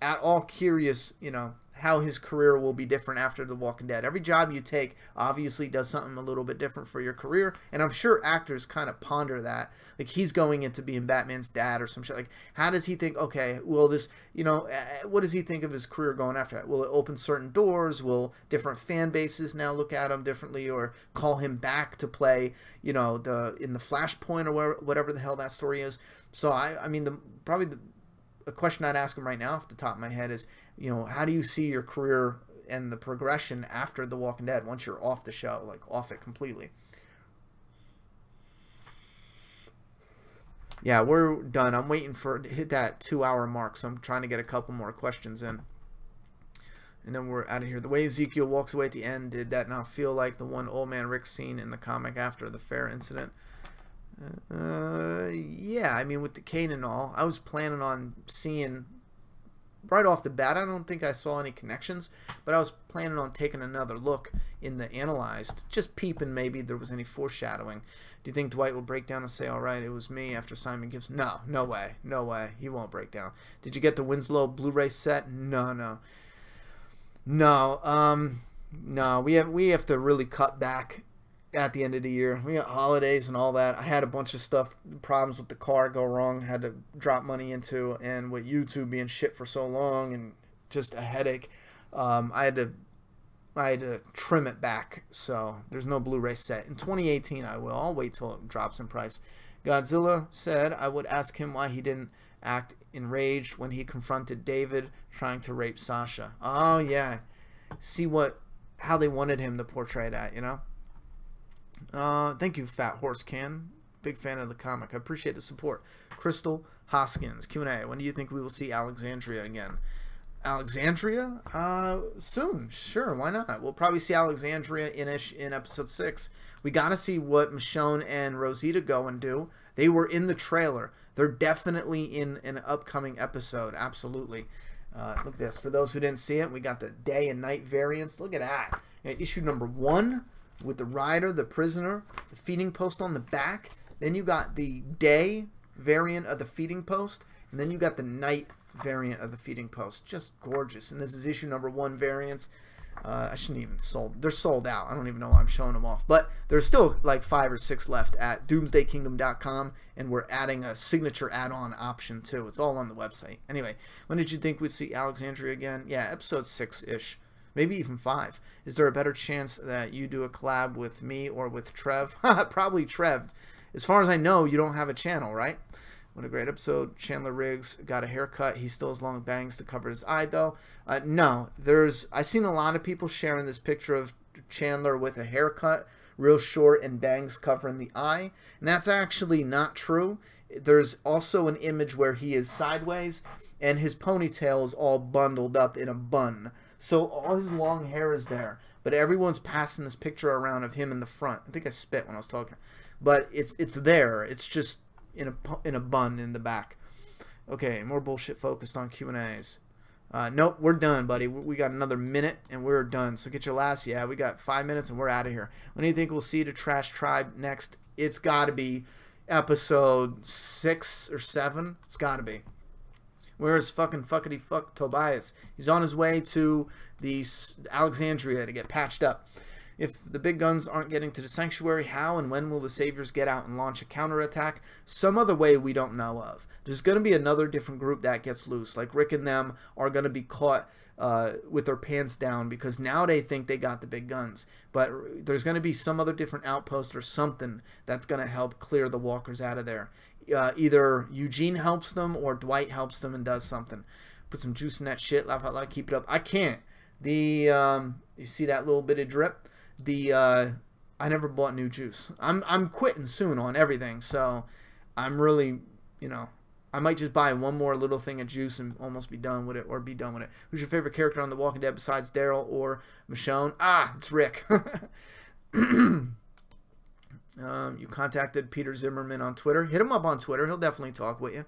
Speaker 1: at all curious, you know, how his career will be different after The Walking Dead. Every job you take obviously does something a little bit different for your career, and I'm sure actors kind of ponder that. Like, he's going into being Batman's dad or some shit. Like, how does he think, okay, will this, you know, what does he think of his career going after that? Will it open certain doors? Will different fan bases now look at him differently or call him back to play, you know, in the Flashpoint or whatever the hell that story is? So, I mean, probably a question I'd ask him right now off the top of my head is, you know, how do you see your career and the progression after The Walking Dead once you're off the show, like off it completely? Yeah, we're done. I'm waiting to hit that 2-hour mark, so I'm trying to get a couple more questions in. And then we're out of here. The way Ezekiel walks away at the end, did that not feel like the one Old Man Rick scene in the comic after the fair incident? Yeah, I mean, with the cane and all, I was planning on seeing right off the bat, I don't think I saw any connections, but I was planning on taking another look in the analyzed, just peeping maybe there was any foreshadowing. Do you think Dwight will break down and say, all right, it was me after Simon gives? No, no way. No way. He won't break down. Did you get the Winslow Blu-ray set? No. No, we have to really cut back at the end of the year. We got holidays and all that. I had a bunch of stuff, problems with the car go wrong, had to drop money into, and with YouTube being shit for so long and just a headache, I had to trim it back. So there's no Blu-ray set. In 2018 I will. I'll wait till it drops in price. Godzilla said I would ask him why he didn't act enraged when he confronted David trying to rape Sasha. Oh yeah. See how they wanted him to portray that, you know? Thank you, Fat Horse Can. Big fan of the comic. I appreciate the support. Crystal Hoskins, Q&A. When do you think we will see Alexandria again? Alexandria? Soon. Sure, why not? We'll probably see Alexandria in episode 6. We gotta see what Michonne and Rosita go and do. They were in the trailer. They're definitely in an upcoming episode. Absolutely. Look at this. For those who didn't see it, we got the day and night variants. Look at that. Issue number 1 with the rider, the prisoner, the feeding post on the back. Then you got the day variant of the feeding post, and then you got the night variant of the feeding post. Just gorgeous. And this is issue number 1 variants. I shouldn't even sold. They're sold out. I don't even know why I'm showing them off. But there's still like 5 or 6 left at doomsdaykingdom.com, and we're adding a signature add-on option too. It's all on the website. Anyway, when did you think we'd see Alexandria again? Yeah, episode 6-ish. Maybe even 5. Is there a better chance that you do a collab with me or with Trev? Probably Trev. As far as I know, you don't have a channel, right? What a great episode. Chandler Riggs got a haircut. He still has long bangs to cover his eye, though. No, I've seen a lot of people sharing this picture of Chandler with a haircut, real short, and bangs covering the eye. And that's actually not true. There's also an image where he is sideways, and his ponytail is all bundled up in a bun. So all his long hair is there. But everyone's passing this picture around of him in the front. I think I spit when I was talking. But it's there. It's just in a bun in the back. Okay, more bullshit focused on Q&As. Nope, we're done, buddy. We got another minute and we're done. So get your last. Yeah, we got 5 minutes and we're out of here. When do you think we'll see the Trash Tribe next? It's got to be episode 6 or 7. It's got to be. Where's fuckity fuck Tobias? He's on his way to the Alexandria to get patched up. If the big guns aren't getting to the sanctuary, how and when will the Saviors get out and launch a counterattack? Some other way we don't know of. There's going to be another different group that gets loose. Like Rick and them are going to be caught with their pants down because now they think they got the big guns. But there's going to be some other different outpost or something that's going to help clear the walkers out of there. Either Eugene helps them or Dwight helps them and does something. Put some juice in that shit. Laugh out loud. Keep it up. I can't. You see that little bit of drip? I never bought new juice. I'm quitting soon on everything, so I'm really, I might just buy one more little thing of juice and almost be done with it, or be done with it. Who's your favorite character on The Walking Dead besides Daryl or Michonne? It's Rick. You contacted Peter Zimmerman on Twitter. Hit him up on Twitter. He'll definitely talk with you.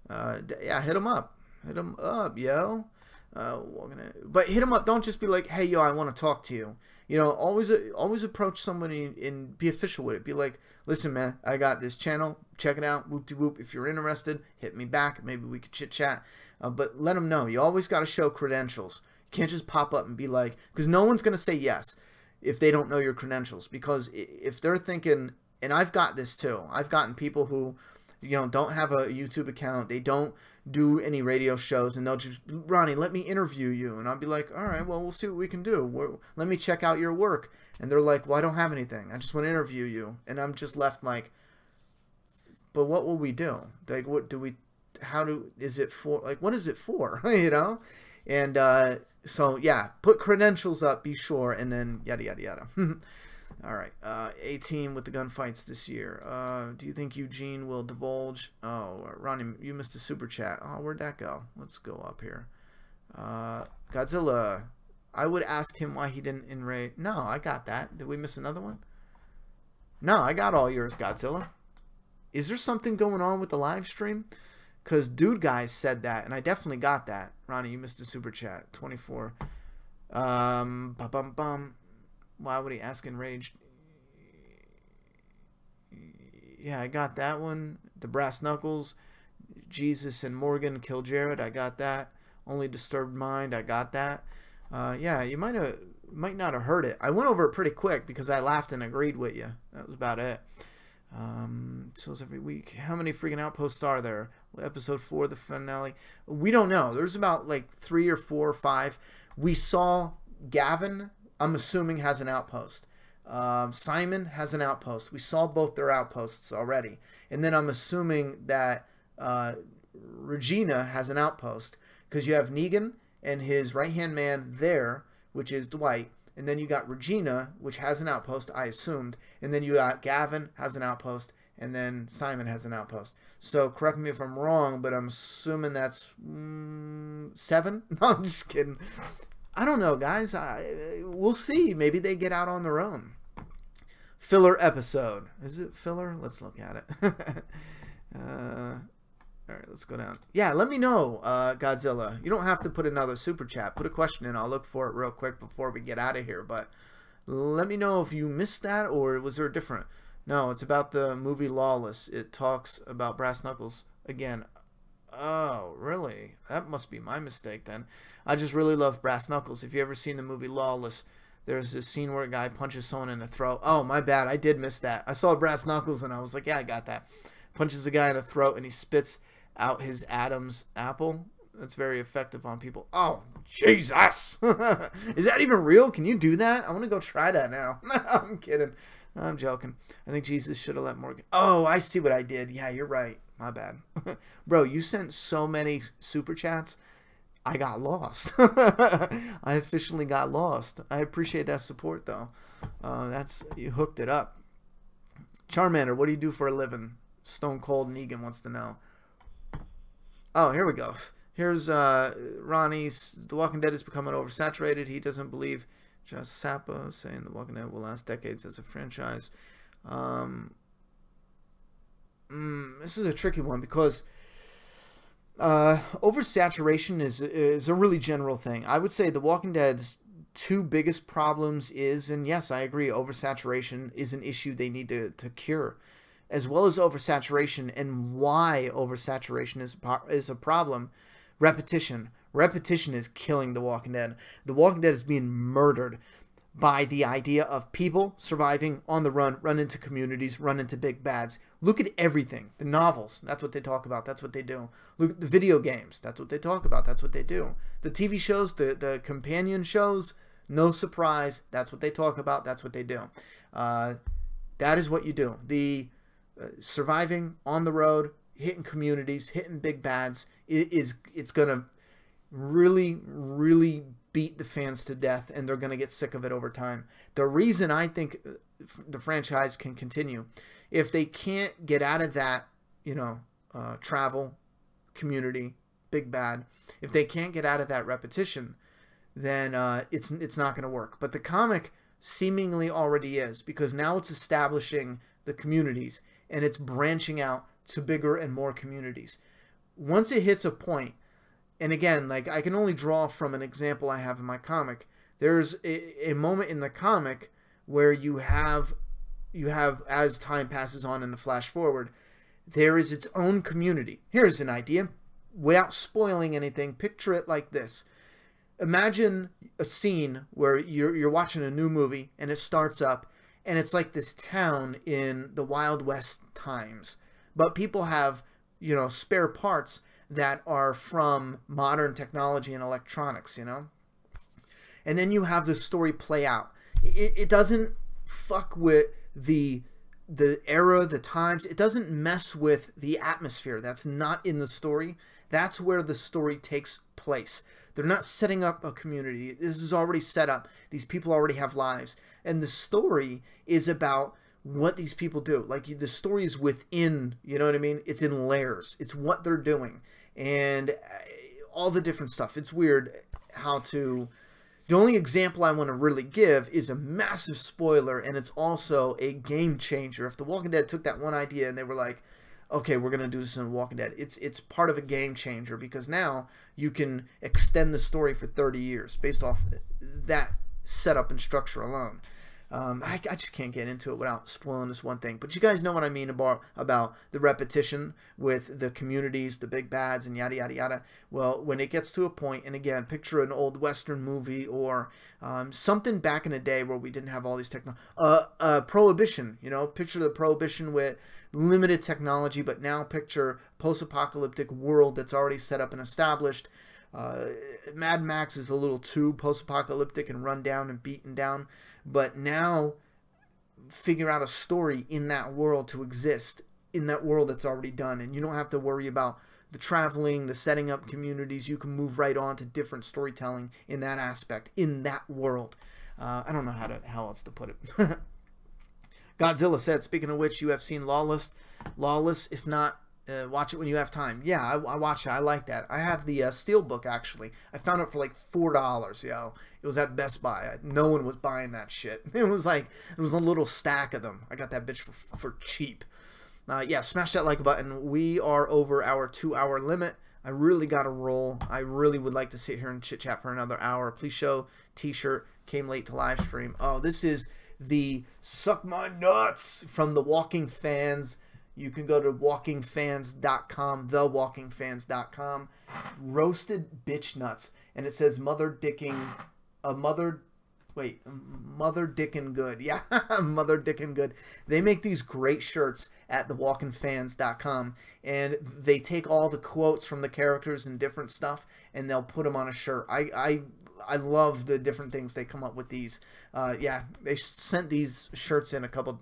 Speaker 1: Yeah, hit him up. Hit him up, yo. But hit him up. Don't just be like, hey, yo, I want to talk to you. Always approach somebody and be official with it. Be like, listen, man, I got this channel. Check it out. Whoop-de-whoop. If you're interested, hit me back. Maybe we could chit-chat. But let them know. You always got to show credentials. You can't just pop up and be like, because no one's going to say yes if they don't know your credentials. Because if they're thinking, and I've got this too. I've gotten people who, don't have a YouTube account. They don't do any radio shows, and they'll just, Ronnie, let me interview you. And I'll be like, all right, well, we'll see what we can do. Let me check out your work. And they're like, well, I don't have anything. I just want to interview you. And I'm just left like, but what will we do? Like, what do we, is it for, like, what is it for? And so, yeah, put credentials up, be sure, and then yada, yada, yada. All right, A-Team with the gunfights this year. Do you think Eugene will divulge? Oh, Ronnie, you missed a super chat. Oh, where'd that go? Let's go up here. Godzilla, I would ask him why he didn't enrage. No, I got that. Did we miss another one? No, I got all yours, Godzilla. Is there something going on with the live stream?
Speaker 2: because Dude Guys said that, and I definitely got that. Ronnie, you missed a super chat. 24. Why would he ask Enraged? Yeah, I got that one. The Brass Knuckles. Jesus and Morgan kill Jared. I got that. Only Disturbed Mind. I got that. Yeah, you might not have heard it. I went over it pretty quick because I laughed and agreed with you. That was about it. Shows every week. How many freaking outposts are there? Episode 4, the finale. We don't know. There's about like 3 or 4 or 5. We saw Gavin, I'm assuming, has an outpost. Simon has an outpost. We saw both their outposts already. And then I'm assuming that Regina has an outpost because you have Negan and his right-hand man there, which is Dwight. And then you got Regina, which has an outpost, I assumed. And then you got Gavin has an outpost. And then Simon has an outpost. So correct me if I'm wrong, but I'm assuming that's 7? No, I'm just kidding. I don't know, guys. We'll see. Maybe they get out on their own. Filler episode. Is it filler? Let's look at it. All right, let's go down. Yeah, let me know, Godzilla. You don't have to put another super chat. Put a question in. I'll look for it real quick before we get out of here. But let me know if you missed that or was there a different... No, it's about the movie Lawless. It talks about Brass Knuckles again. Oh, really? That must be my mistake then. I just really love Brass Knuckles. If you ever seen the movie Lawless, there's this scene where a guy punches someone in the throat. Oh, my bad. I did miss that. I saw Brass Knuckles and I was like, yeah, I got that. Punches a guy in the throat and he spits out his Adam's apple. That's very effective on people. Oh, Jesus. Is that even real? Can you do that? I want to go try that now. I'm kidding. I'm joking. I think Jesus should have let Morgan. Oh, I see what I did. Yeah, you're right. My bad. Bro, you sent so many super chats. I got lost. I officially got lost. I appreciate that support, though. You hooked it up. Charmander, what do you do for a living? Stone Cold Negan wants to know. Oh, here we go. Here's Ronnie's. The Walking Dead is becoming oversaturated. He doesn't believe Just Sappa saying The Walking Dead will last decades as a franchise. This is a tricky one because oversaturation is a really general thing. I would say The Walking Dead's 2 biggest problems is, and yes, I agree, oversaturation is an issue they need to cure, as well as oversaturation and why oversaturation is a problem. Repetition. Repetition is killing The Walking Dead. The Walking Dead is being murdered by the idea of people surviving on the run into communities, run into big bads. Look at everything. The novels, that's what they talk about. That's what they do. Look at the video games. That's what they talk about. That's what they do. The TV shows, the companion shows, no surprise. That's what they talk about. That's what they do. That is what you do. The surviving on the road, hitting communities, hitting big bads, it's going to really, really beat the fans to death, and they're going to get sick of it over time. The reason I think the franchise can continue, if they can't get out of that, travel, community, big bad, if they can't get out of that repetition, then it's not going to work. But the comic seemingly already is, because now it's establishing the communities, and it's branching out to bigger and more communities. Once it hits a point, and again, like I can only draw from an example I have in my comic, there's a moment in the comic where you have, as time passes on in the flash forward, there is its own community. Here's an idea. Without spoiling anything, picture it like this. Imagine a scene where you're watching a new movie and it starts up and it's like this town in the Wild West times. But people have, spare parts that are from modern technology and electronics, And then you have the story play out. It doesn't fuck with the era, the times. It doesn't mess with the atmosphere. That's not in the story. That's where the story takes place. They're not setting up a community. This is already set up. These people already have lives. And the story is about what these people do. Like, the story is within, you know what I mean? It's in layers. It's what they're doing. And all the different stuff. It's weird how to... The only example I want to really give is a massive spoiler, and it's also a game changer. If The Walking Dead took that one idea and they were like,
Speaker 1: okay, we're gonna do this in Walking Dead. It's part of a game changer because now you can extend the story for 30 years based off that setup and structure alone. I just can't get into it without spoiling this one thing. But you guys know what I mean about the repetition with the communities, the big bads, and yada, yada, yada. Well, when it gets to a point, and again, picture an old Western movie or something back in the day where we didn't have all these Prohibition, you know, picture the Prohibition with limited technology, but now picture post-apocalyptic world that's already set up and established. Mad Max is a little too post-apocalyptic and run down and beaten down, but now figure out a story in that world to exist, in that world that's already done, and you don't have to worry about the traveling, the setting up communities. You can move right on to different storytelling in that aspect, in that world. I don't know how else to put it. Godzilla said, speaking of which, you have seen Lawless. If not, watch it when you have time. Yeah, I watch it. I like that. I have the Steelbook, actually. I found it for like $4, yo. It was at Best Buy. No one was buying that shit. It was a little stack of them. I got that bitch for cheap. Yeah, smash that like button. We are over our 2-hour limit. I really got to roll. I really would like to sit here and chit-chat for another hour. Please show t-shirt. Came late to live stream. Oh, this is the Suck My Nuts from the Walking Fans. You can go to walkingfans.com, thewalkingfans.com. Roasted bitch nuts. And it says mother dicking good. Yeah, mother dicking good. They make these great shirts at thewalkingfans.com, and they take all the quotes from the characters and different stuff, and they'll put them on a shirt. I love the different things they come up with these. Yeah, they sent these shirts in a couple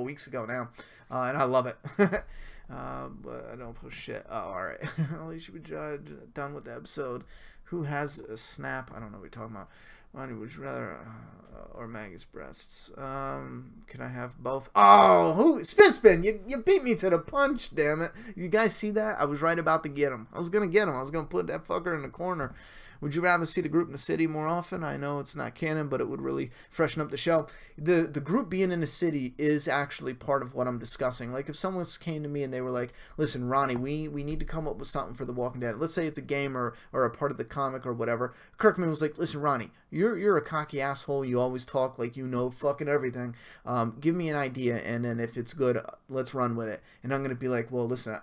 Speaker 1: weeks ago now, and I love it. But I don't post shit. Oh, all right. Well, you should be judged. Done with the episode. Who has a snap? I don't know what you're talking about. Ronnie, would you rather or Maggie's breasts? Can I have both? Oh, who? Spin! You beat me to the punch, damn it! You guys see that? I was right about to get him. I was gonna get him. I was gonna put that fucker in the corner. Would you rather see the group in the city more often? I know it's not canon, but it would really freshen up the show. The group being in the city is actually part of what I'm discussing. Like if someone came to me and they were like, listen, Ronnie, we need to come up with something for The Walking Dead. Let's say it's a game or a part of the comic or whatever. Kirkman was like, listen, Ronnie, you're a cocky asshole. You always talk like you know fucking everything. Give me an idea, and then if it's good, let's run with it. And I'm going to be like, well, listen,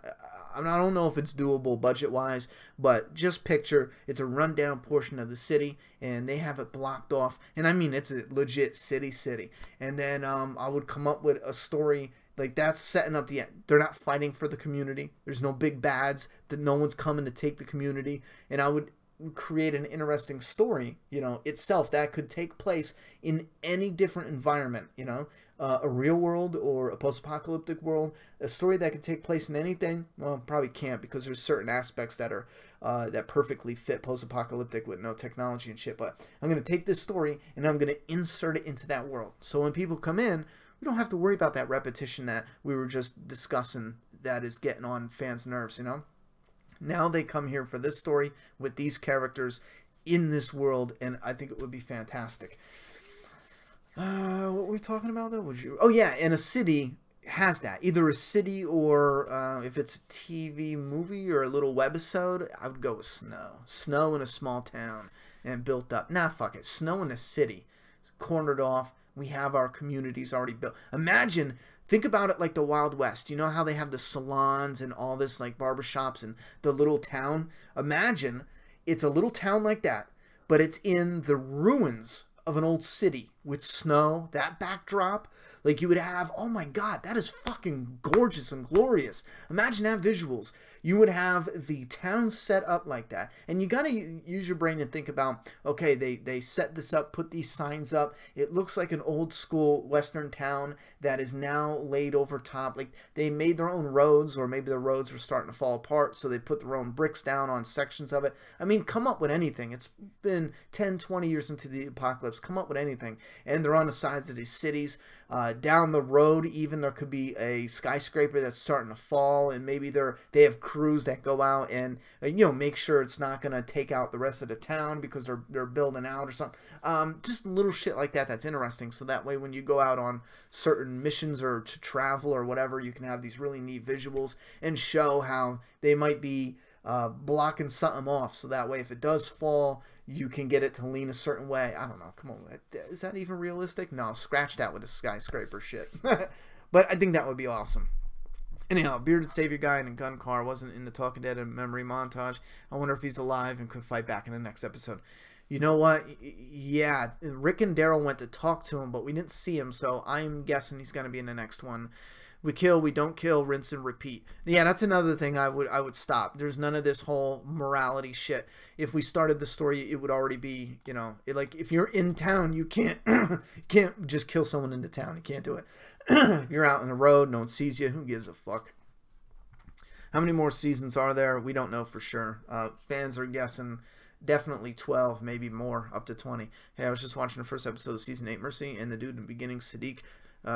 Speaker 1: I don't know if it's doable budget-wise, but just picture it's a rundown portion of the city, and they have it blocked off. And I mean, it's a legit city. And then I would come up with a story like that's setting up the end. They're not fighting for the community. There's no big bads. That no one's coming to take the community. And I would create an interesting story, you know, itself that could take place in any different environment, you know, a real world or a post-apocalyptic world, a story that could take place in anything. Well, probably can't because there's certain aspects that are that perfectly fit post-apocalyptic with no technology and shit. But I'm going to take this story and I'm going to insert it into that world. So when people come in, we don't have to worry about that repetition that we were just discussing that is getting on fans' nerves, you know. Now they come here for this story with these characters in this world, and I think it would be fantastic. What were we talking about though? Oh yeah, and a city has that. Either a city or if it's a TV movie or a little webisode, I would go with snow. Snow in a small town and built up. Nah, fuck it. Snow in a city, cornered off. We have our communities already built. Imagine. Think about it like the Wild West. You know how they have the salons and all this like barbershops and the little town? Imagine it's a little town like that, but it's in the ruins of an old city with snow, that backdrop. Like you would have, oh my God, that is fucking gorgeous and glorious. Imagine that visuals. You would have the town set up like that. And you got to use your brain and think about, okay, they set this up, put these signs up. It looks like an old school Western town that is now laid over top. Like they made their own roads, or maybe the roads were starting to fall apart, so they put their own bricks down on sections of it. I mean, come up with anything. It's been 10, 20 years into the apocalypse. Come up with anything. And they're on the sides of these cities. Down the road, even there could be a skyscraper that's starting to fall, and maybe they have crews that go out and make sure it's not gonna take out the rest of the town because they're building out or something. Just little shit like that that's interesting. So that way when you go out on certain missions or to travel or whatever, you can have these really neat visuals and show how they might be blocking something off. So that way if it does fall, you can get it to lean a certain way. I don't know. Come on. Is that even realistic? No, scratch that with a skyscraper shit. But I think that would be awesome. Anyhow, bearded savior guy in a gun car wasn't in the Talking Dead in memory montage. I wonder if he's alive and could fight back in the next episode. You know what? Yeah, Rick and Daryl went to talk to him, but we didn't see him, so I'm guessing he's going to be in the next one. We kill, we don't kill, rinse and repeat. Yeah, that's another thing I would stop. There's none of this whole morality shit. If we started the story, it would already be, like if you're in town, you can't you can't just kill someone in the town. You can't do it. If you're out on the road, no one sees you, who gives a fuck? How many more seasons are there? We don't know for sure. Fans are guessing definitely 12, maybe more, up to 20. Hey, I was just watching the first episode of Season 8 Mercy, and the dude in the beginning, Sadiq,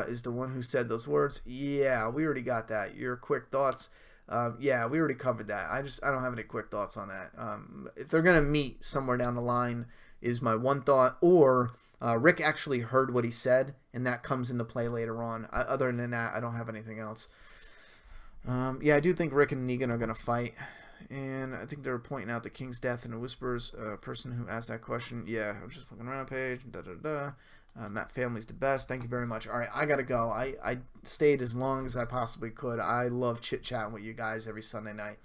Speaker 1: is the one who said those words. Yeah, we already got that. Your quick thoughts. Yeah, we already covered that. I don't have any quick thoughts on that. If they're going to meet somewhere down the line is my one thought, or Rick actually heard what he said, and that comes into play later on. Other than that, I don't have anything else. Yeah, I do think Rick and Negan are going to fight, and I think they were pointing out the King's death in the Whispers. Person who asked that question, yeah, I'm just fucking around page, Matt Family's the best. Thank you very much. All right, I gotta go. I stayed as long as I possibly could. I love chit-chatting with you guys every Sunday night.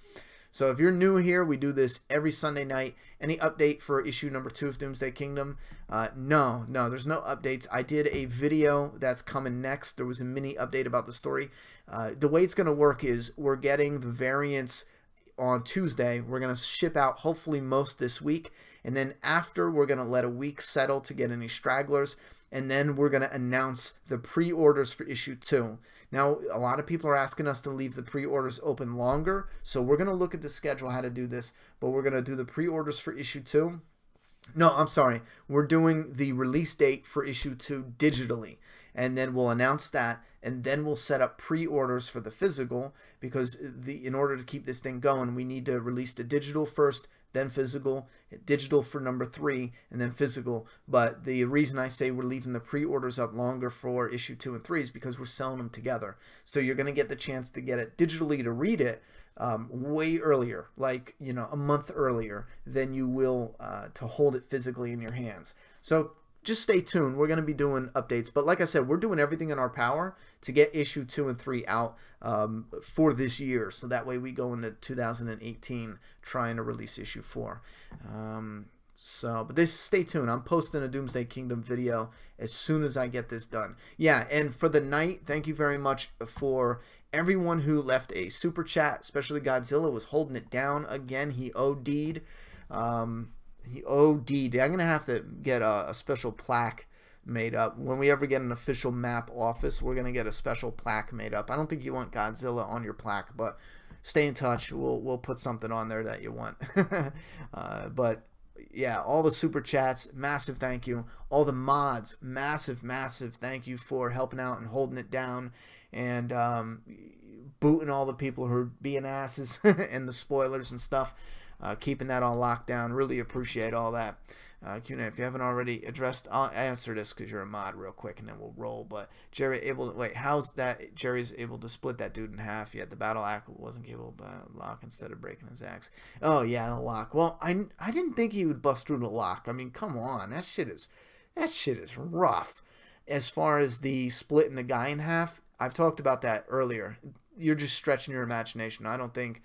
Speaker 1: So if you're new here, we do this every Sunday night. Any update for issue number 2 of Doomsday Kingdom? No, there's no updates. I did a video that's coming next. There was a mini update about the story. The way it's going to work is we're getting the variants on Tuesday. We're going to ship out hopefully most this week. And then after, we're going to let a week settle to get any stragglers. And then we're going to announce the pre-orders for issue 2. Now, a lot of people are asking us to leave the pre-orders open longer, so we're going to look at the schedule how to do this, but we're going to do the pre-orders for issue 2. No, I'm sorry. We're doing the release date for issue 2 digitally, and then we'll announce that, and then we'll set up pre-orders for the physical, because in order to keep this thing going, we need to release the digital first, then physical, digital for number 3, and then physical. But the reason I say we're leaving the pre-orders up longer for issue 2 and 3 is because we're selling them together. So you're going to get the chance to get it digitally to read it way earlier, like, a month earlier than you will to hold it physically in your hands. So just stay tuned. We're going to be doing updates. But like I said, we're doing everything in our power to get issue 2 and 3 out for this year. So that way we go into 2018 trying to release issue 4. But stay tuned. I'm posting a Doomsday Kingdom video as soon as I get this done. Yeah, and for the night, thank you very much for everyone who left a super chat, especially Godzilla was holding it down again. He OD'd. He OD'd. I'm going to have to get a special plaque made up. When we ever get an official map office, we're going to get a special plaque made up. I don't think you want Godzilla on your plaque, but stay in touch. We'll put something on there that you want. But yeah, all the super chats, massive thank you. All the mods, massive thank you for helping out and holding it down, and booting all the people who are being asses and the spoilers and stuff. Keeping that on lockdown. Really appreciate all that. Q&A, if you haven't already addressed, I'll answer this because you're a mod real quick, and then we'll roll. But Jerry able to, wait, how's that? Jerry's able to split that dude in half, yet the battle axe wasn't capable of lock instead of breaking his axe. Oh yeah, the lock. Well, I didn't think he would bust through the lock. I mean, come on, that shit is rough. As far as the splitting the guy in half, I've talked about that earlier. You're just stretching your imagination. I don't think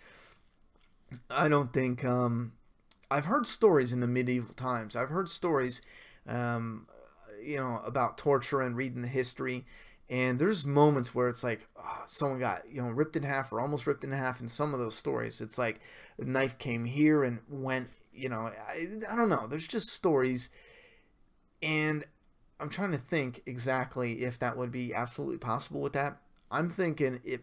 Speaker 1: I've heard stories in the medieval times. I've heard stories, about torture and reading the history. And there's moments where it's like, someone got, ripped in half or almost ripped in half in some of those stories. It's like the knife came here and went, I don't know. There's just stories. And I'm trying to think exactly if that would be absolutely possible with that. I'm thinking it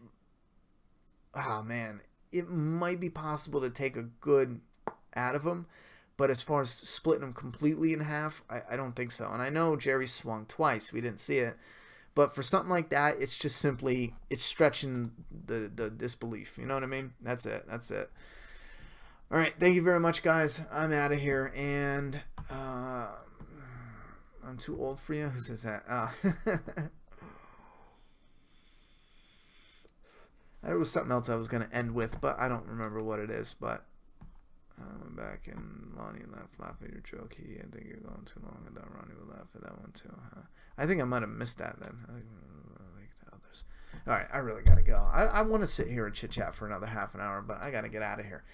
Speaker 1: might be possible to take a good out of him, but as far as splitting him completely in half, I don't think so. And I know Jerry swung twice. We didn't see it,
Speaker 2: But for something like that, it's just simply, it's stretching the disbelief. You know what I mean? That's it. That's it. All right. Thank you very much, guys. I'm out of here. And I'm too old for you. Who says that? There was something else I was going to end with, but I don't remember what it is. But I went back and Lonnie laugh at your joke. I think you're going too long. And Ronnie would laugh at that one too. I think I might have missed that then. Like the others. All right, I really got to go. I want to sit here and chit chat for another half an hour, but I got to get out of here.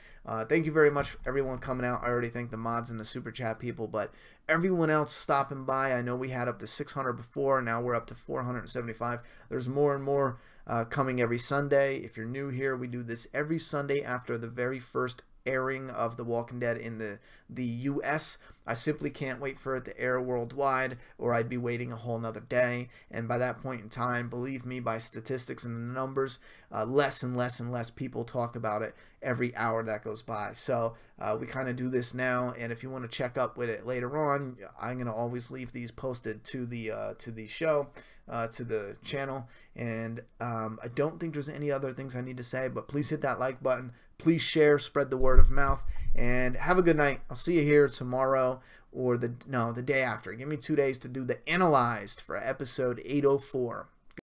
Speaker 2: Thank you very much, everyone coming out. I already thank the mods and the super chat people, but everyone else stopping by. I know we had up to 600 before. Now we're up to 475. There's more and more coming every Sunday. If you're new here, we do this every Sunday after the very first airing of The Walking Dead in the US. I simply can't wait for it to air worldwide, or I'd be waiting a whole nother day. And by that point in time, believe me, by statistics and the numbers, less and less and less people talk about it every hour that goes by. So we kind of do this now, and if you want to check up with it later on, I'm going to always leave these posted to the show, to the channel. And I don't think there's any other things I need to say, but please hit that like button. Please share, spread the word of mouth, and have a good night. I'll see you here tomorrow or the day after. Give me 2 days to do the analyzed for episode 804.